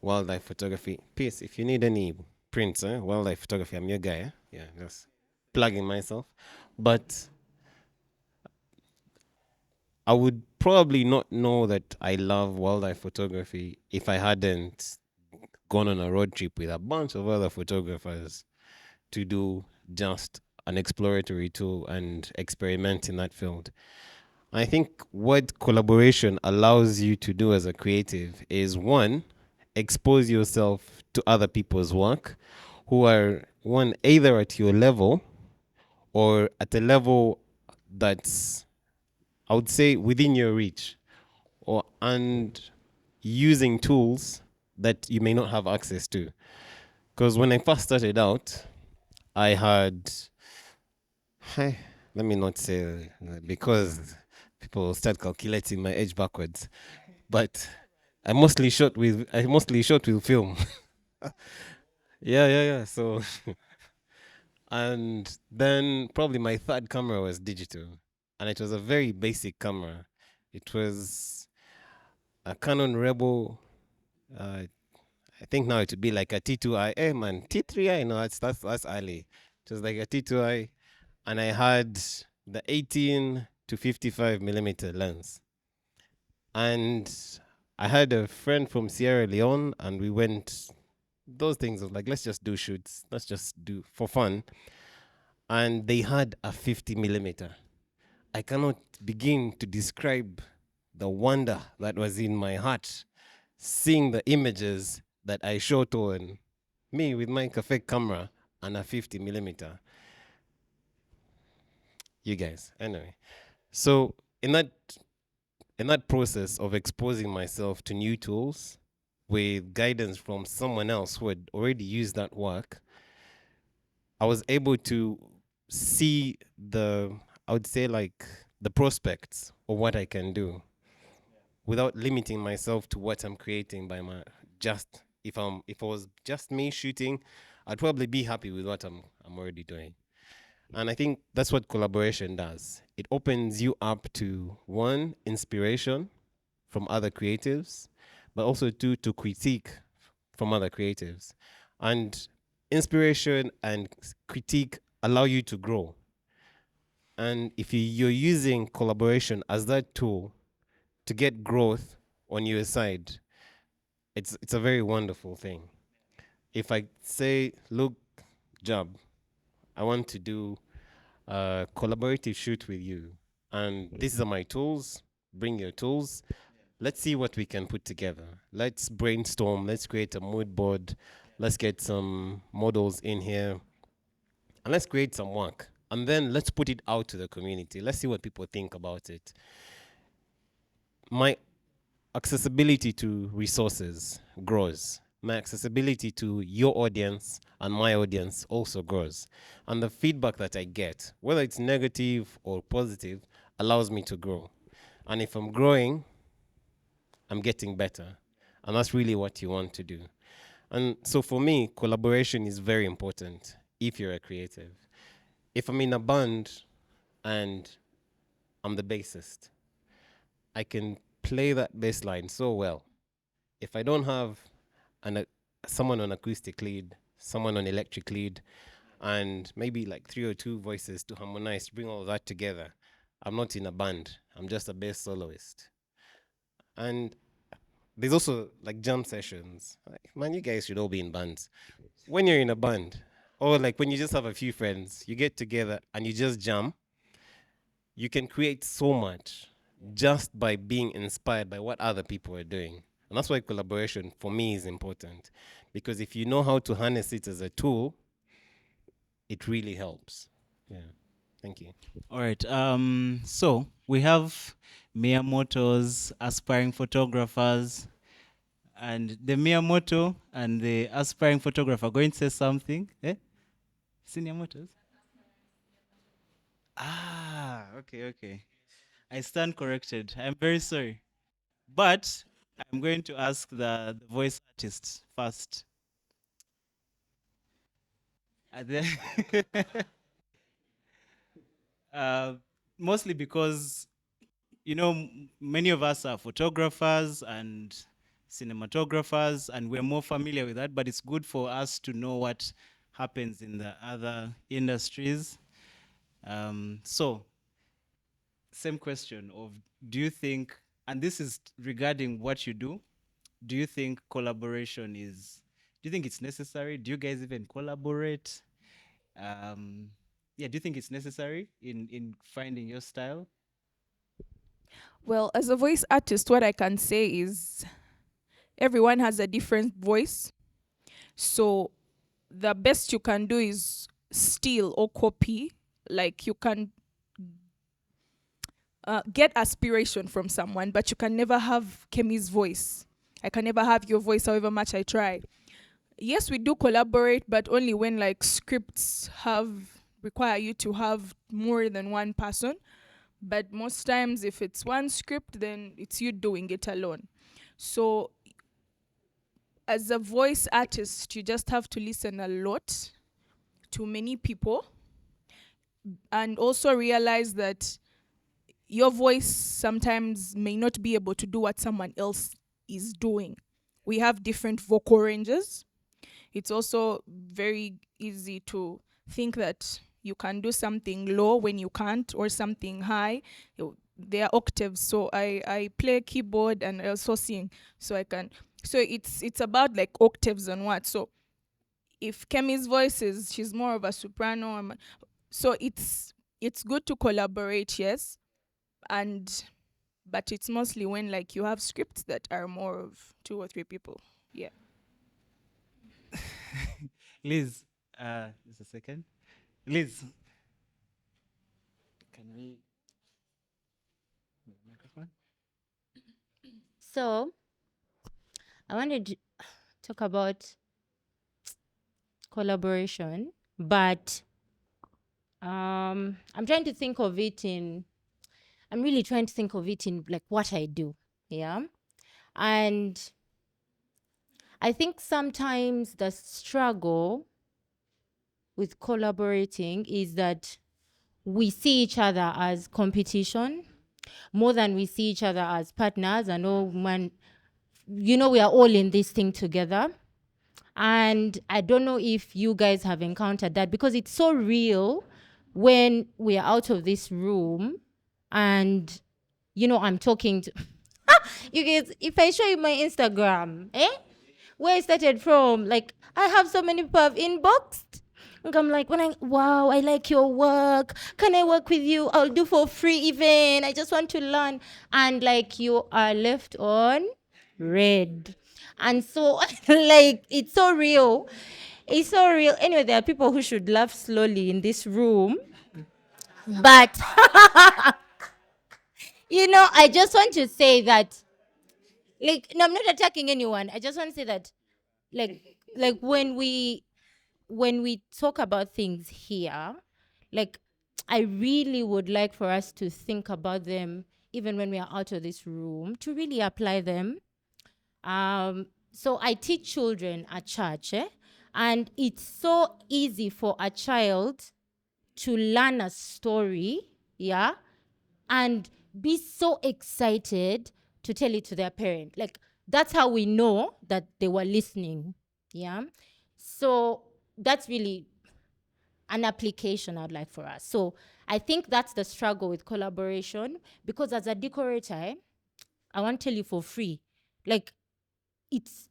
wildlife photography. Peace, if you need any prints, wildlife photography, I'm your guy. Yeah, just plugging myself. But I would probably not know that I love wildlife photography if I hadn't gone on a road trip with a bunch of other photographers to do just an exploratory tour and experiment in that field. I think what collaboration allows you to do as a creative is, one, expose yourself to other people's work who are, one, either at your level or at a level that's, I would say, within your reach, and using tools that you may not have access to. Because when I first started out, I had, let me not say, because people will start calculating my age backwards. But I mostly shot with film. Yeah. So and then probably my third camera was digital, and it was a very basic camera. It was a Canon Rebel. I think now it would be like a T2i. Hey man, T3i. No, that's early. It was like a T2i, and I had the 18 to 55 millimeter lens. And I had a friend from Sierra Leone, and we went. Those things was like, let's just do shoots. Let's just do for fun. And they had a 50 millimeter. I cannot begin to describe the wonder that was in my heart, seeing the images that I shot on me with my cafe camera and a 50 millimeter. You guys, anyway. So in that process of exposing myself to new tools with guidance from someone else who had already used that work, I was able to see I would say like the prospects of what I can do without limiting myself to what I'm creating by my if it was just me shooting, I'd probably be happy with what I'm already doing. And I think that's what collaboration does. It opens you up to one, inspiration from other creatives, but also two, to critique from other creatives. And inspiration and critique allow you to grow. And if you're using collaboration as that tool to get growth on your side, it's a very wonderful thing. If I say, look, Job, I want to do a collaborative shoot with you, and these are my tools, bring your tools. Let's see what we can put together. Let's brainstorm, let's create a mood board, let's get some models in here, and let's create some work. And then let's put it out to the community. Let's see what people think about it. My accessibility to resources grows. My accessibility to your audience and my audience also grows. And the feedback that I get, whether it's negative or positive, allows me to grow. And if I'm growing, I'm getting better. And that's really what you want to do. And so for me, collaboration is very important if you're a creative. If I'm in a band and I'm the bassist, I can play that bass line so well. If I don't have someone on acoustic lead, someone on electric lead, and maybe like 3 or 2 voices to harmonize, bring all that together, I'm not in a band. I'm just a bass soloist. And there's also like jam sessions. Like, man, you guys should all be in bands. When you're in a band, or like when you just have a few friends, you get together and you just jam, you can create so much just by being inspired by what other people are doing. And that's why collaboration for me is important. Because if you know how to harness it as a tool, it really helps. Yeah. Thank you. All right. So we have Miyamoto's aspiring photographers, and the Miyamoto and the aspiring photographer are going to say something. Eh? Senior Motors? Ah, okay. I stand corrected. I'm very sorry. But I'm going to ask the voice artist first. Mostly because, many of us are photographers and cinematographers, and we're more familiar with that, but it's good for us to know what happens in the other industries. So, same question of, do you think, and this is regarding what you do you think collaboration do you think it's necessary? Do you guys even collaborate? Do you think it's necessary in finding your style? Well, as a voice artist, what I can say is everyone has a different voice. So the best you can do is steal or copy. Like you can get aspiration from someone, but you can never have Kemi's voice. I can never have your voice however much I try. Yes, we do collaborate, but only when like scripts require you to have more than one person. But most times, if it's one script, then it's you doing it alone. So, as a voice artist, you just have to listen a lot to many people and also realize that your voice sometimes may not be able to do what someone else is doing. We have different vocal ranges. It's also very easy to think that you can do something low when you can't, or something high. There are octaves. So I play keyboard and I also sing. So I can. So it's about like octaves and what. So if Kemi's voice is, she's more of a soprano. So it's good to collaborate, yes, and but it's mostly when like you have scripts that are more of 2 or 3 people. Yeah. Liz, just a second. Liz, can we microphone? So, I wanted to talk about collaboration, but I'm trying to think of it in, I'm really trying to think of it in like what I do. Yeah. And I think sometimes the struggle with collaborating is that we see each other as competition more than we see each other as partners. And oh man, you know, we are all in this thing together. And I don't know if you guys have encountered that, because it's so real when we are out of this room and, you know, I'm talking to you guys. If I show you my Instagram, where I started from, like, I have so many people have inboxed. And I'm like, wow, I like your work. Can I work with you? I'll do for free even. I just want to learn. And like, you are left on red. And so, like, it's so real. It's so real. Anyway, there are people who should laugh slowly in this room. But, you know, I just want to say that, like, no, I'm not attacking anyone. I just want to say that, like when we talk about things here, like, I really would like for us to think about them even when we are out of this room, to really apply them. So I teach children at church, and it's so easy for a child to learn a story, yeah, and be so excited to tell it to their parent. Like, that's how we know that they were listening, yeah. So that's really an application I'd like for us. So I think that's the struggle with collaboration, because as a decorator, I want to tell you for free, like, it's,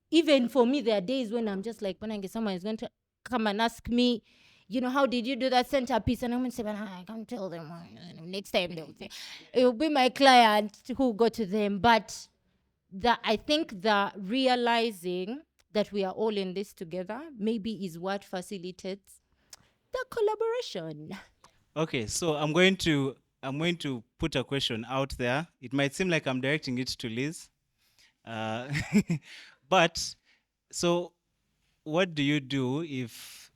even for me, there are days when I'm just like, when I get someone is going to come and ask me, you know, how did you do that centerpiece? And I'm going to say, well, I can't tell them. Next time they'll say, it will be my client who go to them. But I think the realizing that we are all in this together maybe is what facilitates the collaboration. Okay, so I'm going to put a question out there. It might seem like I'm directing it to Liz, but so what do you do if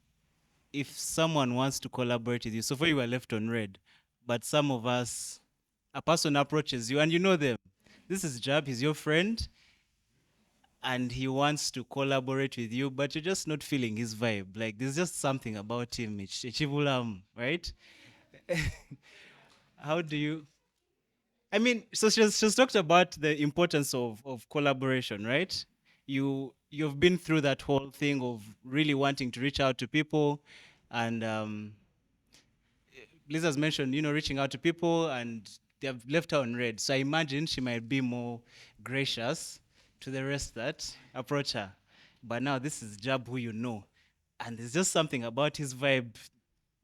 someone wants to collaborate with you? So for you are left on red, but some of us, a person approaches you and you know them. This is Jab, he's your friend, and he wants to collaborate with you, but you're just not feeling his vibe. Like, there's just something about him, right? How do you? I mean, so she's talked about the importance of collaboration, right? You've been through that whole thing of really wanting to reach out to people, and Liza's mentioned, you know, reaching out to people, and they have left her on red. So I imagine she might be more gracious to the rest that approach her. But now this is Jab, who you know, and there's just something about his vibe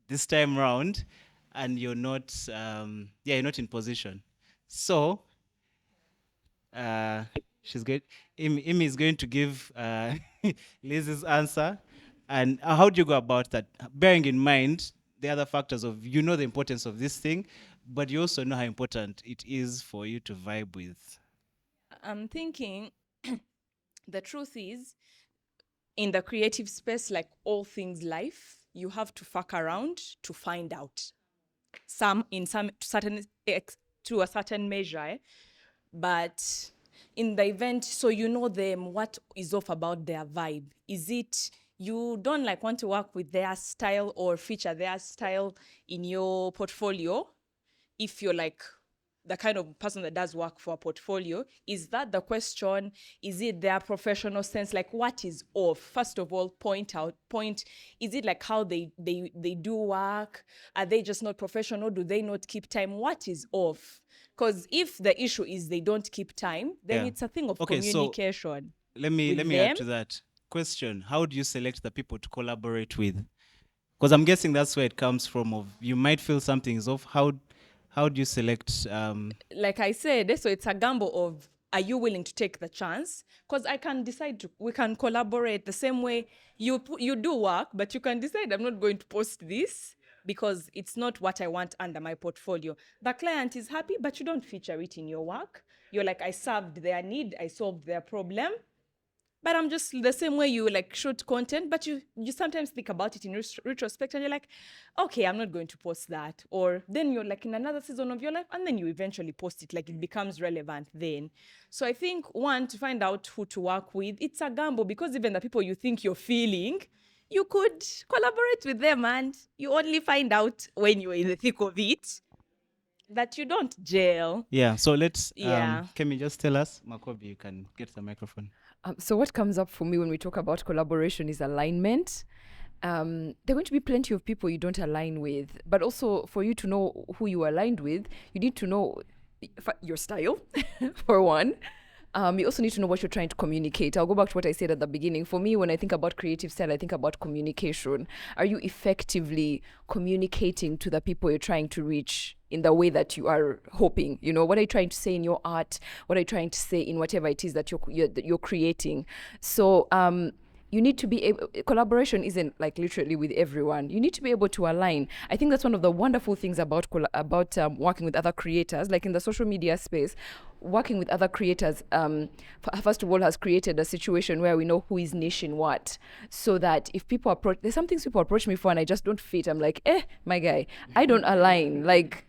this time round, and you're not, you're not in position. So she's good. Imi is going to give Liz's answer. And how do you go about that? Bearing in mind the other factors of, you know, the importance of this thing, but you also know how important it is for you to vibe with. I'm thinking the truth is, in the creative space, like all things life, you have to fuck around to find out. some in some certain to a certain measure, but in the event, so you know them, what is off about their vibe? Is it you don't like want to work with their style or feature their style in your portfolio? If you're like the kind of person that does work for a portfolio, is that the question? Is it their professional sense? Like, what is off? First of all, is it like how they do work? Are they just not professional? Do they not keep time? What is off? Because if the issue is they don't keep time, then Yeah. it's a thing of Okay, so communication. let me with add them. to that question. How do you select the people to collaborate with? Because I'm guessing that's where it comes from. Of you might feel something is off. How do you select? Like I said, so it's a gamble of, are you willing to take the chance? Because I can decide we can collaborate the same way you do work, but you can decide I'm not going to post this because it's not what I want under my portfolio. The client is happy, but you don't feature it in your work. You're like, I served their need, I solved their problem. But I'm just the same way you like shoot content, but you sometimes think about it in retrospect and you're like, okay, I'm not going to post that. Or then you're like in another season of your life and then you eventually post it, like it becomes relevant then. So I think one, to find out who to work with, it's a gamble because even the people you think you're feeling, you could collaborate with them and you only find out when you're in the thick of it that you don't gel. Yeah. So let's. Yeah. Kemi, just tell us. Makobi, you can get the microphone. So what comes up for me when we talk about collaboration is alignment. There are going to be plenty of people you don't align with, but also for you to know who you are aligned with, you need to know your style, for one. You also need to know what you're trying to communicate. I'll go back to what I said at the beginning. For me, when I think about creative style, I think about communication. Are you effectively communicating to the people you're trying to reach in the way that you are hoping? You know, what are you trying to say in your art? What are you trying to say in whatever it is that you're creating? So, you need to be able, collaboration isn't like literally with everyone. You need to be able to align. I think that's one of the wonderful things about working with other creators, like in the social media space. Working with other creators, first of all, has created a situation where we know who is niche in what, so that if people approach, there's some things people approach me for and I just don't fit. I'm like, my guy, I don't align. Like,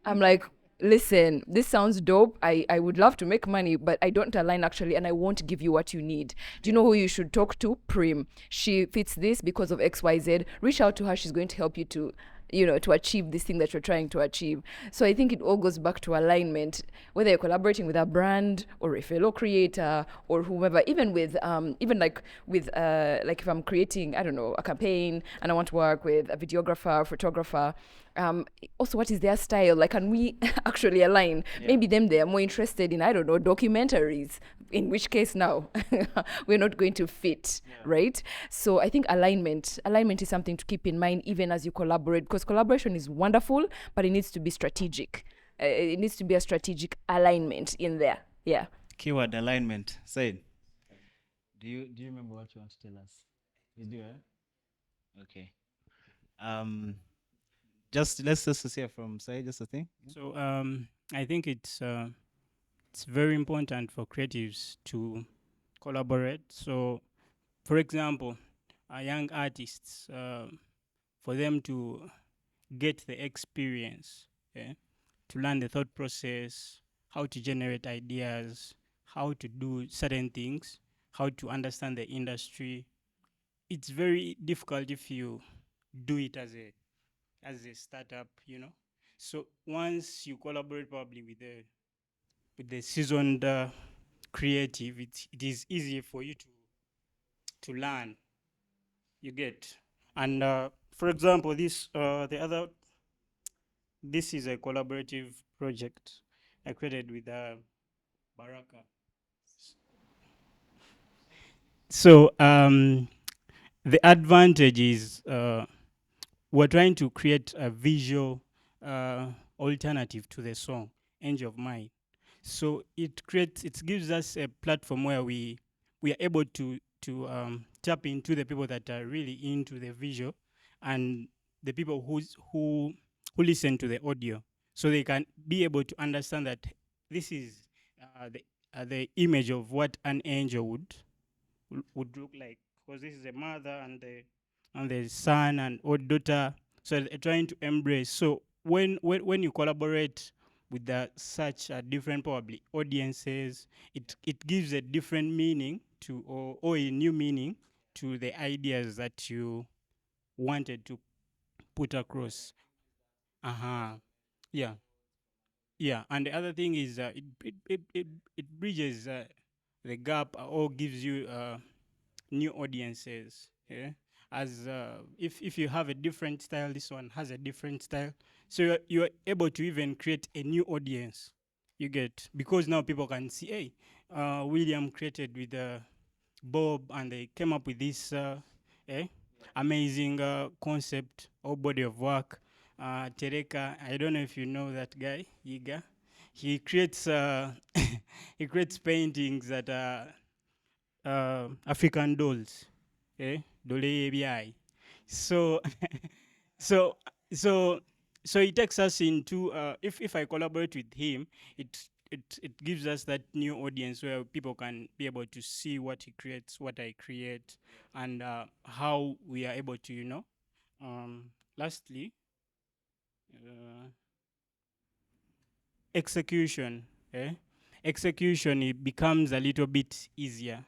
I'm like, listen, this sounds dope. I would love to make money, but I don't align actually, and I won't give you what you need. Do you know who you should talk to? Prim. She fits this because of XYZ. Reach out to her. She's going to help you to achieve this thing that you're trying to achieve. So I think it all goes back to alignment, whether you're collaborating with a brand or a fellow creator or whomever, even with like if I'm creating, I don't know, a campaign and I want to work with a videographer, photographer, also what is their style? Like, can we actually align? Yeah. Maybe they are more interested in, I don't know, documentaries, in which case now we're not going to fit, right? So I think alignment is something to keep in mind even as you collaborate, because collaboration is wonderful, but it needs to be strategic. It needs to be a strategic alignment in there. Yeah. Keyword alignment. Said. Do you remember what you want to tell us? You do, eh? Okay. Let's just hear from Said, just a thing. So I think it's very important for creatives to collaborate. So, for example, young artists, for them to get the experience, to learn the thought process, how to generate ideas, how to do certain things, how to understand the industry. It's very difficult if you do it as a startup, So once you collaborate probably with the seasoned creative, it is easy for you to learn. You get, and for example, this is a collaborative project I created with Baraka. So the advantage is we're trying to create a visual alternative to the song Angel of Mine. So it gives us a platform where we are able to tap into the people that are really into the visual and the people who listen to the audio, so they can be able to understand that this is the image of what an angel would look like, because this is a mother and the son and or daughter, so they're trying to embrace. So when you collaborate with such different probably audiences, it gives a different meaning to or a new meaning to the ideas that you wanted to put across. Uh-huh. Yeah. Yeah. And the other thing is it bridges the gap or gives you new audiences. Yeah. As if you have a different style, this one has a different style. So you're able to even create a new audience. You get, because now people can see, hey, William created with Bob, and they came up with this amazing concept or body of work. Tereka, I don't know if you know that guy, Yiga. He creates he creates paintings that are African dolls, dole yebyai. So, so, so, so it takes us into if I collaborate with him, it gives us that new audience where people can be able to see what he creates, what I create, and how we are able to, lastly, execution. Execution, it becomes a little bit easier.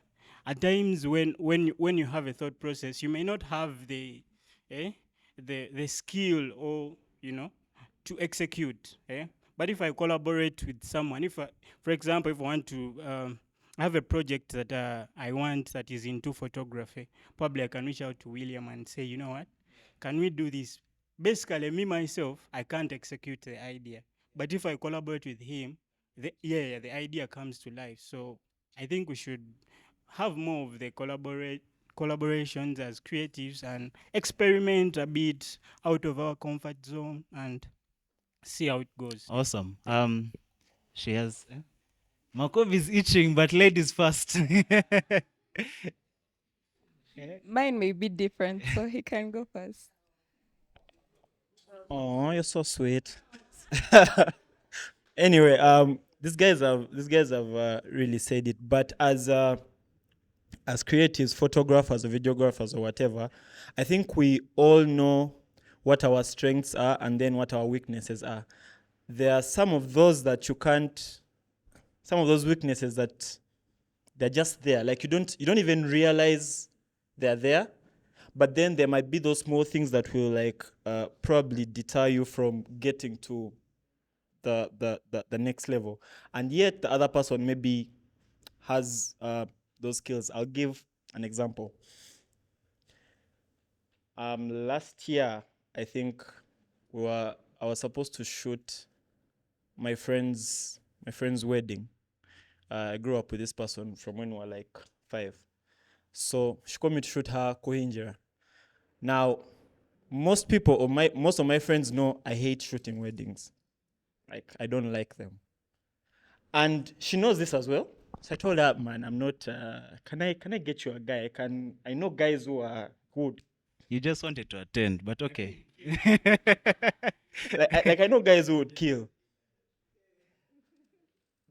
At times when you have a thought process, you may not have the skill or to execute. But if I collaborate with someone, for example, if I want to I have a project that I want that is into photography, probably I can reach out to William and say, you know what, can we do this? Basically, me myself, I can't execute the idea. But if I collaborate with him, the idea comes to life. So I think we should have more of the collaborations as creatives and experiment a bit out of our comfort zone and see how it goes. Awesome. She has. Makov is itching, but ladies first. Mine may be different, so he can go first. Oh, you're so sweet. Anyway, these guys have really said it. But as creatives, photographers or videographers or whatever, I think we all know what our strengths are and then what our weaknesses are. There are some of those that you can't. Some of those weaknesses that they're just there. Like you don't even realize they're there. But then there might be those small things that will probably deter you from getting to the next level. And yet the other person maybe has those skills. I'll give an example. Last year, I think I was supposed to shoot my friend's wedding. I grew up with this person from when we were like 5. So she called me to shoot her Kohinjira. Now, most of my friends know I hate shooting weddings. Like, I don't like them. And she knows this as well. So I told her, man, I'm not, can I get you a guy? I know guys who are good. You just wanted to attend, but okay. I know guys who would kill.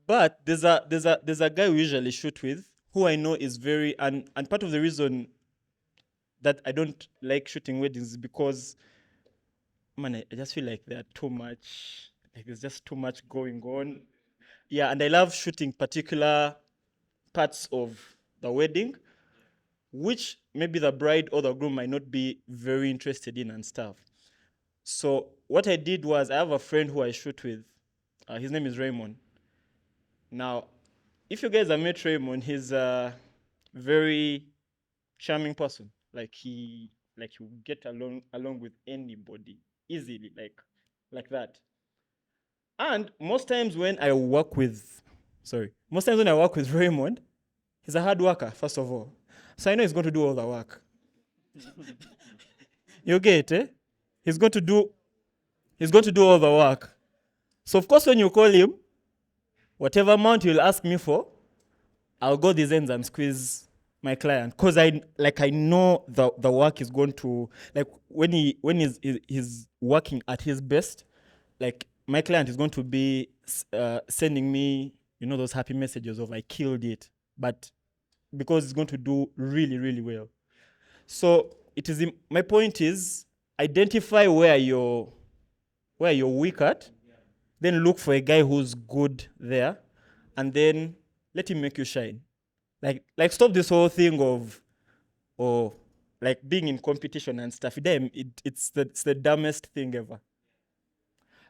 But there's a guy we usually shoot with who I know is very, and part of the reason that I don't like shooting weddings is because, man, I just feel like there's too much, like there's just too much going on. Yeah, and I love shooting particular parts of the wedding, which maybe the bride or the groom might not be very interested in and stuff. So what I did was, I have a friend who I shoot with. His name is Raymond. Now, if you guys have met Raymond, he's a very charming person. Like he will get along with anybody easily, like that. And most times when I work with Raymond, he's a hard worker, first of all. So I know he's going to do all the work. You get it? He's going to do all the work. So of course when you call him, whatever amount he'll ask me for, I'll go these ends and squeeze my client. Because I know the work is going to, like when he's working at his best, like my client is going to be sending me, those happy messages of I killed it. But because it's going to do really, really well. So my point is, identify where your where you're weak at, then look for a guy who's good there, and then let him make you shine. Like stop this whole thing of, like being in competition and stuff. It's the dumbest thing ever.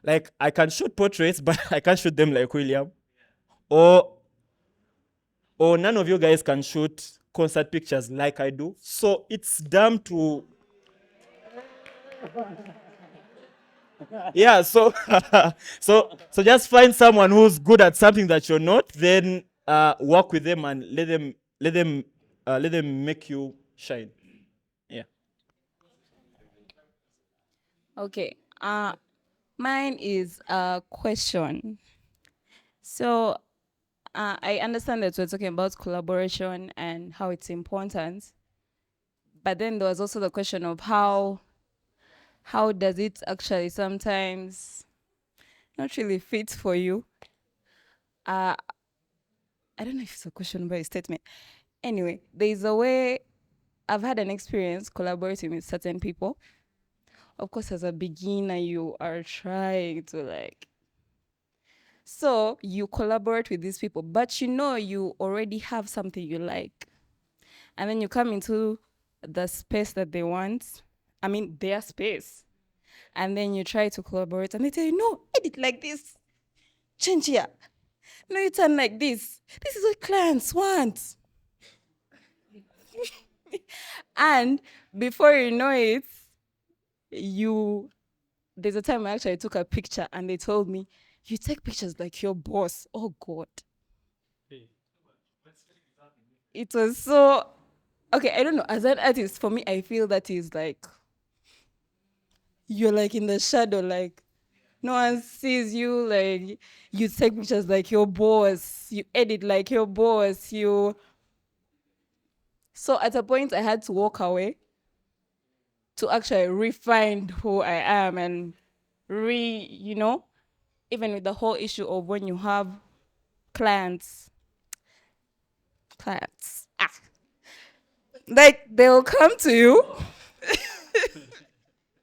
Like, I can shoot portraits, but I can't shoot them like William. Or none of you guys can shoot concert pictures like I do. So it's dumb to. Yeah, so so just find someone who's good at something that you're not, then work with them and let them make you shine. Yeah. Okay. Mine is a question. So I understand that we're talking about collaboration and how it's important. But then there was also the question of how does it actually sometimes not really fit for you? I don't know if it's a question but a statement. Anyway, there's a way I've had an experience collaborating with certain people. Of course, as a beginner, you are trying to like. So you collaborate with these people, but you know you already have something you like. And then you come into the space that they want. I mean, their space. And then you try to collaborate and they tell you, no, edit like this. Change here. No, you turn like this. This is what clients want. And before you know it, there's a time I actually took a picture and they told me, you take pictures like your boss. Oh God. It was so, okay, I don't know. As an artist, for me, I feel that is like, you're like in the shadow, like no one sees you, like you take pictures like your boss, you edit like your boss, So at a point I had to walk away to actually refine who I am and even with the whole issue of when you have clients, like they'll come to you.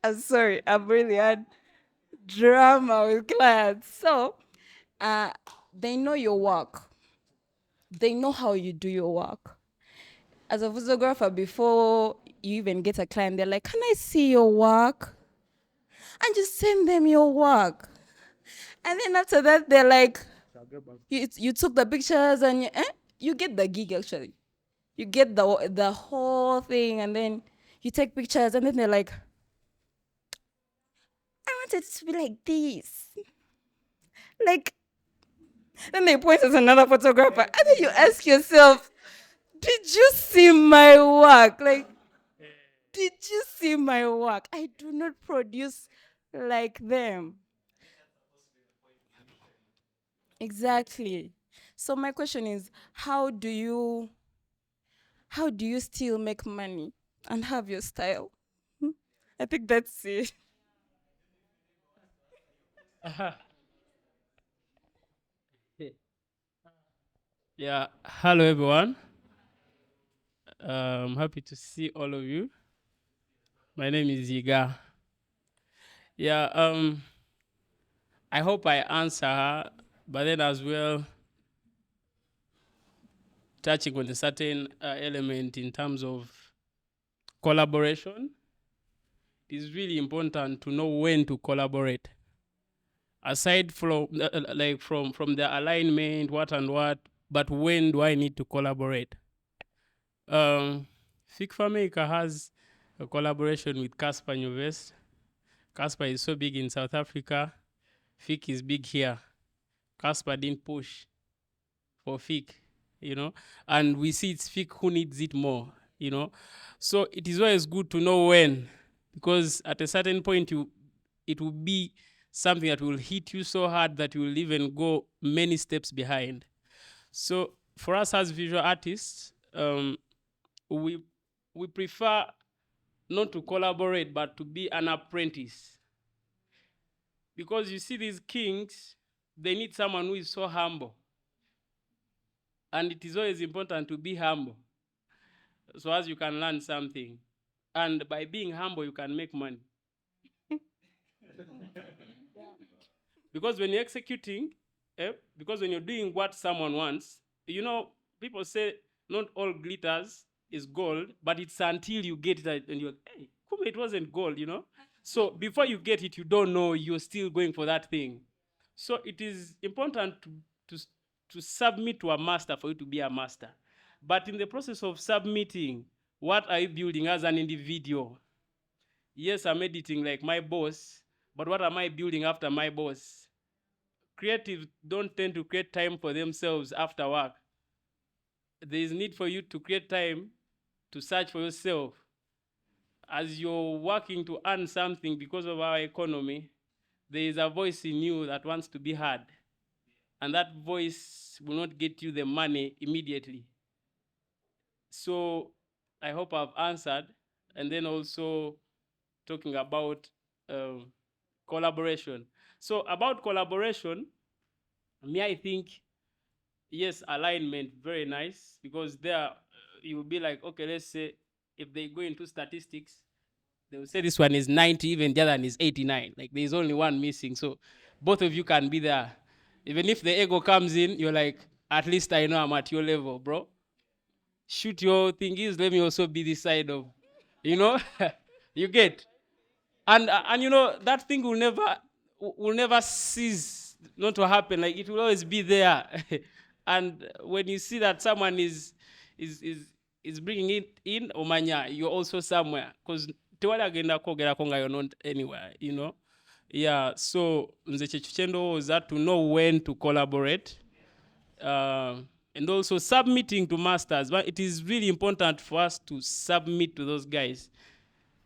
I'm sorry, I've really had drama with clients. So they know your work. They know how you do your work. As a photographer, before you even get a client, they're like, can I see your work? And just send them your work. And then after that, they're like, you took the pictures and you get the gig actually. You get the whole thing and then you take pictures and then they're like, I want it to be like this. Like, then they point at another photographer and then you ask yourself, did you see my work? Like, did you see my work? I do not produce like them. Exactly. So my question is, how do you still make money and have your style? I think that's it. Yeah, hello everyone. I'm happy to see all of you. My name is Yiga. Yeah, I hope I answer her, but then as well, touching on a certain element in terms of collaboration, it is really important to know when to collaborate. Aside from from the alignment, what and what, but when do I need to collaborate? Figma Maker has a collaboration with Casper Nyovest. Casper is so big in South Africa. Fig is big here. Casper didn't push for Fig, and we see it's Fig who needs it more, So it is always good to know when, because at a certain point it will be something that will hit you so hard that you will even go many steps behind. So for us as visual artists, we prefer not to collaborate, but to be an apprentice. Because you see these kings, they need someone who is so humble. And it is always important to be humble, so as you can learn something. And by being humble, you can make money. Because when you're executing, because when you're doing what someone wants, people say not all glitters is gold, but it's until you get it and you're, hey, Kume, it wasn't gold. So before you get it, you don't know you're still going for that thing. So it is important to submit to a master for you to be a master. But in the process of submitting, what are you building as an individual? Yes, I'm editing like my boss, but what am I building after my boss? Creatives don't tend to create time for themselves after work. There is need for you to create time to search for yourself. As you're working to earn something because of our economy, there is a voice in you that wants to be heard. And that voice will not get you the money immediately. So I hope I've answered. And then also talking about collaboration. So about collaboration, I think, yes, alignment, very nice, because there you will be like, okay, let's say if they go into statistics, they will say this one is 90, even the other one is 89. Like there's only one missing. So both of you can be there. Even if the ego comes in, you're like, at least I know I'm at your level, bro. Shoot your thingies, let me also be this side of, you get. And that thing will never cease not to happen. Like it will always be there. And when you see that someone is bringing it in, omanya, you're also somewhere. Because you're not anywhere, Yeah, so nze chechuchendo is that to know when to collaborate. And also submitting to masters. But it is really important for us to submit to those guys,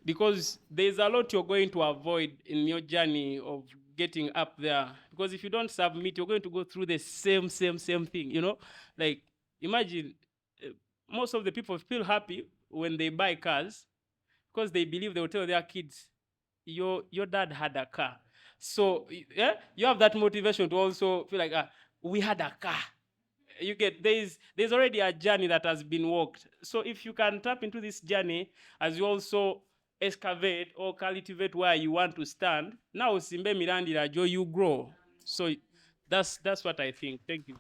because there's a lot you're going to avoid in your journey of getting up there. Because if you don't submit, you're going to go through the same thing, Like, imagine most of the people feel happy when they buy cars because they believe they will tell their kids, your dad had a car. So, you have that motivation to also feel like, we had a car. You get, there's already a journey that has been walked. So if you can tap into this journey as you also excavate or cultivate where you want to stand, now Simbe Mirandi Rajo, you grow. So that's what I think. Thank you.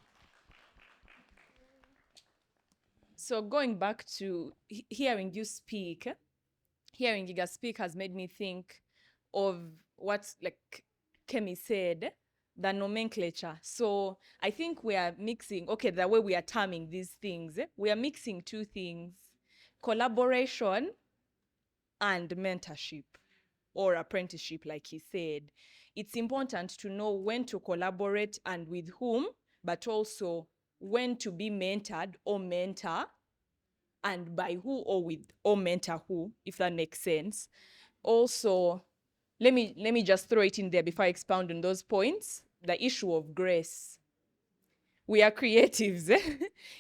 So going back to hearing you speak, hearing Giga speak has made me think of what, like Kemi said, the nomenclature. So I think we are mixing, the way we are terming these things, we are mixing two things: collaboration and mentorship or apprenticeship, like he said. It's important to know when to collaborate and with whom, but also when to be mentored or mentor, and by who or with or mentor who, if that makes sense. Also, let me just throw it in there before I expound on those points. The issue of grace. We are creatives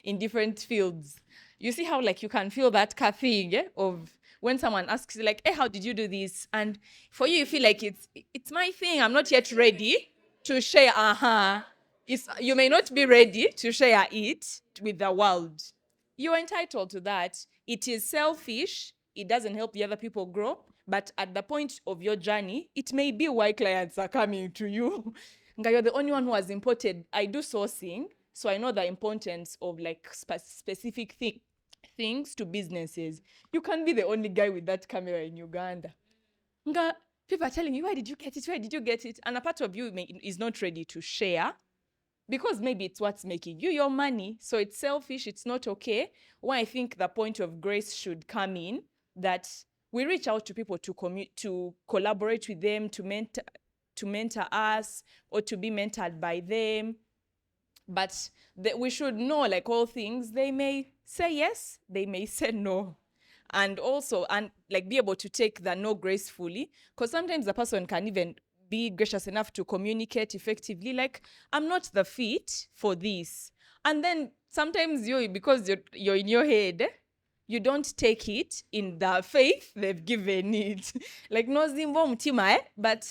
in different fields. You see how like you can feel that thing of when someone asks you like, hey, how did you do this? And for you, you feel like it's my thing. I'm not yet ready to share. You may not be ready to share it with the world. You're entitled to that. It is selfish. It doesn't help the other people grow. But at the point of your journey, it may be why clients are coming to you. You're the only one who has imported. I do sourcing, so I know the importance of like specific things to businesses. You can't be the only guy with that camera in Uganda. People are telling you, why did you get it? Where did you get it? And a part of you is not ready to share because maybe it's what's making you your money. So it's selfish. It's not okay. Why I think the point of grace should come in, that we reach out to people to collaborate with them, to mentor us, or to be mentored by them. But we should know, like all things, they may say yes, they may say no. And also, like be able to take the no gracefully, because sometimes the person can even be gracious enough to communicate effectively, like, I'm not the fit for this. And then sometimes because you're in your head, you don't take it in the faith they've given it. Like, no zimbo mtima, but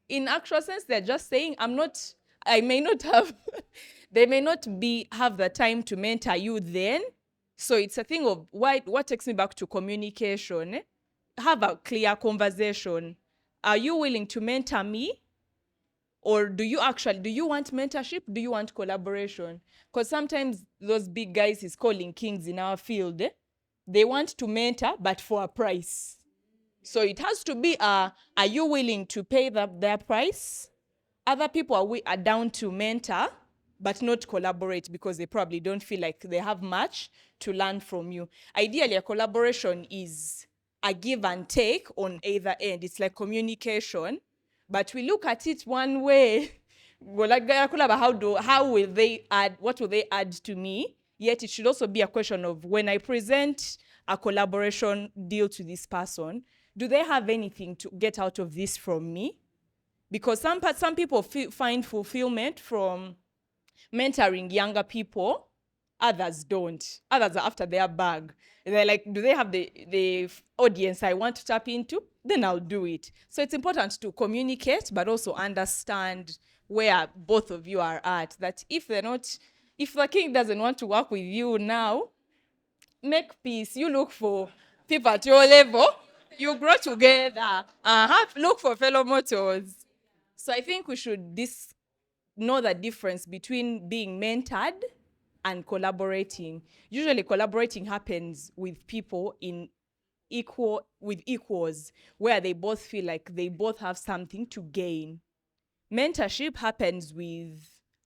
in actual sense, they're just saying, I may not have, they may not have the time to mentor you then. So it's a thing of what takes me back to communication. Have a clear conversation. Are you willing to mentor me? Or do you want mentorship? Do you want collaboration? Because sometimes those big guys he's calling kings in our field, they want to mentor, but for a price. So it has to be, are you willing to pay their price? Other people are down to mentor, but not collaborate because they probably don't feel like they have much to learn from you. Ideally, a collaboration is a give and take on either end. It's like communication, but we look at it one way. How will they add, what will they add to me? Yet it should also be a question of, when I present a collaboration deal to this person, do they have anything to get out of this from me? Because some people find fulfillment from mentoring younger people, others don't. Others are after their bag. They're like, do they have the audience I want to tap into? Then I'll do it. So it's important to communicate, but also understand where both of you are at. That if the king doesn't want to work with you now, make peace. You look for people at your level. You grow together. Look for fellow mortals. So I think we should know the difference between being mentored and collaborating. Usually collaborating happens with people with equals, where they both feel like they both have something to gain. Mentorship happens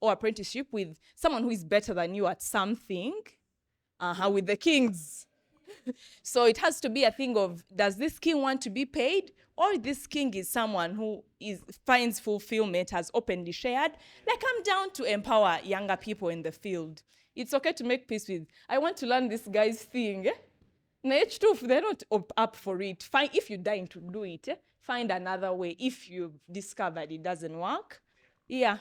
or apprenticeship with someone who is better than you at something, with the kings. So it has to be a thing of, does this king want to be paid? Or this king is someone who finds fulfillment, has openly shared. Like, I'm down to empower younger people in the field. It's okay to make peace with, I want to learn this guy's thing. H2, if they're not up for it, fine. If you're dying to do it, find another way. If you've discovered it doesn't work, I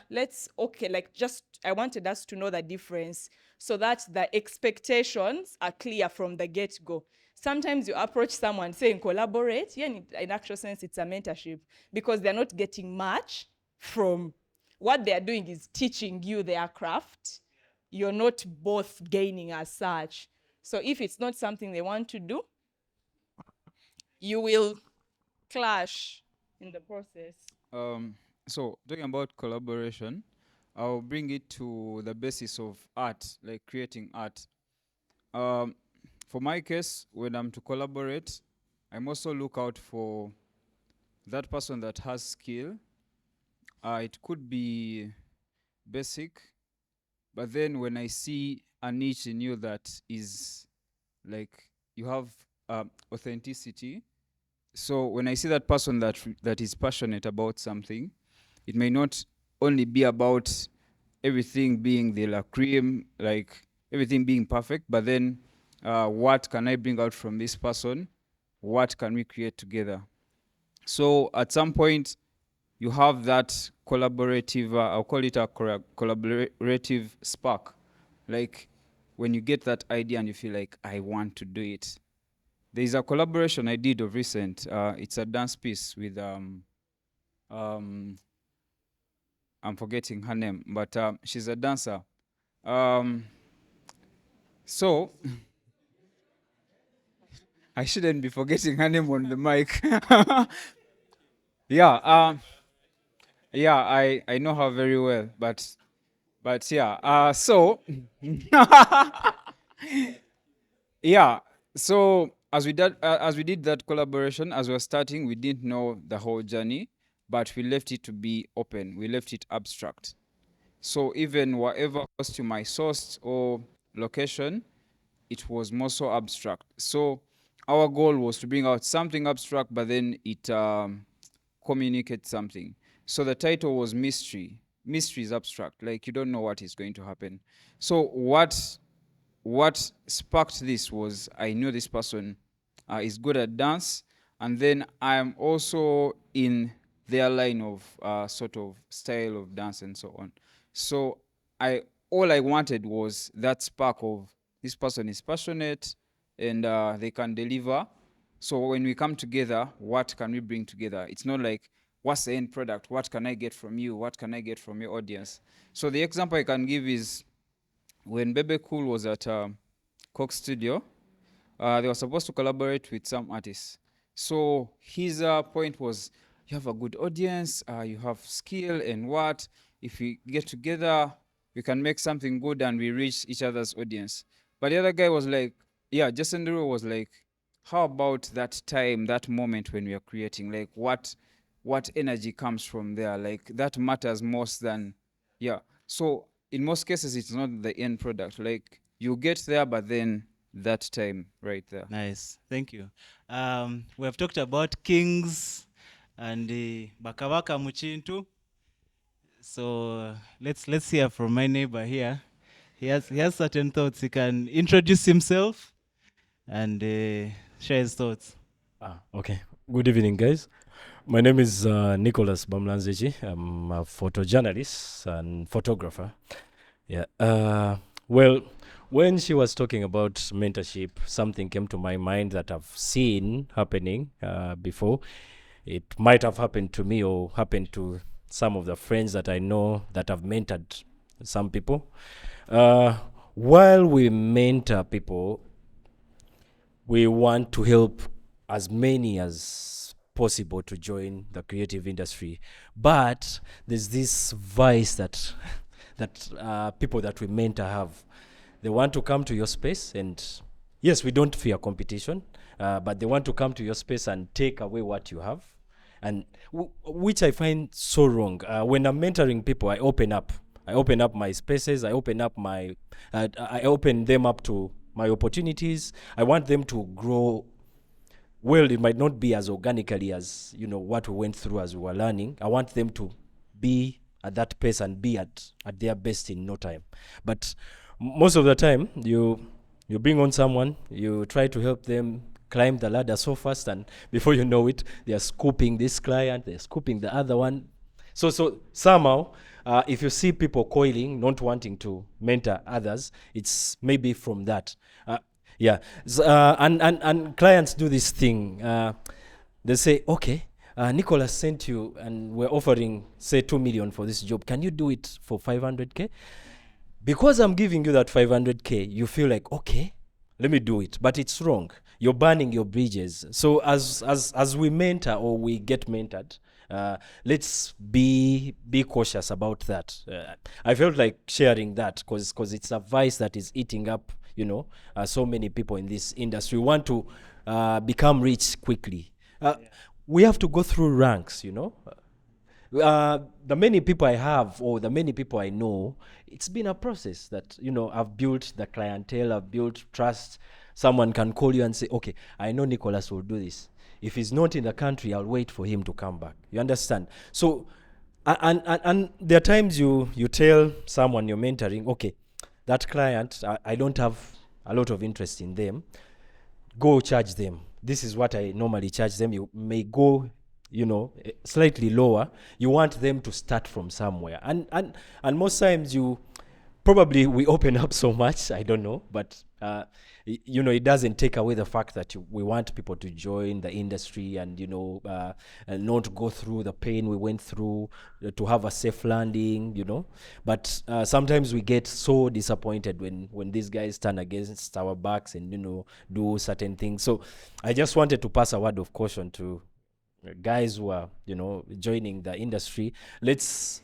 wanted us to know the difference so that the expectations are clear from the get-go. Sometimes you approach someone saying collaborate, in actual sense it's a mentorship, because they're not getting much from what they're doing is teaching you their craft. You're not both gaining as such. So if it's not something they want to do, you will clash in the process. So talking about collaboration, I'll bring it to the basis of art, like creating art. For my case, when I'm to collaborate, I also look out for that person that has skill. It could be basic, but then when I see a niche in you that is like you have authenticity, so when I see that person that is passionate about something, it may not only be about everything being the la cream, like everything being perfect, but then what can I bring out from this person? What can we create together? So at some point, you have that collaborative, I'll call it a collaborative spark. Like when you get that idea and you feel like, I want to do it. There's a collaboration I did of recent. It's a dance piece with, I'm forgetting her name, but she's a dancer. So, I shouldn't be forgetting her name on the mic. Yeah, I know her very well, but yeah, so yeah, so as we did that collaboration, as we were starting, we didn't know the whole journey, but we left it to be open. We left it abstract. So even whatever costume I sourced or location, it was more so abstract. So our goal was to bring out something abstract, but then it communicates something. So the title was Mystery. Mystery is abstract, like you don't know what is going to happen. So what sparked this was I knew this person is good at dance, and then I'm also in their line of sort of style of dance and so on. So all I wanted was that spark of this person is passionate and they can deliver. So when we come together, what can we bring together? It's not like, what's the end product? What can I get from you? What can I get from your audience? So the example I can give is when Bebe Cool was at Coke Studio, they were supposed to collaborate with some artists. So his point was, you have a good audience, you have skill, and what if we get together, we can make something good and we reach each other's audience. But the other guy was like, yeah, Justin Derulo was like, how about that time, that moment when we are creating? Like, what energy comes from there? Like, that matters most than, yeah. So in most cases, it's not the end product. Like, you get there, but then that time right there. Nice, thank you. We have talked about kings and bakabaka muchintu. So let's hear from my neighbor here. He has certain thoughts. He can introduce himself and share his thoughts. Okay. Good evening, guys. My name is Nicholas Bamlanzeji. I'm a photojournalist and photographer. Yeah. Well, when she was talking about mentorship, something came to my mind that I've seen happening before. It might have happened to me or happened to some of the friends that I know that have mentored some people. While we mentor people, we want to help as many as possible to join the creative industry, but there's this vice that people that we mentor have. They want to come to your space, and yes, we don't fear competition, but they want to come to your space and take away what you have, and which I find so wrong. When I'm mentoring people, I open up my spaces. I open them up to my opportunities. I want them to grow. Well, it might not be as organically as what we went through as we were learning. I want them to be at that pace and be at their best in no time. But most of the time, you bring on someone, you try to help them climb the ladder so fast, and before you know it, they are scooping this client, they're scooping the other one. So somehow, if you see people coiling, not wanting to mentor others, it's maybe from that. Yeah, and clients do this thing. They say, okay, Nicholas sent you, and we're offering, say, 2 million for this job. Can you do it for 500K? Because I'm giving you that 500K, you feel like, okay, let me do it. But it's wrong. You're burning your bridges. So as we mentor or we get mentored, let's be cautious about that. I felt like sharing that because it's a vice that is eating up, so many people in this industry. We want to become rich quickly. We have to go through ranks, the many people I have or the many people I know, it's been a process that, I've built the clientele, I've built trust. Someone can call you and say, okay, I know Nicholas will do this. If he's not in the country, I'll wait for him to come back. You understand? So, and there are times you tell someone you're mentoring, okay, that client, I don't have a lot of interest in them. Go charge them. This is what I normally charge them. You may go slightly lower. You want them to start from somewhere, and most times we open up so much, I don't know, but it doesn't take away the fact that we want people to join the industry and and not go through the pain we went through, to have a safe landing, but sometimes we get so disappointed when these guys turn against our backs and do certain things. So I just wanted to pass a word of caution to guys who are joining the industry. Let's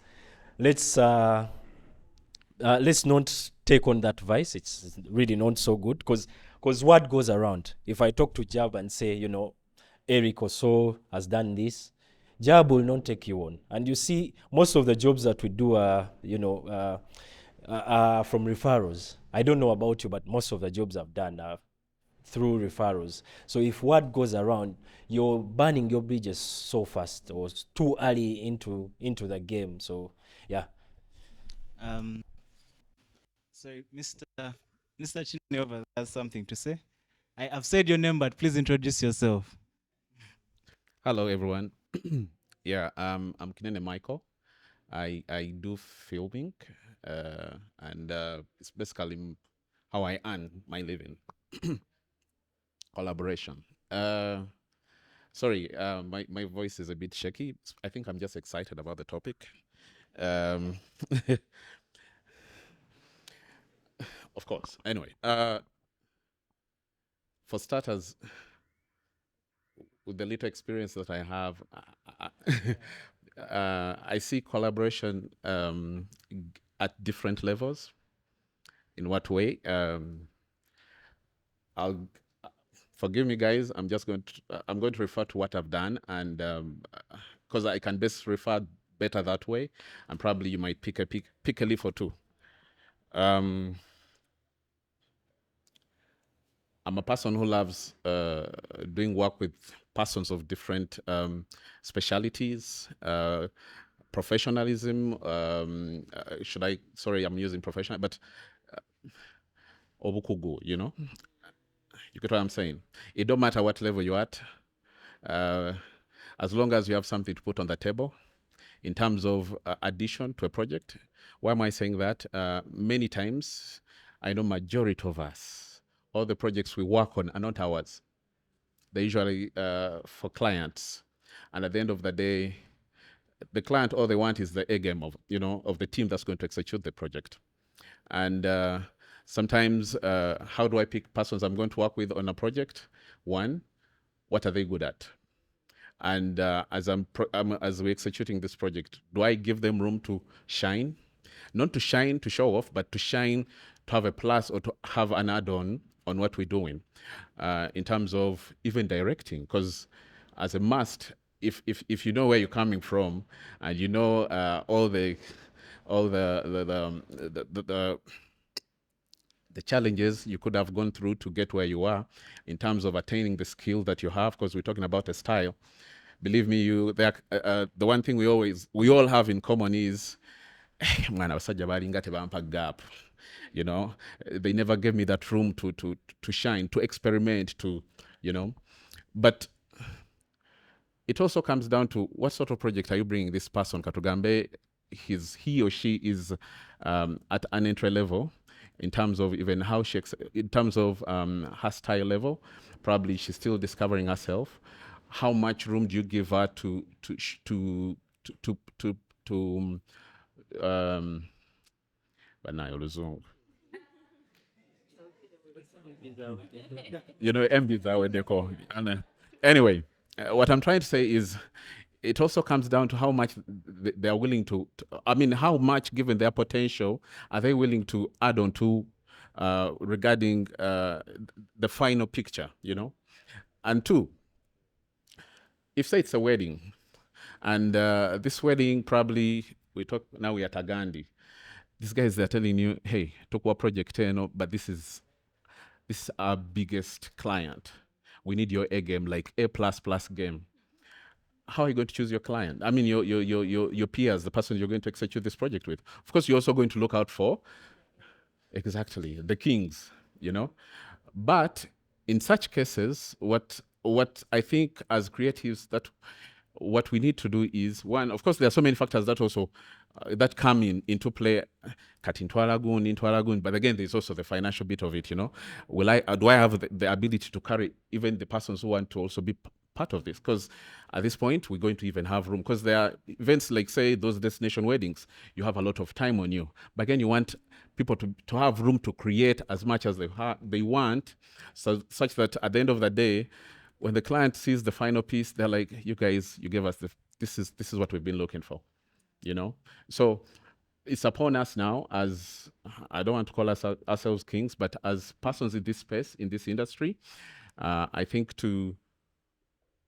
not take on that vice. It's really not so good because what goes around. If I talk to Jab and say, Eric or so has done this, Jab will not take you on. And you see, most of the jobs that we do are from referrals. I don't know about you, but most of the jobs I've done are through referrals. So if word goes around, you're burning your bridges so fast or too early into the game. So yeah. Sorry, Mr. Chinene over there has something to say. I've said your name, but please introduce yourself. Hello, everyone. Yeah, I'm Kinene Michael. I do filming, and it's basically how I earn my living. Collaboration. Sorry, my voice is a bit shaky. I think I'm just excited about the topic. Of course. Anyway, for starters, with the little experience that I have, I see collaboration at different levels. In what way? I'll forgive me, guys. I'm going to refer to what I've done, and because I can best refer better that way, and probably you might pick a leaf or two. I'm a person who loves doing work with persons of different specialities, professionalism. Sorry, I'm using professional, but obukugu, you know? You get what I'm saying? It don't matter what level you're at, as long as you have something to put on the table in terms of addition to a project. Why am I saying that? Many times, I know majority of us, all the projects we work on are not ours. They're usually for clients. And at the end of the day, the client, all they want is the A game of the team that's going to execute the project. And sometimes, how do I pick persons I'm going to work with on a project? One, what are they good at? And as we're executing this project, do I give them room to shine? Not to shine to show off, but to shine to have a plus or to have an add-on on what we're doing in terms of even directing. Because as a must, if you know where you're coming from and you know all the challenges you could have gone through to get where you are in terms of attaining the skill that you have, because we're talking about a style. Believe me, the one thing we all have in common is, mwana basajja balinga tebampa gap. You know, they never gave me that room to shine, to experiment, But it also comes down to what sort of project are you bringing this person? Katugambe, he or she is at an entry level in terms of even how in terms of her style level. Probably she's still discovering herself. How much room do you give her to envy that what they call. Anyway, what I'm trying to say is, it also comes down to how much they are willing to. I mean, how much, given their potential, are they willing to add on to regarding the final picture? And two, if say it's a wedding, and this wedding probably we're at Agandi. These guys, they're telling you, hey, talk about project 10, but this is our biggest client. We need your A game, like A++ game. How are you going to choose your client? I mean, your peers, the person you're going to execute this project with. Of course, you're also going to look out for exactly the kings, But in such cases, what I think as creatives, that what we need to do is, one, of course, there are so many factors that also that come into play. But again, there's also the financial bit of it. Do I have the ability to carry even the persons who want to also be part of this? Because at this point, we're going to even have room, because there are events like, say, those destination weddings. You have a lot of time on you, but again, you want people to have room to create as much as they want, such that at the end of the day, when the client sees the final piece, they're like, you guys, you gave us this is what we've been looking for, So it's upon us now, as I don't want to call ourselves kings, but as persons in this space, in this industry, I think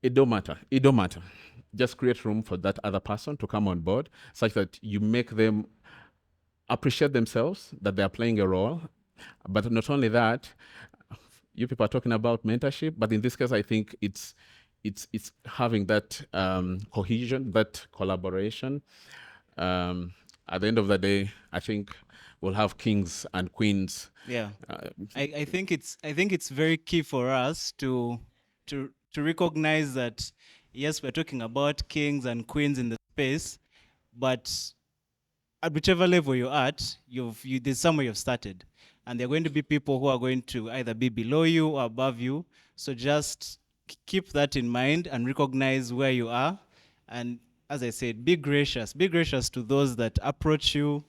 it don't matter. Just create room for that other person to come on board, such that you make them appreciate themselves, that they are playing a role. But not only that, you people are talking about mentorship, but in this case, I think it's having that cohesion, that collaboration. At the end of the day, I think we'll have kings and queens. Yeah, I think it's very key for us to recognize that, yes, we're talking about kings and queens in the space, but at whichever level you're at, there's somewhere you've started. And there are going to be people who are going to either be below you or above you. So just keep that in mind and recognize where you are. And as I said, be gracious. Be gracious to those that approach you,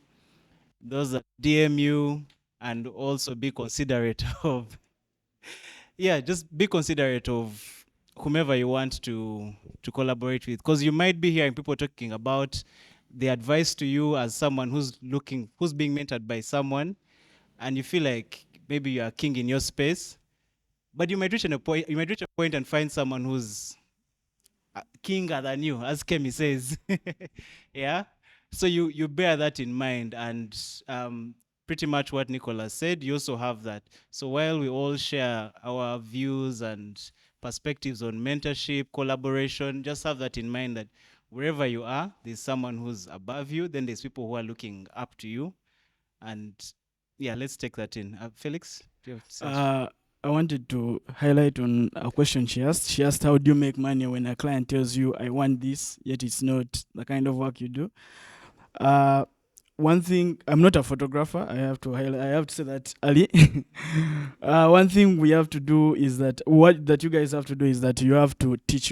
those that DM you, and also be considerate of, just be considerate of whomever you want to collaborate with, because you might be hearing people talking about the advice to you as someone who's being mentored by someone, and you feel like maybe you are king in your space, but you might reach a point and find someone who's kinger than you, as Kemi says. Yeah. So you bear that in mind, and pretty much what Nicholas said, you also have that. So while we all share our views and perspectives on mentorship, collaboration, just have that in mind that wherever you are, there's someone who's above you, then there's people who are looking up to you. And yeah, let's take that in. Felix, do you have to say? I wanted to highlight on a question she asked. She asked, how do you make money when a client tells you, I want this, yet it's not the kind of work you do? One thing, I'm not a photographer. I have to say that early. One thing we have to do is that you guys have to do is that you have to teach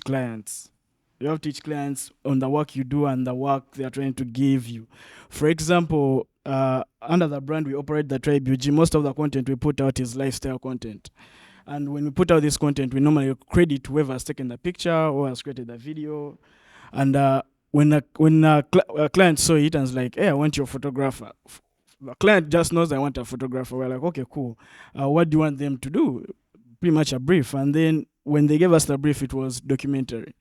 clients. You have to teach clients on the work you do and the work they are trying to give you. For example, under the brand we operate, the Tribe UG, most of the content we put out is lifestyle content. And when we put out this content, we normally credit whoever has taken the picture or has created the video. And when a client saw it and was like, hey, I want your photographer. The client just knows I want a photographer. We're like, okay, cool. What do you want them to do? Pretty much a brief. And then when they gave us the brief, it was documentary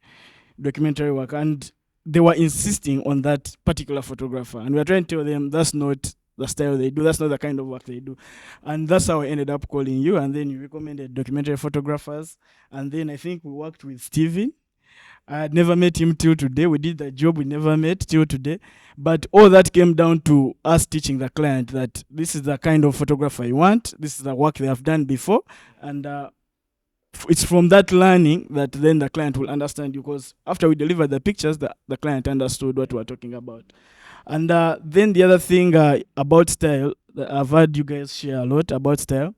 work. And they were insisting on that particular photographer. And we were trying to tell them that's not the style they do. That's not the kind of work they do. And that's how I ended up calling you. And then you recommended documentary photographers. And then I think we worked with Steven. I had never met him till today. We did the job, we never met till today. But all that came down to us teaching the client that this is the kind of photographer you want. This is the work they have done before. And it's from that learning that then the client will understand you, because after we delivered the pictures, the client understood what we were talking about. And then the other thing about style, I've heard you guys share a lot about style.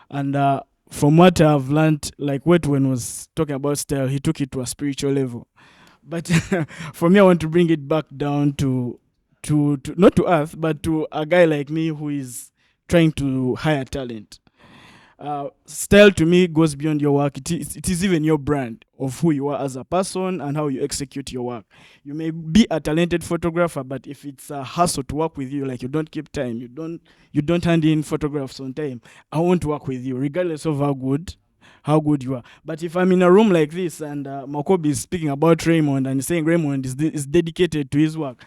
And from what I've learned, like Wetwen was talking about style, he took it to a spiritual level. But for me, I want to bring it back down to not to earth, but to a guy like me who is trying to hire talent. Style to me goes beyond your work. It is even your brand of who you are as a person and how you execute your work. You may be a talented photographer, but if it's a hassle to work with you, like you don't keep time, you don't hand in photographs on time, I won't work with you, regardless of how good you are. But if I'm in a room like this and Makobi is speaking about Raymond and saying Raymond is dedicated to his work,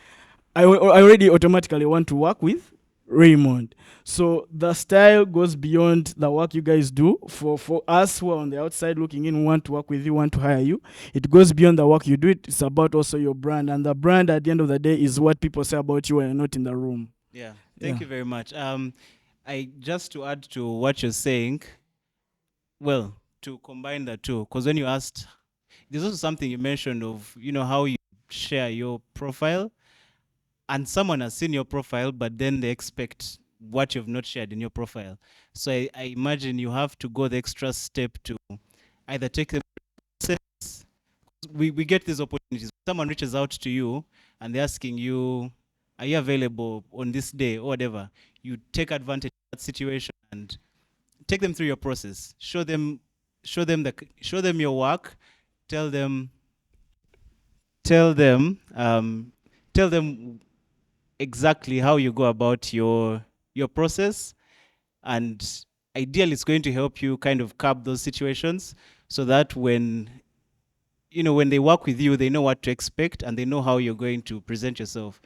I already automatically want to work with Raymond. So the style goes beyond the work you guys do. For us who are on the outside looking in, want to work with you, want to hire you, it goes beyond the work you do. It's about also your brand, and the brand at the end of the day is what people say about you when you're not in the room. Yeah, thank you very much. I just to add to what you're saying, well, to combine the two, because when you asked, there's also something you mentioned of, how you share your profile, and someone has seen your profile, but then they expect what you've not shared in your profile. So I imagine you have to go the extra step to either take them. We get these opportunities. Someone reaches out to you and they're asking you, are you available on this day or whatever? You take advantage of that situation and take them through your process. Show them your work. Tell them exactly how you go about your process, and ideally it's going to help you kind of curb those situations, so that when they work with you, they know what to expect and they know how you're going to present yourself.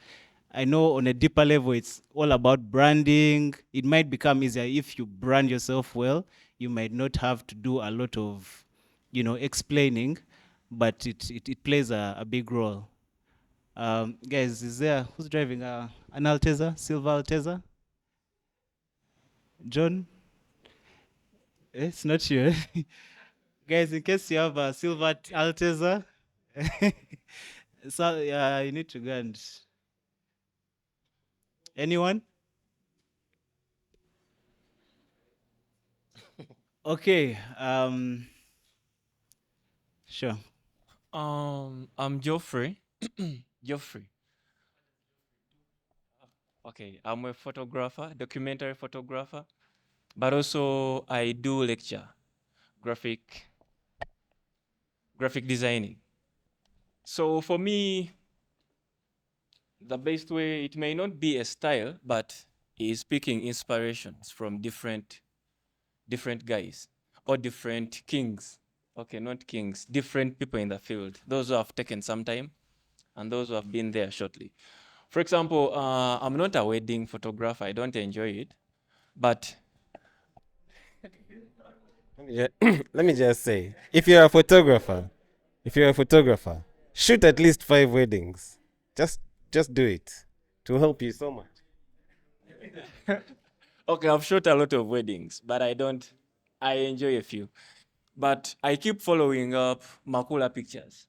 I know on a deeper level it's all about branding. It might become easier if you brand yourself well. You might not have to do a lot of explaining, but it plays a big role. Guys, who's driving an Alteza, silver Alteza? John? It's not you. Guys, in case you have a silver Alteza, so you need to go and... Anyone? Okay. Sure. I'm Geoffrey. Geoffrey. Okay, I'm a photographer, documentary photographer, but also I do lecture, graphic graphic designing. So for me, the best way, it may not be a style, but is picking inspirations from different guys or different kings. Okay, not kings, different people in the field. Those who have taken some time and those who have been there shortly. For example, I'm not a wedding photographer. I don't enjoy it, but Let me just say, if you're a photographer, shoot at least 5 weddings. Just do it. To help you so much. okay, I've shot a lot of weddings, but I enjoy a few. But I keep following up Makula Pictures.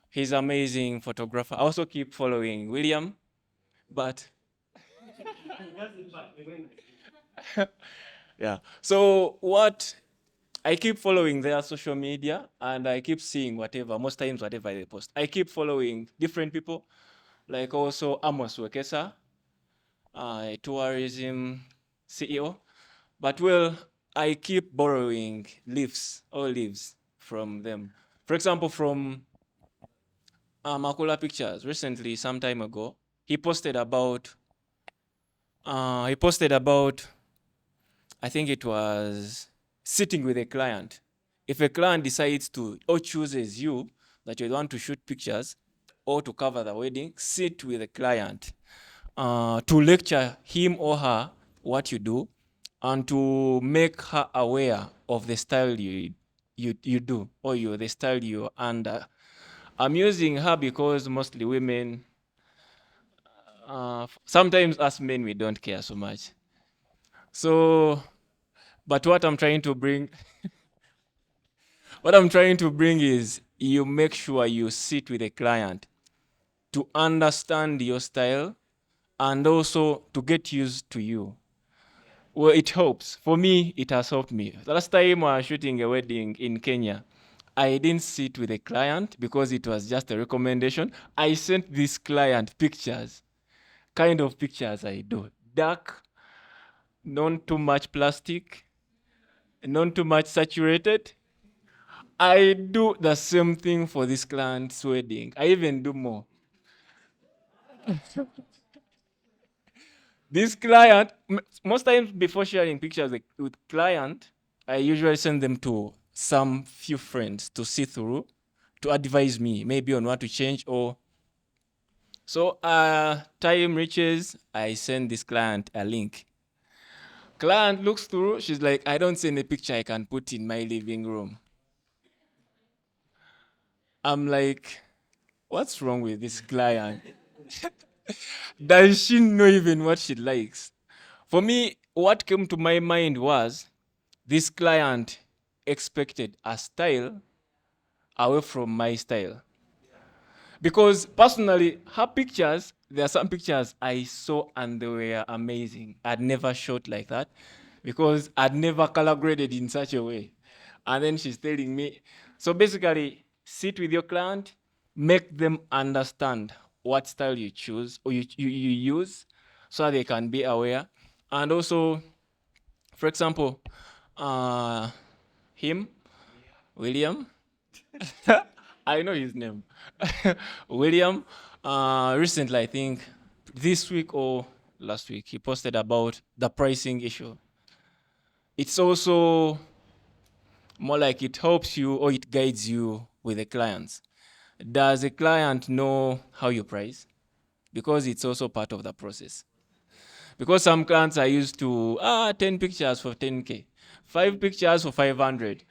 He's amazing photographer. I also keep following William, but yeah. So what I keep following their social media and I keep seeing most times whatever they post. I keep following different people, like also Amwesiga, a tourism CEO. But well, I keep borrowing leaves from them. For example, from Makula Pictures, recently, some time ago, he posted about, I think it was sitting with a client. If a client decides to, or chooses you, that you want to shoot pictures or to cover the wedding, sit with a client to lecture him or her what you do and to make her aware of the style you do or the style you're under. I'm using her because mostly women, sometimes us men, we don't care so much. So, but what I'm trying to bring, is you make sure you sit with a client to understand your style and also to get used to you. Well, it helps. For me, it has helped me. The last time I was shooting a wedding in Kenya, I didn't sit with a client because it was just a recommendation. I sent this client pictures, kind of pictures I do. Dark, not too much plastic, not too much saturated. I do the same thing for this client's wedding. I even do more. This client, most times before sharing pictures with client, I usually send them to some few friends to see through, to advise me maybe on what to change or. So time reaches, I send this client a link. Client looks through, she's like, I don't see any picture I can put in my living room. I'm like, what's wrong with this client? Does she know even what she likes? For me, what came to my mind was this client expected a style away from my style. Because personally, her pictures, there are some pictures I saw and they were amazing. I'd never shot like that because I'd never color graded in such a way. And then she's telling me, so basically, sit with your client, make them understand what style you choose or you use so they can be aware. And also, for example, him, William, I know his name. William, recently, I think this week or last week, he posted about the pricing issue. It's also more like it helps you or it guides you with the clients. Does a client know how you price? Because it's also part of the process. Because some clients are used to 10 pictures for 10K, 5 pictures for 500.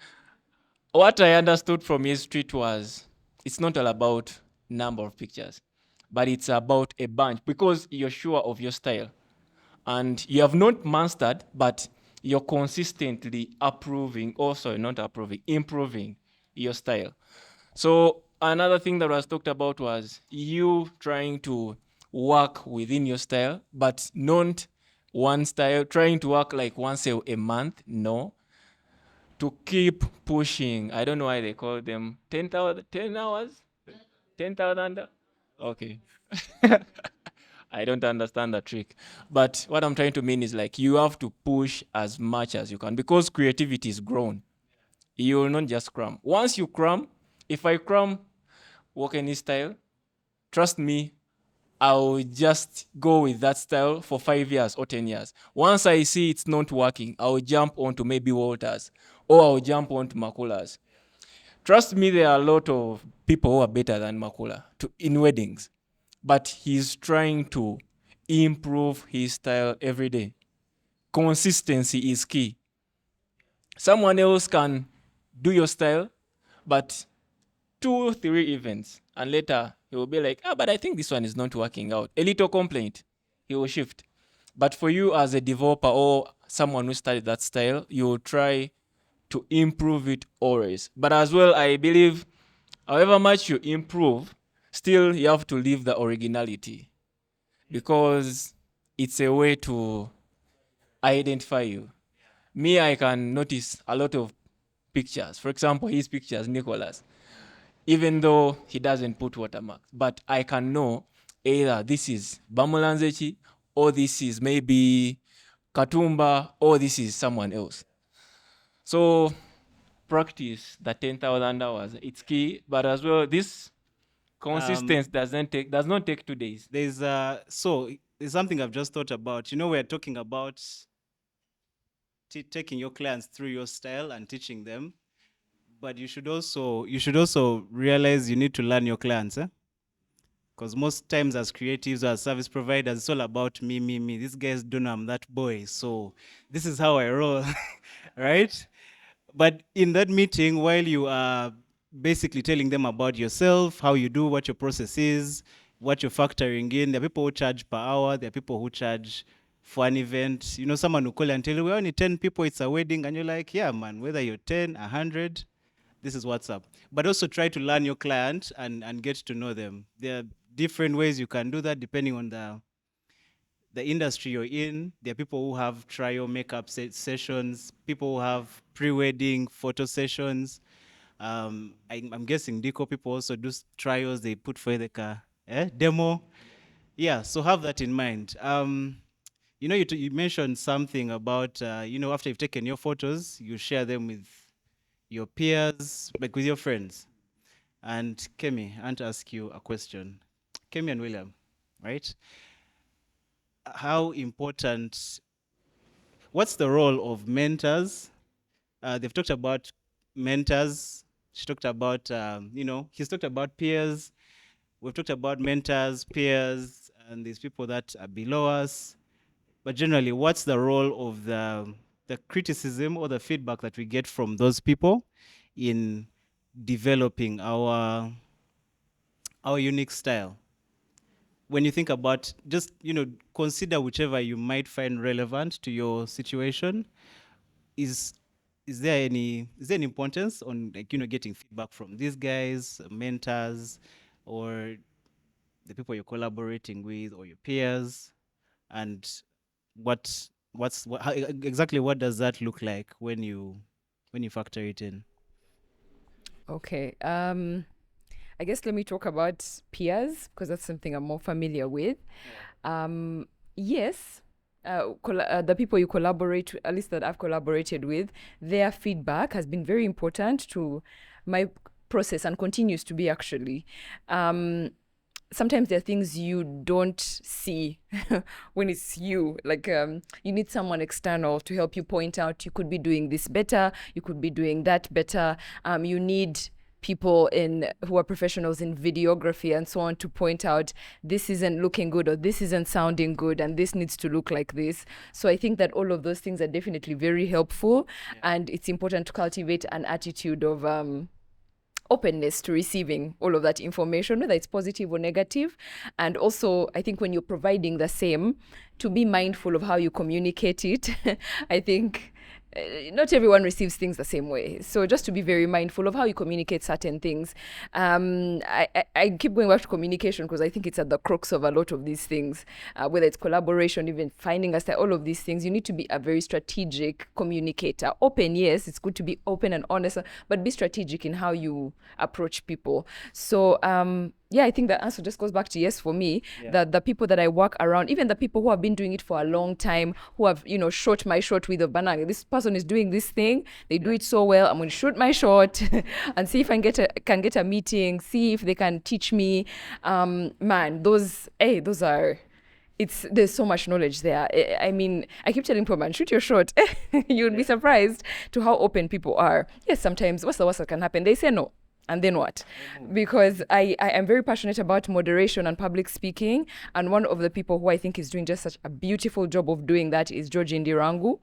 What I understood from his tweet was it's not all about number of pictures, but it's about a bunch because you're sure of your style and you have not mastered, but you're consistently improving your style. So another thing that was talked about was you trying to work within your style, but not one style, trying to work like once a month. No, to keep pushing. I don't know why they call them 10 hours? 10,000? Okay. I don't understand the trick. But what I'm trying to mean is like you have to push as much as you can because creativity is grown. you will not just cram. Once you cram, if I cram work any style, trust me, I'll just go with that style for 5 years or 10 years. Once I see it's not working, I'll jump onto maybe Walters or I'll jump onto Makula's. Trust me, there are a lot of people who are better than Makula in weddings, but he's trying to improve his style every day. Consistency is key. Someone else can do your style, but 2-3 events, and later he will be like, but I think this one is not working out. A little complaint, he will shift. But for you as a developer or someone who studied that style, you will try to improve it always. But as well, I believe however much you improve, still you have to leave the originality, because it's a way to identify you. Me, I can notice a lot of pictures. For example, his pictures, Nicholas, even though he doesn't put watermarks, but I can know either this is Bamulanzechi or this is maybe Katumba or this is someone else. So practice the 10,000 hours. It's key, but as well, this consistency does not take 2 days. There's something I've just thought about. We're talking about taking your clients through your style and teaching them, but you should also realize you need to learn your clients, because most times as creatives or as service providers, it's all about me. These guys don't know I'm that boy, so this is how I roll, right? But in that meeting, while you are basically telling them about yourself, how you do, what your process is, what you're factoring in, there are people who charge per hour, there are people who charge for an event. Someone will call and tell you, we're only 10 people, it's a wedding, and you're like, yeah, man, whether you're 10, 100, this is what's up. But also try to learn your client and get to know them. There are different ways you can do that depending on the industry you're in. There are people who have trial makeup sessions, people who have pre-wedding photo sessions. I'm guessing Deco people also do trials. They put for the demo. Yeah, so have that in mind. You mentioned something about, after you've taken your photos, you share them with your peers, like with your friends. And Kemi, I want to ask you a question. Kemi and William, right? How important, what's the role of mentors? They've talked about mentors. She talked about, he's talked about peers. We've talked about mentors, peers, and these people that are below us. But generally, what's the role of the criticism or the feedback that we get from those people in developing our unique style? When you think about, just consider whichever you might find relevant to your situation. Is there any importance on getting feedback from these guys, mentors, or the people you're collaborating with, or your peers? And exactly what does that look like when you factor it in? Okay. I guess let me talk about peers, because that's something I'm more familiar with. Yes, the people you collaborate, at least that I've collaborated with, their feedback has been very important to my process and continues to be, actually. Sometimes there are things you don't see when it's you. Like you need someone external to help you point out, you could be doing this better, you could be doing that better. You need people who are professionals in videography and so on to point out, this isn't looking good, or this isn't sounding good, and this needs to look like this. So I think that all of those things are definitely very helpful, and it's important to cultivate an attitude of openness to receiving all of that information, whether it's positive or negative. And also, I think when you're providing the same, to be mindful of how you communicate it. I think not everyone receives things the same way. So just to be very mindful of how you communicate certain things. I keep going back to communication because I think it's at the crux of a lot of these things, whether it's collaboration, even finding a style, all of these things. You need to be a very strategic communicator. Open, yes, it's good to be open and honest, but be strategic in how you approach people. So yeah, I think the answer just goes back to yes for me. Yeah. The people that I work around, even the people who have been doing it for a long time, who have, you know, shot my shot with a banner. This person is doing this thing. They do it so well. I'm going to shoot my shot and see if I can get a meeting, see if they can teach me. Man, those are, there's so much knowledge there. I mean, I keep telling people, man, shoot your shot. You'll be surprised to how open people are. Yes, sometimes what's the worst that can happen? They say no. And then what? Because I am very passionate about moderation and public speaking. And one of the people who I think is doing just such a beautiful job of doing that is George Indirangu.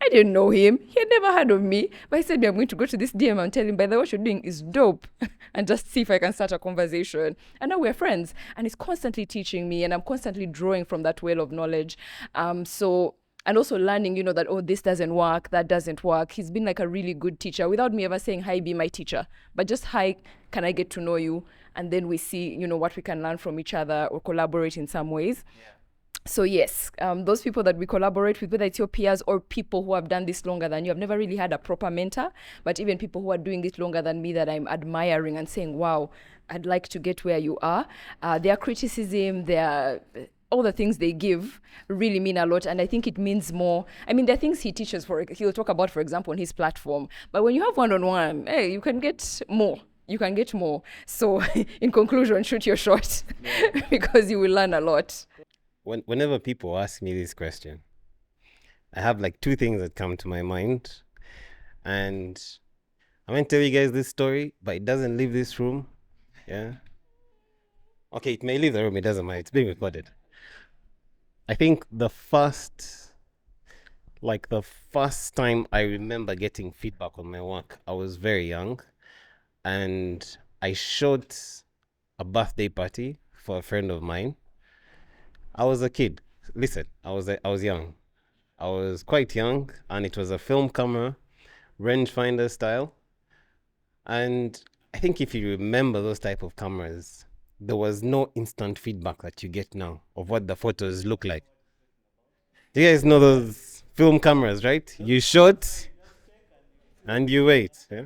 I didn't know him. He had never heard of me. But he said, I'm going to go to this DM and tell him, by the way, what you're doing is dope. And just see if I can start a conversation. And now we're friends. And he's constantly teaching me. And I'm constantly drawing from that well of knowledge. And also learning, you know, that, oh, this doesn't work, that doesn't work. He's been like a really good teacher without me ever saying, hi, be my teacher. But just, hi, can I get to know you? And then we see, you know, what we can learn from each other or collaborate in some ways. So yes, those people that we collaborate with, whether it's your peers or people who have done this longer than you, I've never really had a proper mentor, but even people who are doing it longer than me that I'm admiring and saying, wow, I'd like to get where you are. Their criticism, all the things they give really mean a lot. And I think it means more. I mean, there are things he teaches, he'll talk about, for example, on his platform. But when you have one-on-one, hey, you can get more. You can get more. So in conclusion, shoot your shot because you will learn a lot. Whenever people ask me this question, I have like two things that come to my mind. And I'm going to tell you guys this story, but it doesn't leave this room. Yeah. Okay, it may leave the room. It doesn't matter. It's being recorded. I think the first time I remember getting feedback on my work, I was very young, and I shot a birthday party for a friend of mine. I was a kid. Listen, I was young. I was quite young, and it was a film camera, rangefinder style. And I think if you remember those type of cameras, there was no instant feedback that you get now of what the photos look like. Do you guys know those film cameras, right? You shot and you wait. Yeah?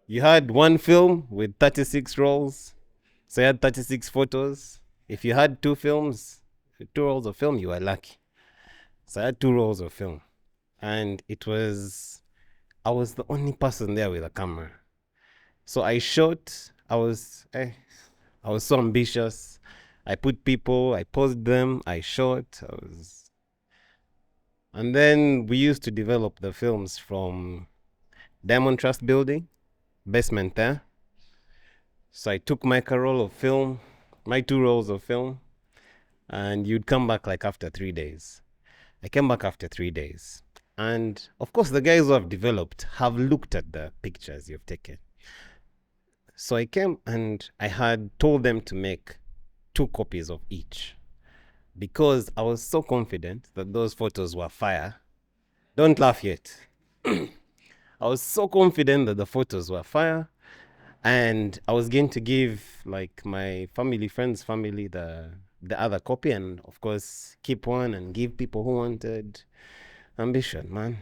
You had one film with 36 rolls, so you had 36 photos. If you had two rolls of film, you were lucky. So I had 2 rolls of film, and I was the only person there with a camera. So I shot. I was so ambitious. I put people, I posed them, I shot. And then we used to develop the films from Diamond Trust Building, basement there. So I took my 2 rolls of film, and you'd come back like after 3 days. I came back after 3 days. And of course, the guys who have developed have looked at the pictures you've taken. So I came and I had told them to make 2 copies of each, because I was so confident that those photos were fire. Don't laugh yet. I was so confident that the photos were fire, and I was going to give like my friend's family the other copy, and of course keep one and give people who wanted. Ambition, man.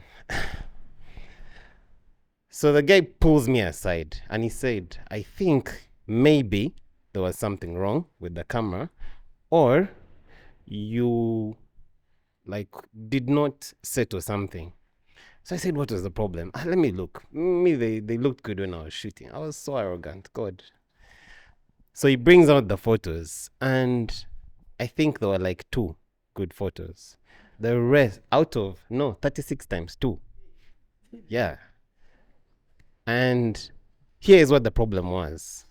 So the guy pulls me aside and he said, I think maybe there was something wrong with the camera, or you did not set or something. So I said, what was the problem? Let me look. They looked good when I was shooting. I was so arrogant, God. So he brings out the photos, and I think there were like 2 good photos. The rest, 36 times 2. Yeah. And here's what the problem was.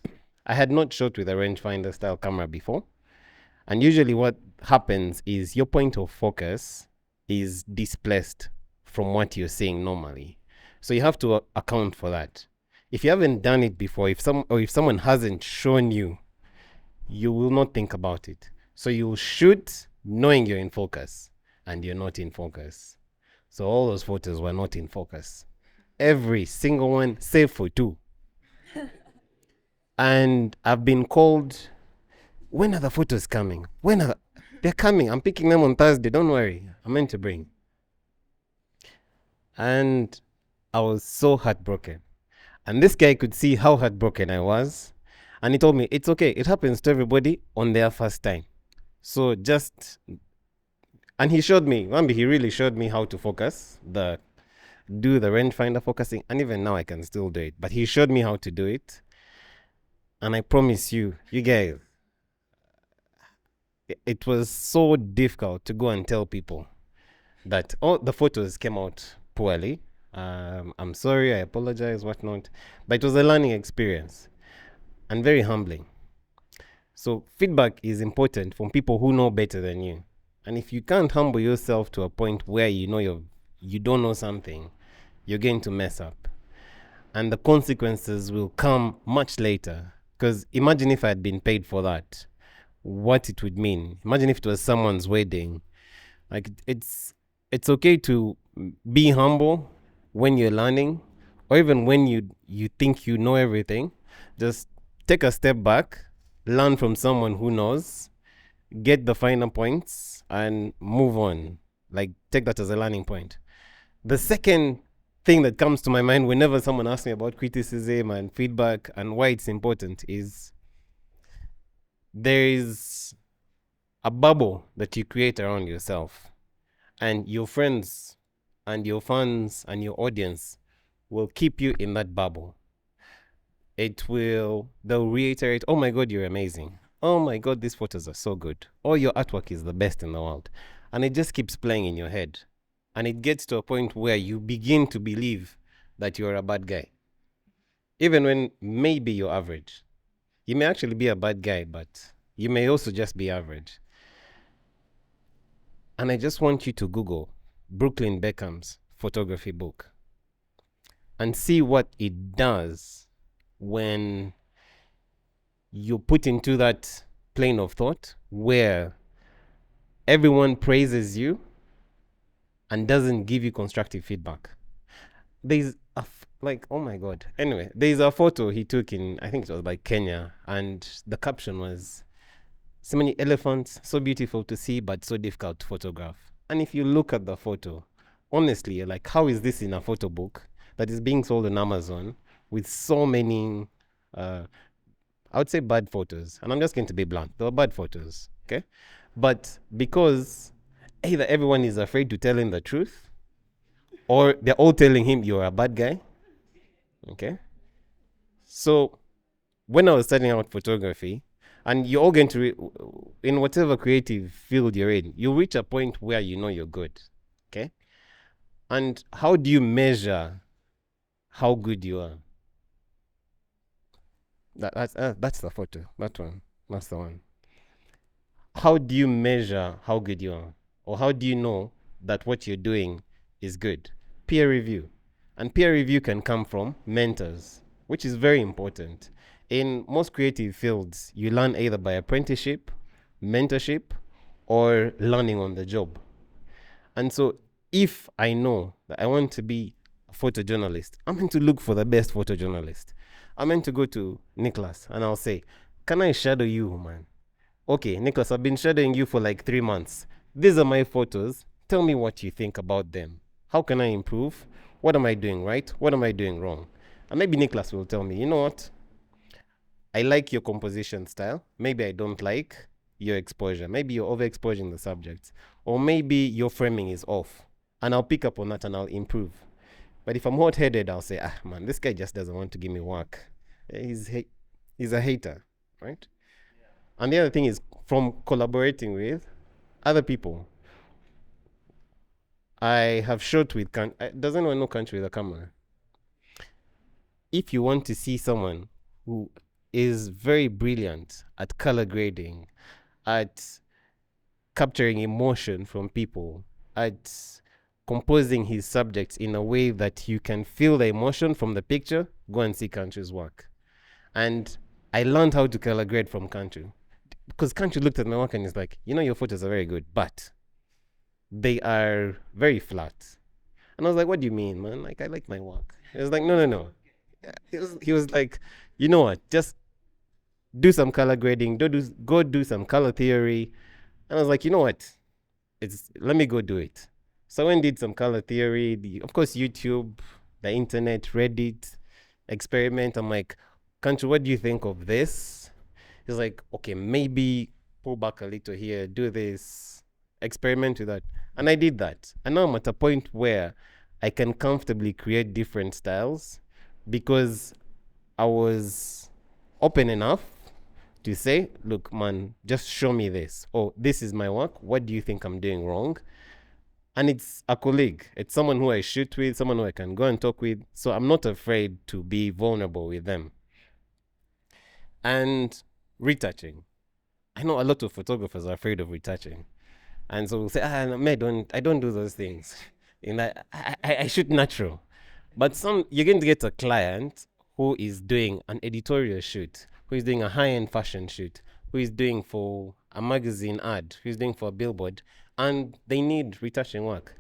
I had not shot with a rangefinder style camera before. And usually what happens is your point of focus is displaced from what you're seeing normally. So you have to account for that. If you haven't done it before, if someone hasn't shown you, you will not think about it. So you'll shoot knowing you're in focus, and you're not in focus. So all those photos were not in focus. Every single one, save for 2. And I've been called, when are the photos coming? They're coming. I'm picking them on Thursday. Don't worry. I'm meant to bring. And I was so heartbroken. And this guy could see how heartbroken I was. And he told me, it's okay. It happens to everybody on their first time. So just, and he showed me, he really showed me how to focus, do the rangefinder focusing. And even now I can still do it, but he showed me how to do it. And I promise you guys, it was so difficult to go and tell people that, oh, the photos came out poorly. I'm sorry, I apologize, whatnot. But it was a learning experience and very humbling. So feedback is important from people who know better than you. And if you can't humble yourself to a point where you know you don't know something, you're going to mess up. And the consequences will come much later. Because imagine if I had been paid for that, what it would mean. Imagine if it was someone's wedding. Like, it's okay to be humble when you're learning, or even when you think you know everything. Just take a step back, learn from someone who knows, get the finer points, and move on. Like, take that as a learning point. The second thing that comes to my mind whenever someone asks me about criticism and feedback and why it's important is there is a bubble that you create around yourself, and your friends and your fans and your audience will keep you in that bubble. They'll reiterate, oh my God, you're amazing. Oh my God, these photos are so good. Oh, your artwork is the best in the world. And it just keeps playing in your head. And it gets to a point where you begin to believe that you're a bad guy. Even when maybe you're average. You may actually be a bad guy, but you may also just be average. And I just want you to Google Brooklyn Beckham's photography book and see what it does when you put into that plane of thought where everyone praises you and doesn't give you constructive feedback. There's oh my God. Anyway, there's a photo he took in, I think it was like Kenya, and the caption was, so many elephants, so beautiful to see, but so difficult to photograph. And if you look at the photo, honestly, you're like, how is this in a photo book that is being sold on Amazon with so many, I would say bad photos. And I'm just going to be blunt. They were bad photos, okay? But because either everyone is afraid to tell him the truth, or they're all telling him you're a bad guy, okay? So when I was starting out photography, and you're all going to, in whatever creative field you're in, you reach a point where you know you're good, okay? And how do you measure how good you are? That's the photo, that one, that's the one. How do you measure how good you are? Or how do you know that what you're doing is good? Peer review. And peer review can come from mentors, which is very important. In most creative fields, you learn either by apprenticeship, mentorship, or learning on the job. And so if I know that I want to be a photojournalist, I'm going to look for the best photojournalist. I'm going to go to Nicholas and I'll say, can I shadow you, man? Okay, Nicholas, I've been shadowing you for like 3 months. These are my photos. Tell me what you think about them. How can I improve? What am I doing right? What am I doing wrong? And maybe Nicholas will tell me, you know what? I like your composition style. Maybe I don't like your exposure. Maybe you're overexposing the subjects. Or maybe your framing is off. And I'll pick up on that and I'll improve. But if I'm hot-headed, I'll say, man, this guy just doesn't want to give me work. He's a hater, right? And the other thing is, from collaborating with other people, I have shot with, does anyone know Country with a Camera? If you want to see someone who is very brilliant at color grading, at capturing emotion from people, at composing his subjects in a way that you can feel the emotion from the picture, go and see Country's work. And I learned how to color grade from Country. Because Country looked at my work and he's like, you know, your photos are very good, but they are very flat. And I was like, what do you mean, man? Like, I like my work. He was like, no. He was like, you know what? Just do some color grading. Go do some color theory. And I was like, you know what? Let me go do it. So I went and did some color theory. Of course, YouTube, the internet, Reddit, experiment. I'm like, Kanchu, what do you think of this? He's like, okay, maybe pull back a little here, do this, experiment with that. And I did that. And now I'm at a point where I can comfortably create different styles because I was open enough to say, look, man, just show me this. Oh, this is my work. What do you think I'm doing wrong? And it's a colleague. It's someone who I shoot with, someone who I can go and talk with. So I'm not afraid to be vulnerable with them. And retouching. I know a lot of photographers are afraid of retouching. And so we'll say, no, I don't do those things. I shoot natural. But you're going to get a client who is doing an editorial shoot, who is doing a high-end fashion shoot, who is doing for a magazine ad, who is doing for a billboard, and they need retouching work.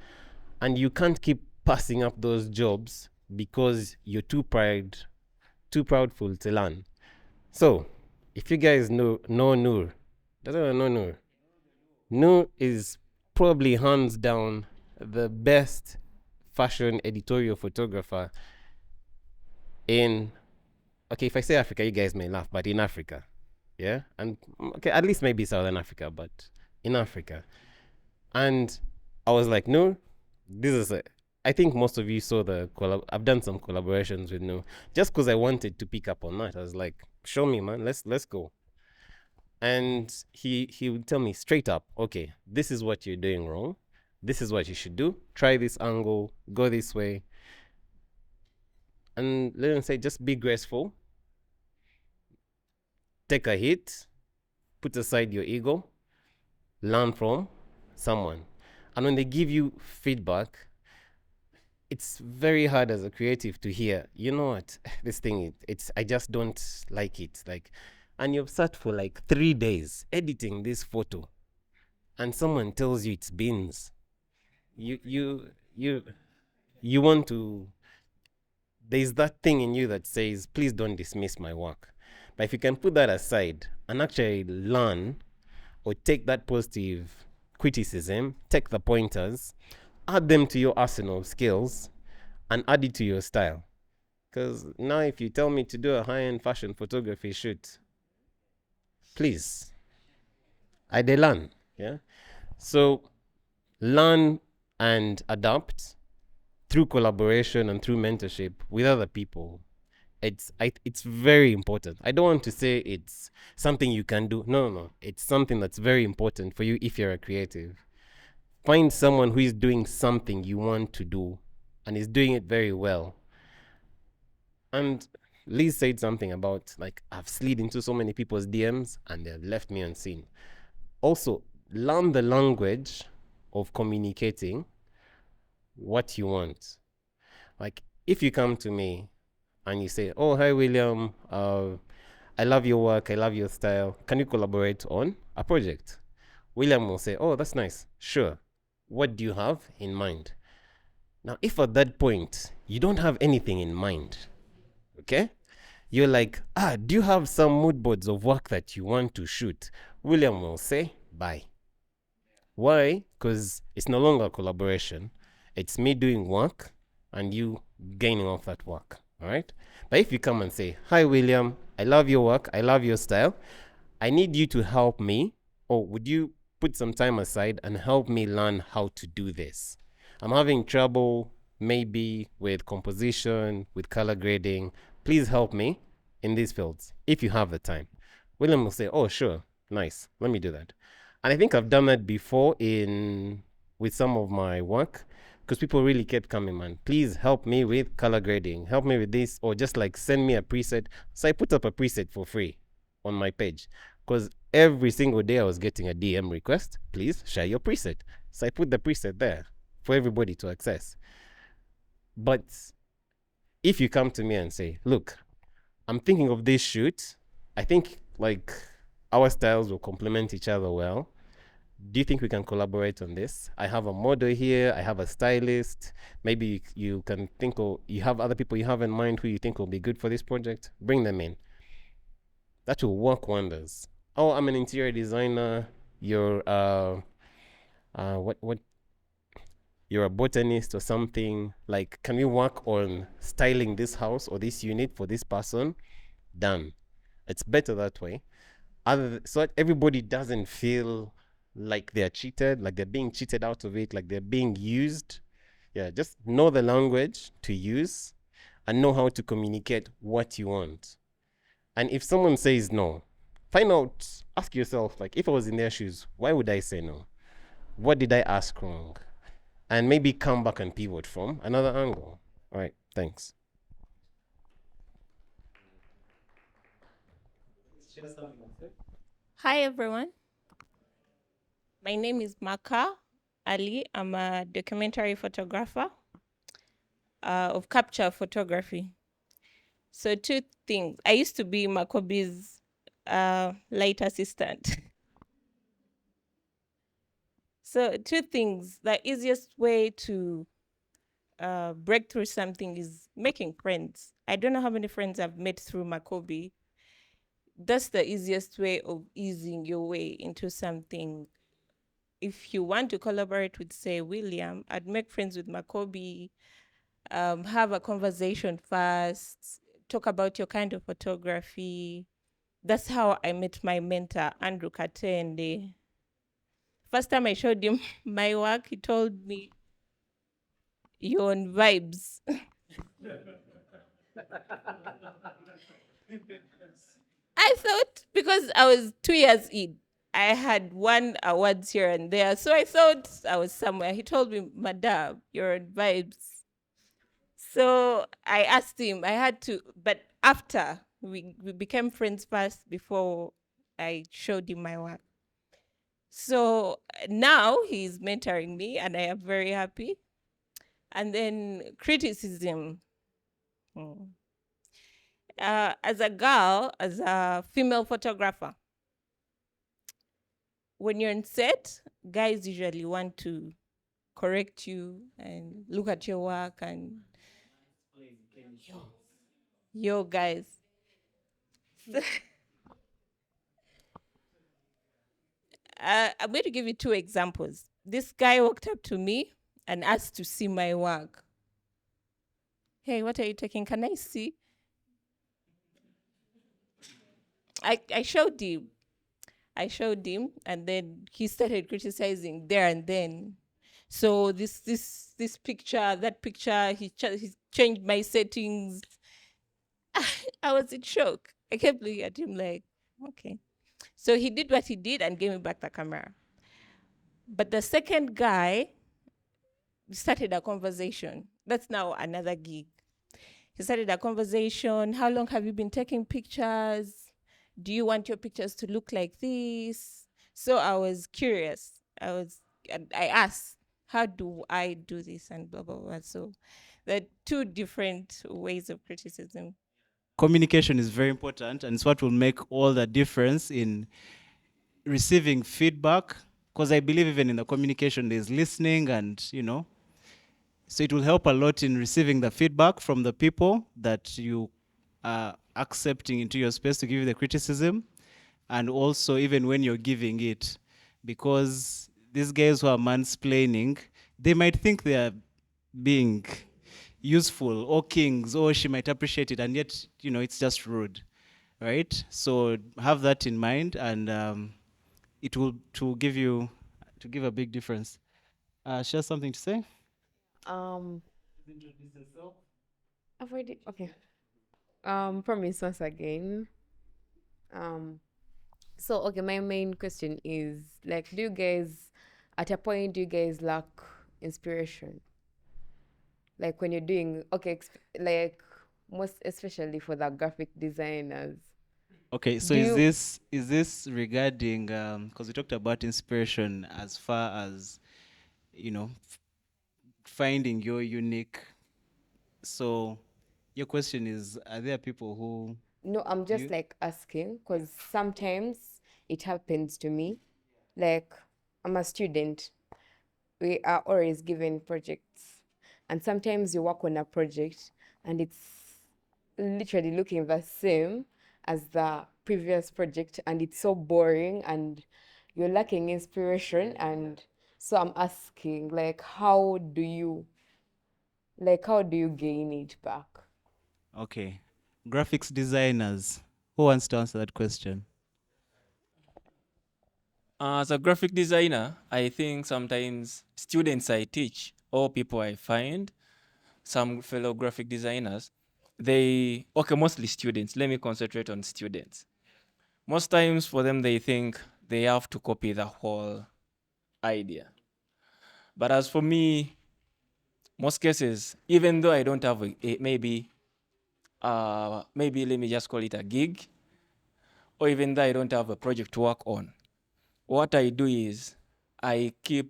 And you can't keep passing up those jobs because you're too proudful to learn. So, if you guys know Noor, doesn't know Noor? Noor is probably hands down the best fashion editorial photographer in, okay, if I say Africa, you guys may laugh, but in Africa. Yeah? And okay, at least maybe Southern Africa, but in Africa. And I was like, no, this is a, I think most of you saw I've done some collaborations with Noor, just because I wanted to pick up on that. I was like, show me, man, let's go. And he would tell me straight up, okay, this is what you're doing wrong. This is what you should do. Try this angle, go this way. And let him say, just be graceful. Take a hit, put aside your ego, learn from someone. And when they give you feedback, it's very hard as a creative to hear, you know what, this thing, I just don't like it. And you've sat for 3 days editing this photo, and someone tells you it's beans. You want to, there's that thing in you that says, please don't dismiss my work. But if you can put that aside and actually learn or take that positive criticism, take the pointers, add them to your arsenal of skills, and add it to your style. Because now if you tell me to do a high-end fashion photography shoot, please, I dey learn. Yeah. So learn and adapt through collaboration and through mentorship with other people. It's very important. I don't want to say it's something you can do. No. It's something that's very important for you if you're a creative. Find someone who is doing something you want to do and is doing it very well. And Liz said something about, I've slid into so many people's DMs and they've left me unseen. Also, learn the language of communicating what you want. If you come to me and you say, oh, hi, William, I love your work, I love your style. Can you collaborate on a project? William will say, oh, that's nice. Sure. What do you have in mind? Now, if at that point you don't have anything in mind, okay? You're like, do you have some mood boards of work that you want to shoot? William will say, bye. Why? Because it's no longer a collaboration. It's me doing work and you gaining off that work, all right? But if you come and say, hi, William, I love your work, I love your style. I need you to help me, or would you put some time aside and help me learn how to do this? I'm having trouble maybe with composition, with color grading. Please help me in these fields if you have the time. William will say, oh, sure, nice, let me do that. And I think I've done that before with some of my work, because people really kept coming, man, please help me with color grading, help me with this, or just send me a preset. So I put up a preset for free on my page, because every single day I was getting a DM request, please share your preset. So I put the preset there for everybody to access. But if you come to me and say, look, I'm thinking of this shoot, I think our styles will complement each other well. Do you think we can collaborate on this? I have a model here, I have a stylist. Maybe you can think, or you have other people you have in mind who you think will be good for this project. Bring them in. That will work wonders. Oh, I'm an interior designer. You're you're a botanist or something. Can we work on styling this house or this unit for this person? done. It's better that way. So that everybody doesn't feel like they're cheated, like they're being cheated out of it, like they're being used. Yeah, just know the language to use and know how to communicate what you want. And if someone says no, find out, ask yourself, like, if I was in their shoes, why would I say no? What did I ask wrong? And maybe come back and pivot from another angle. All right, thanks. Hi, everyone. My name is Maka Ali. I'm a documentary photographer of capture photography. So, two things. I used to be Makobi's light assistant. So, two things. The easiest way to break through something is making friends. I don't know how many friends I've met through Makobi. That's the easiest way of easing your way into something. If you want to collaborate with, say, William, I'd make friends with Makobi, have a conversation first, talk about your kind of photography. That's how I met my mentor, Andrew Katende. First time I showed him my work, he told me, "You're on vibes." I thought, because I was 2 years in, I had won awards here and there. So I thought I was somewhere. He told me, "Madam, you're on vibes." So I asked him, I had to, but after we became friends first before I showed him my work. So now he's mentoring me and I am very happy. And then criticism. As a girl, as a female photographer, when you're on set, guys usually want to correct you and look at your work and yo guys. I'm going to give you two examples. This guy walked up to me and asked to see my work. "Hey, what are you taking? Can I see?" I showed him. And then he started criticizing there and then. So this picture, that picture, he changed my settings. I was in shock. I kept looking at him like, okay. So he did what he did and gave me back the camera. But the second guy started a conversation. That's now another gig. He started a conversation. "How long have you been taking pictures? Do you want your pictures to look like this?" So I was curious. I asked, "How do I do this?" And blah, blah, blah. So there are two different ways of criticism. Communication is very important, and it's what will make all the difference in receiving feedback. Because I believe even in the communication, there's listening, and so it will help a lot in receiving the feedback from the people that you are accepting into your space to give you the criticism, and also even when you're giving it, because these guys who are mansplaining, they might think they are being useful or kings, or she might appreciate it, and yet it's just rude, right? So have that in mind, and it will give a big difference. She has something to say. I've already okay. Promise once again. So okay, my main question is like, do you guys, at a point, do you guys lack inspiration? Like when you're doing like most especially for the graphic designers. Okay, so Do is this regarding because we talked about inspiration as far as finding your unique. So your question is, are there people who No, I'm just you- like asking because sometimes it happens to me. Like I'm a student. We are always given projects. And sometimes you work on a project and it's literally looking the same as the previous project and it's so boring and you're lacking inspiration. And so I'm asking, like, how do you gain it back? Okay, graphics designers. Who wants to answer that question? As a graphic designer, I think sometimes students I teach or people I find, some fellow graphic designers, mostly students. Let me concentrate on students. Most times for them, they think they have to copy the whole idea. But as for me, most cases, even though I don't have maybe let me just call it a gig, or even though I don't have a project to work on, what I do is I get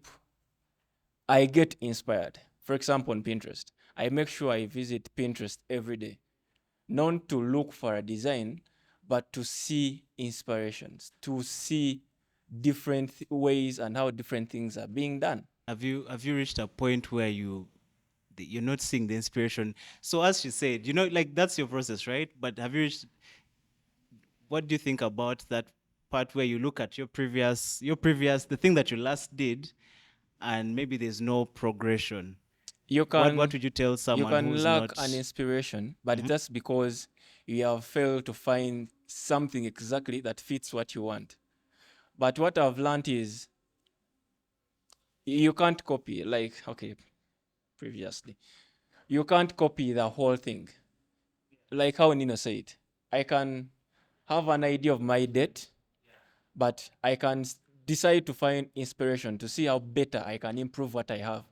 inspired. For example, on Pinterest, I make sure I visit Pinterest every day, not to look for a design, but to see inspirations, to see different ways and how different things are being done. Have you reached a point where you're not seeing the inspiration? So as you said, like that's your process, right? But have you reached? What do you think about that part where you look at your previous, the thing that you last did, and maybe there's no progression? What would you tell someone you can who's lack not an inspiration, but Mhm. that's because you have failed to find something exactly that fits what you want. But what I've learned is you can't copy, previously, you can't copy the whole thing. Like how Nino said, I can have an idea of my date, but I can decide to find inspiration to see how better I can improve what I have.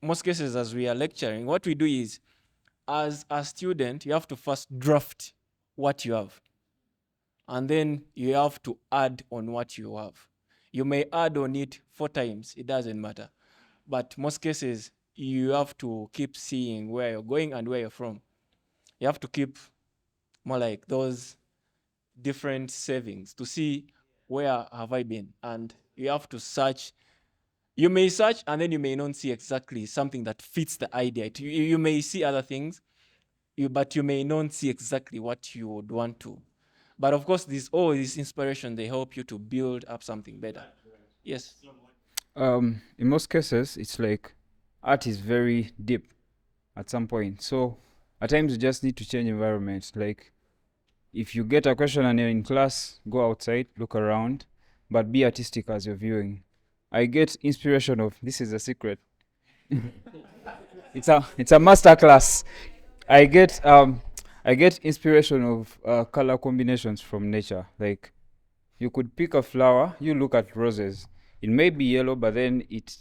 Most cases, as we are lecturing, what we do is, as a student, you have to first draft what you have. And then you have to add on what you have. You may add on it 4 times, it doesn't matter. But most cases, you have to keep seeing where you're going and where you're from. You have to keep more like those different savings to see where have I been. And you have to search. You may search and then you may not see exactly something that fits the idea. You may see other things, but you may not see exactly what you would want to. But of course, this inspiration, they help you to build up something better. Yes. In most cases, it's like art is very deep at some point. So at times you just need to change environment. Like if you get a question and you're in class, go outside, look around, but be artistic as you're viewing. I get inspiration of, this is a secret. It's a master class. I get inspiration of color combinations from nature. Like you could pick a flower, you look at roses. It may be yellow, but then it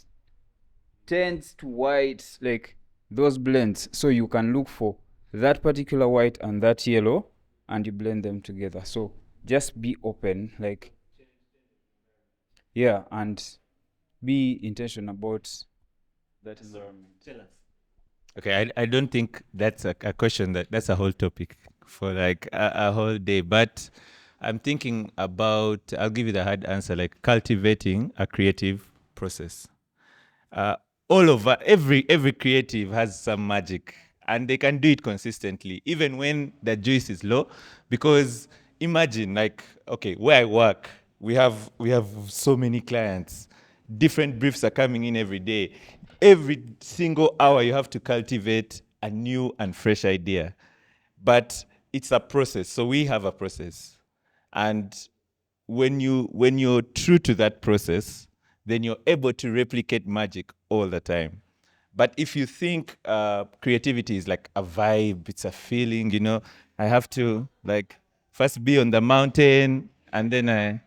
tends to white, like those blends. So you can look for that particular white and that yellow, and you blend them together. So just be open, like, yeah, and be intentional about that environment. Tell us. Okay, I don't think that's a question that's a whole topic for like a whole day. But I'm thinking about, I'll give you the hard answer, like cultivating a creative process. All over, every creative has some magic, and they can do it consistently, even when the juice is low. Because imagine, like, okay, where I work, we have so many clients. Different briefs are coming in every day. Every single hour, you have to cultivate a new and fresh idea. But it's a process. So we have a process, and when you're true to that process, then you're able to replicate magic all the time. But if you think creativity is like a vibe, it's a feeling, I have to like first be on the mountain, and then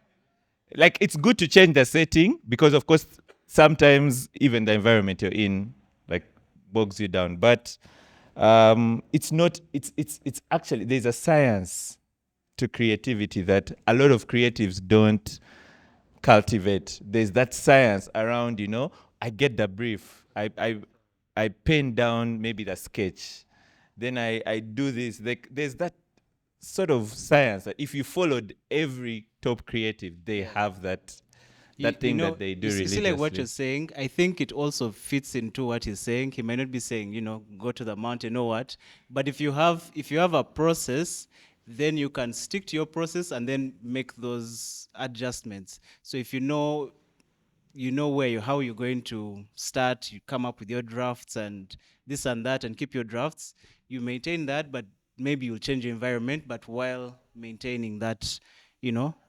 it's good to change the setting, because of course sometimes even the environment you're in like bogs you down. But it's actually, there's a science to creativity that a lot of creatives don't cultivate. There's that science around, I get the brief, I pen down maybe the sketch, then I do this. Like there's that sort of science that if you followed every top creative, they have that thing that they do you see, like what religiously. you're saying, I think it also fits into what he's saying. He might not be saying, go to the mountain or what, but if you have a process, then you can stick to your process and then make those adjustments. So if you know how you're going to start, you come up with your drafts and this and that, and keep your drafts, you maintain that, but maybe you'll change your environment, but while maintaining that,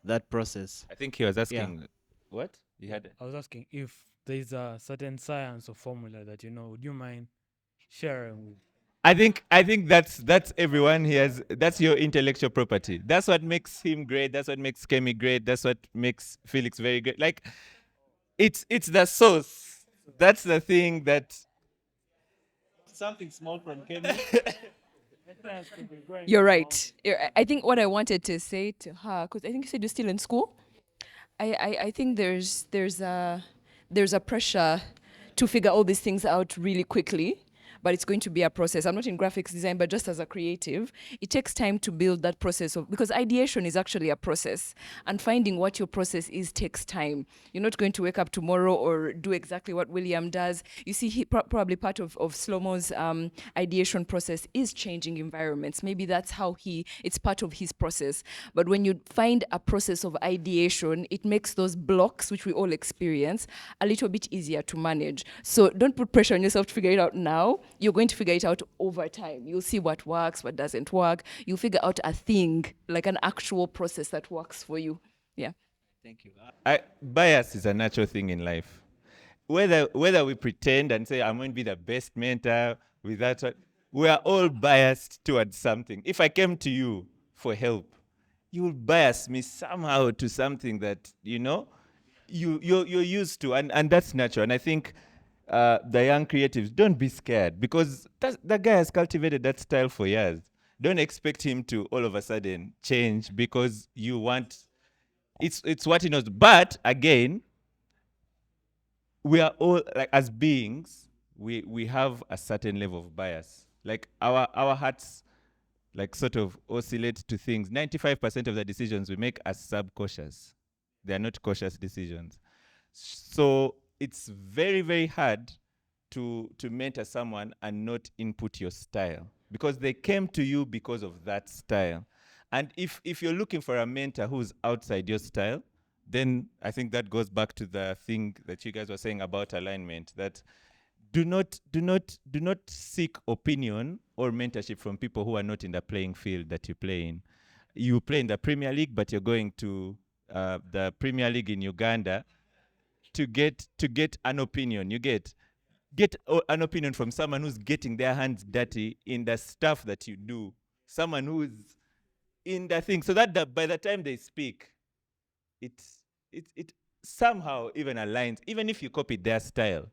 that process. I think he was asking what? You had I was asking if there's a certain science or formula that would you mind sharing with? I think that's everyone. That's your intellectual property. That's what makes him great. That's what makes Kemi great. That's what makes Felix very great. Like, it's the source. That's the thing that. Something small from Kemi. You're right. I think what I wanted to say to her, because I think you said you're still in school. I think there's a pressure to figure all these things out really quickly, but it's going to be a process. I'm not in graphics design, but just as a creative, it takes time to build that process because ideation is actually a process, and finding what your process is takes time. You're not going to wake up tomorrow or do exactly what William does. You see, probably part of Slomo's ideation process is changing environments. Maybe that's how it's part of his process. But when you find a process of ideation, it makes those blocks, which we all experience, a little bit easier to manage. So don't put pressure on yourself to figure it out now. You're going to figure it out over time. You'll see what works, what doesn't work. You'll figure out a thing, like an actual process that works for you. Yeah. Thank you. Bias is a natural thing in life. Whether we pretend and say, I'm going to be the best mentor with that, we are all biased towards something. If I came to you for help, you will bias me somehow to something that, you're used to, and that's natural. And I think the young creatives, don't be scared, because that guy has cultivated that style for years. Don't expect him to all of a sudden change because you want. It's what he knows. But again, we are all, like, as beings, we have a certain level of bias. Like our hearts, like, sort of oscillate to things. 95% of the decisions we make are subconscious. They are not cautious decisions. So it's very, very hard to mentor someone and not input your style, because they came to you because of that style. And if you're looking for a mentor who's outside your style, then I think that goes back to the thing that you guys were saying about alignment, that do not seek opinion or mentorship from people who are not in the playing field that you play in. You play in the Premier League, but you're going to the Premier League in Uganda to get an opinion. You get an opinion from someone who's getting their hands dirty in the stuff that you do, someone who's in the thing, so that by the time they speak, it somehow even aligns, even if you copy their style.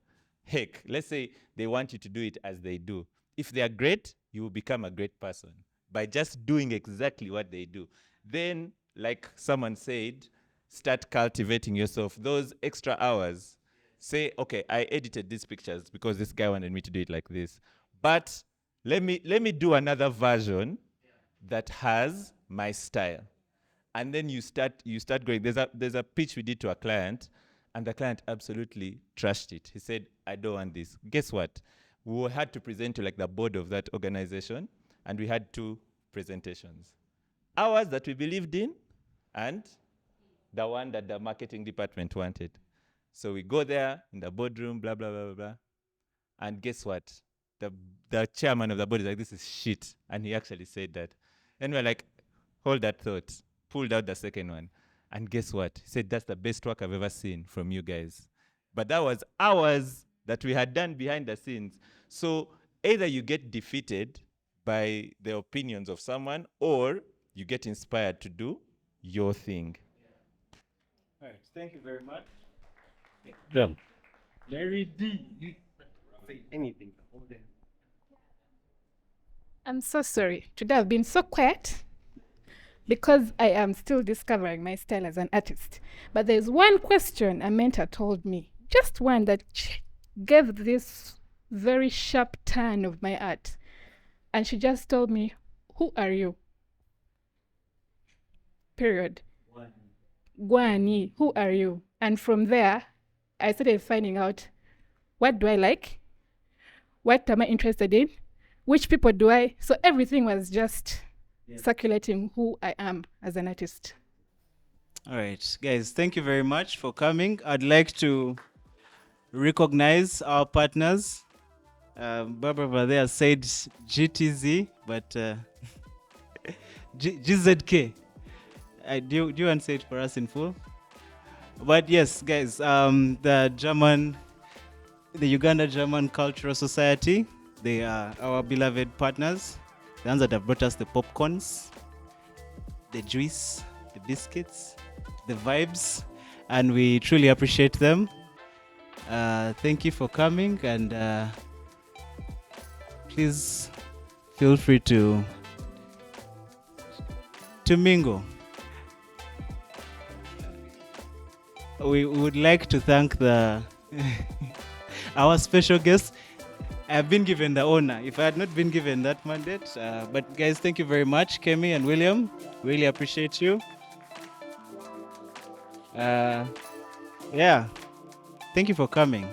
Heck, let's say they want you to do it as they do. If they are great, you will become a great person by just doing exactly what they do. Then, like someone said, start cultivating yourself. Those extra hours. Say, okay, I edited these pictures because this guy wanted me to do it like this. But let me do another version that has my style. And then you start going. There's a pitch we did to a client, and the client absolutely trashed it. He said, I don't want this. Guess what? We had to present to, like, the board of that organization, and we had 2 presentations. Ours that we believed in, and the one that the marketing department wanted. So we go there in the boardroom, blah, blah, blah, blah, blah. And guess what? The chairman of the board is like, this is shit. And he actually said that. And we're like, hold that thought. Pulled out the second one. And guess what? He said, that's the best work I've ever seen from you guys. But that was hours that we had done behind the scenes. So either you get defeated by the opinions of someone, or you get inspired to do your thing. All right. Thank you very much. Yeah. Larry D. You say anything. I'm so sorry. Today I've been so quiet because I am still discovering my style as an artist. But there's one question a mentor told me, just one that gave this very sharp turn of my art. And she just told me, who are you? Period. Gwani, who are you? And from there, I started finding out, what do I like? What am I interested in? Which people do I? So everything was just circulating who I am as an artist. All right, guys, thank you very much for coming. I'd like to recognize our partners. Barbara over there said GTZ, but GZK. Do you want to say it for us in full? But yes, guys, the Uganda German Cultural Society, they are our beloved partners, the ones that have brought us the popcorns, the juice, the biscuits, the vibes, and we truly appreciate them. Thank you for coming, and please feel free to mingle. We would like to thank our special guests. I have been given the honor. If I had not been given that mandate, but guys, thank you very much, Kemi and William. Really appreciate you. Yeah, thank you for coming.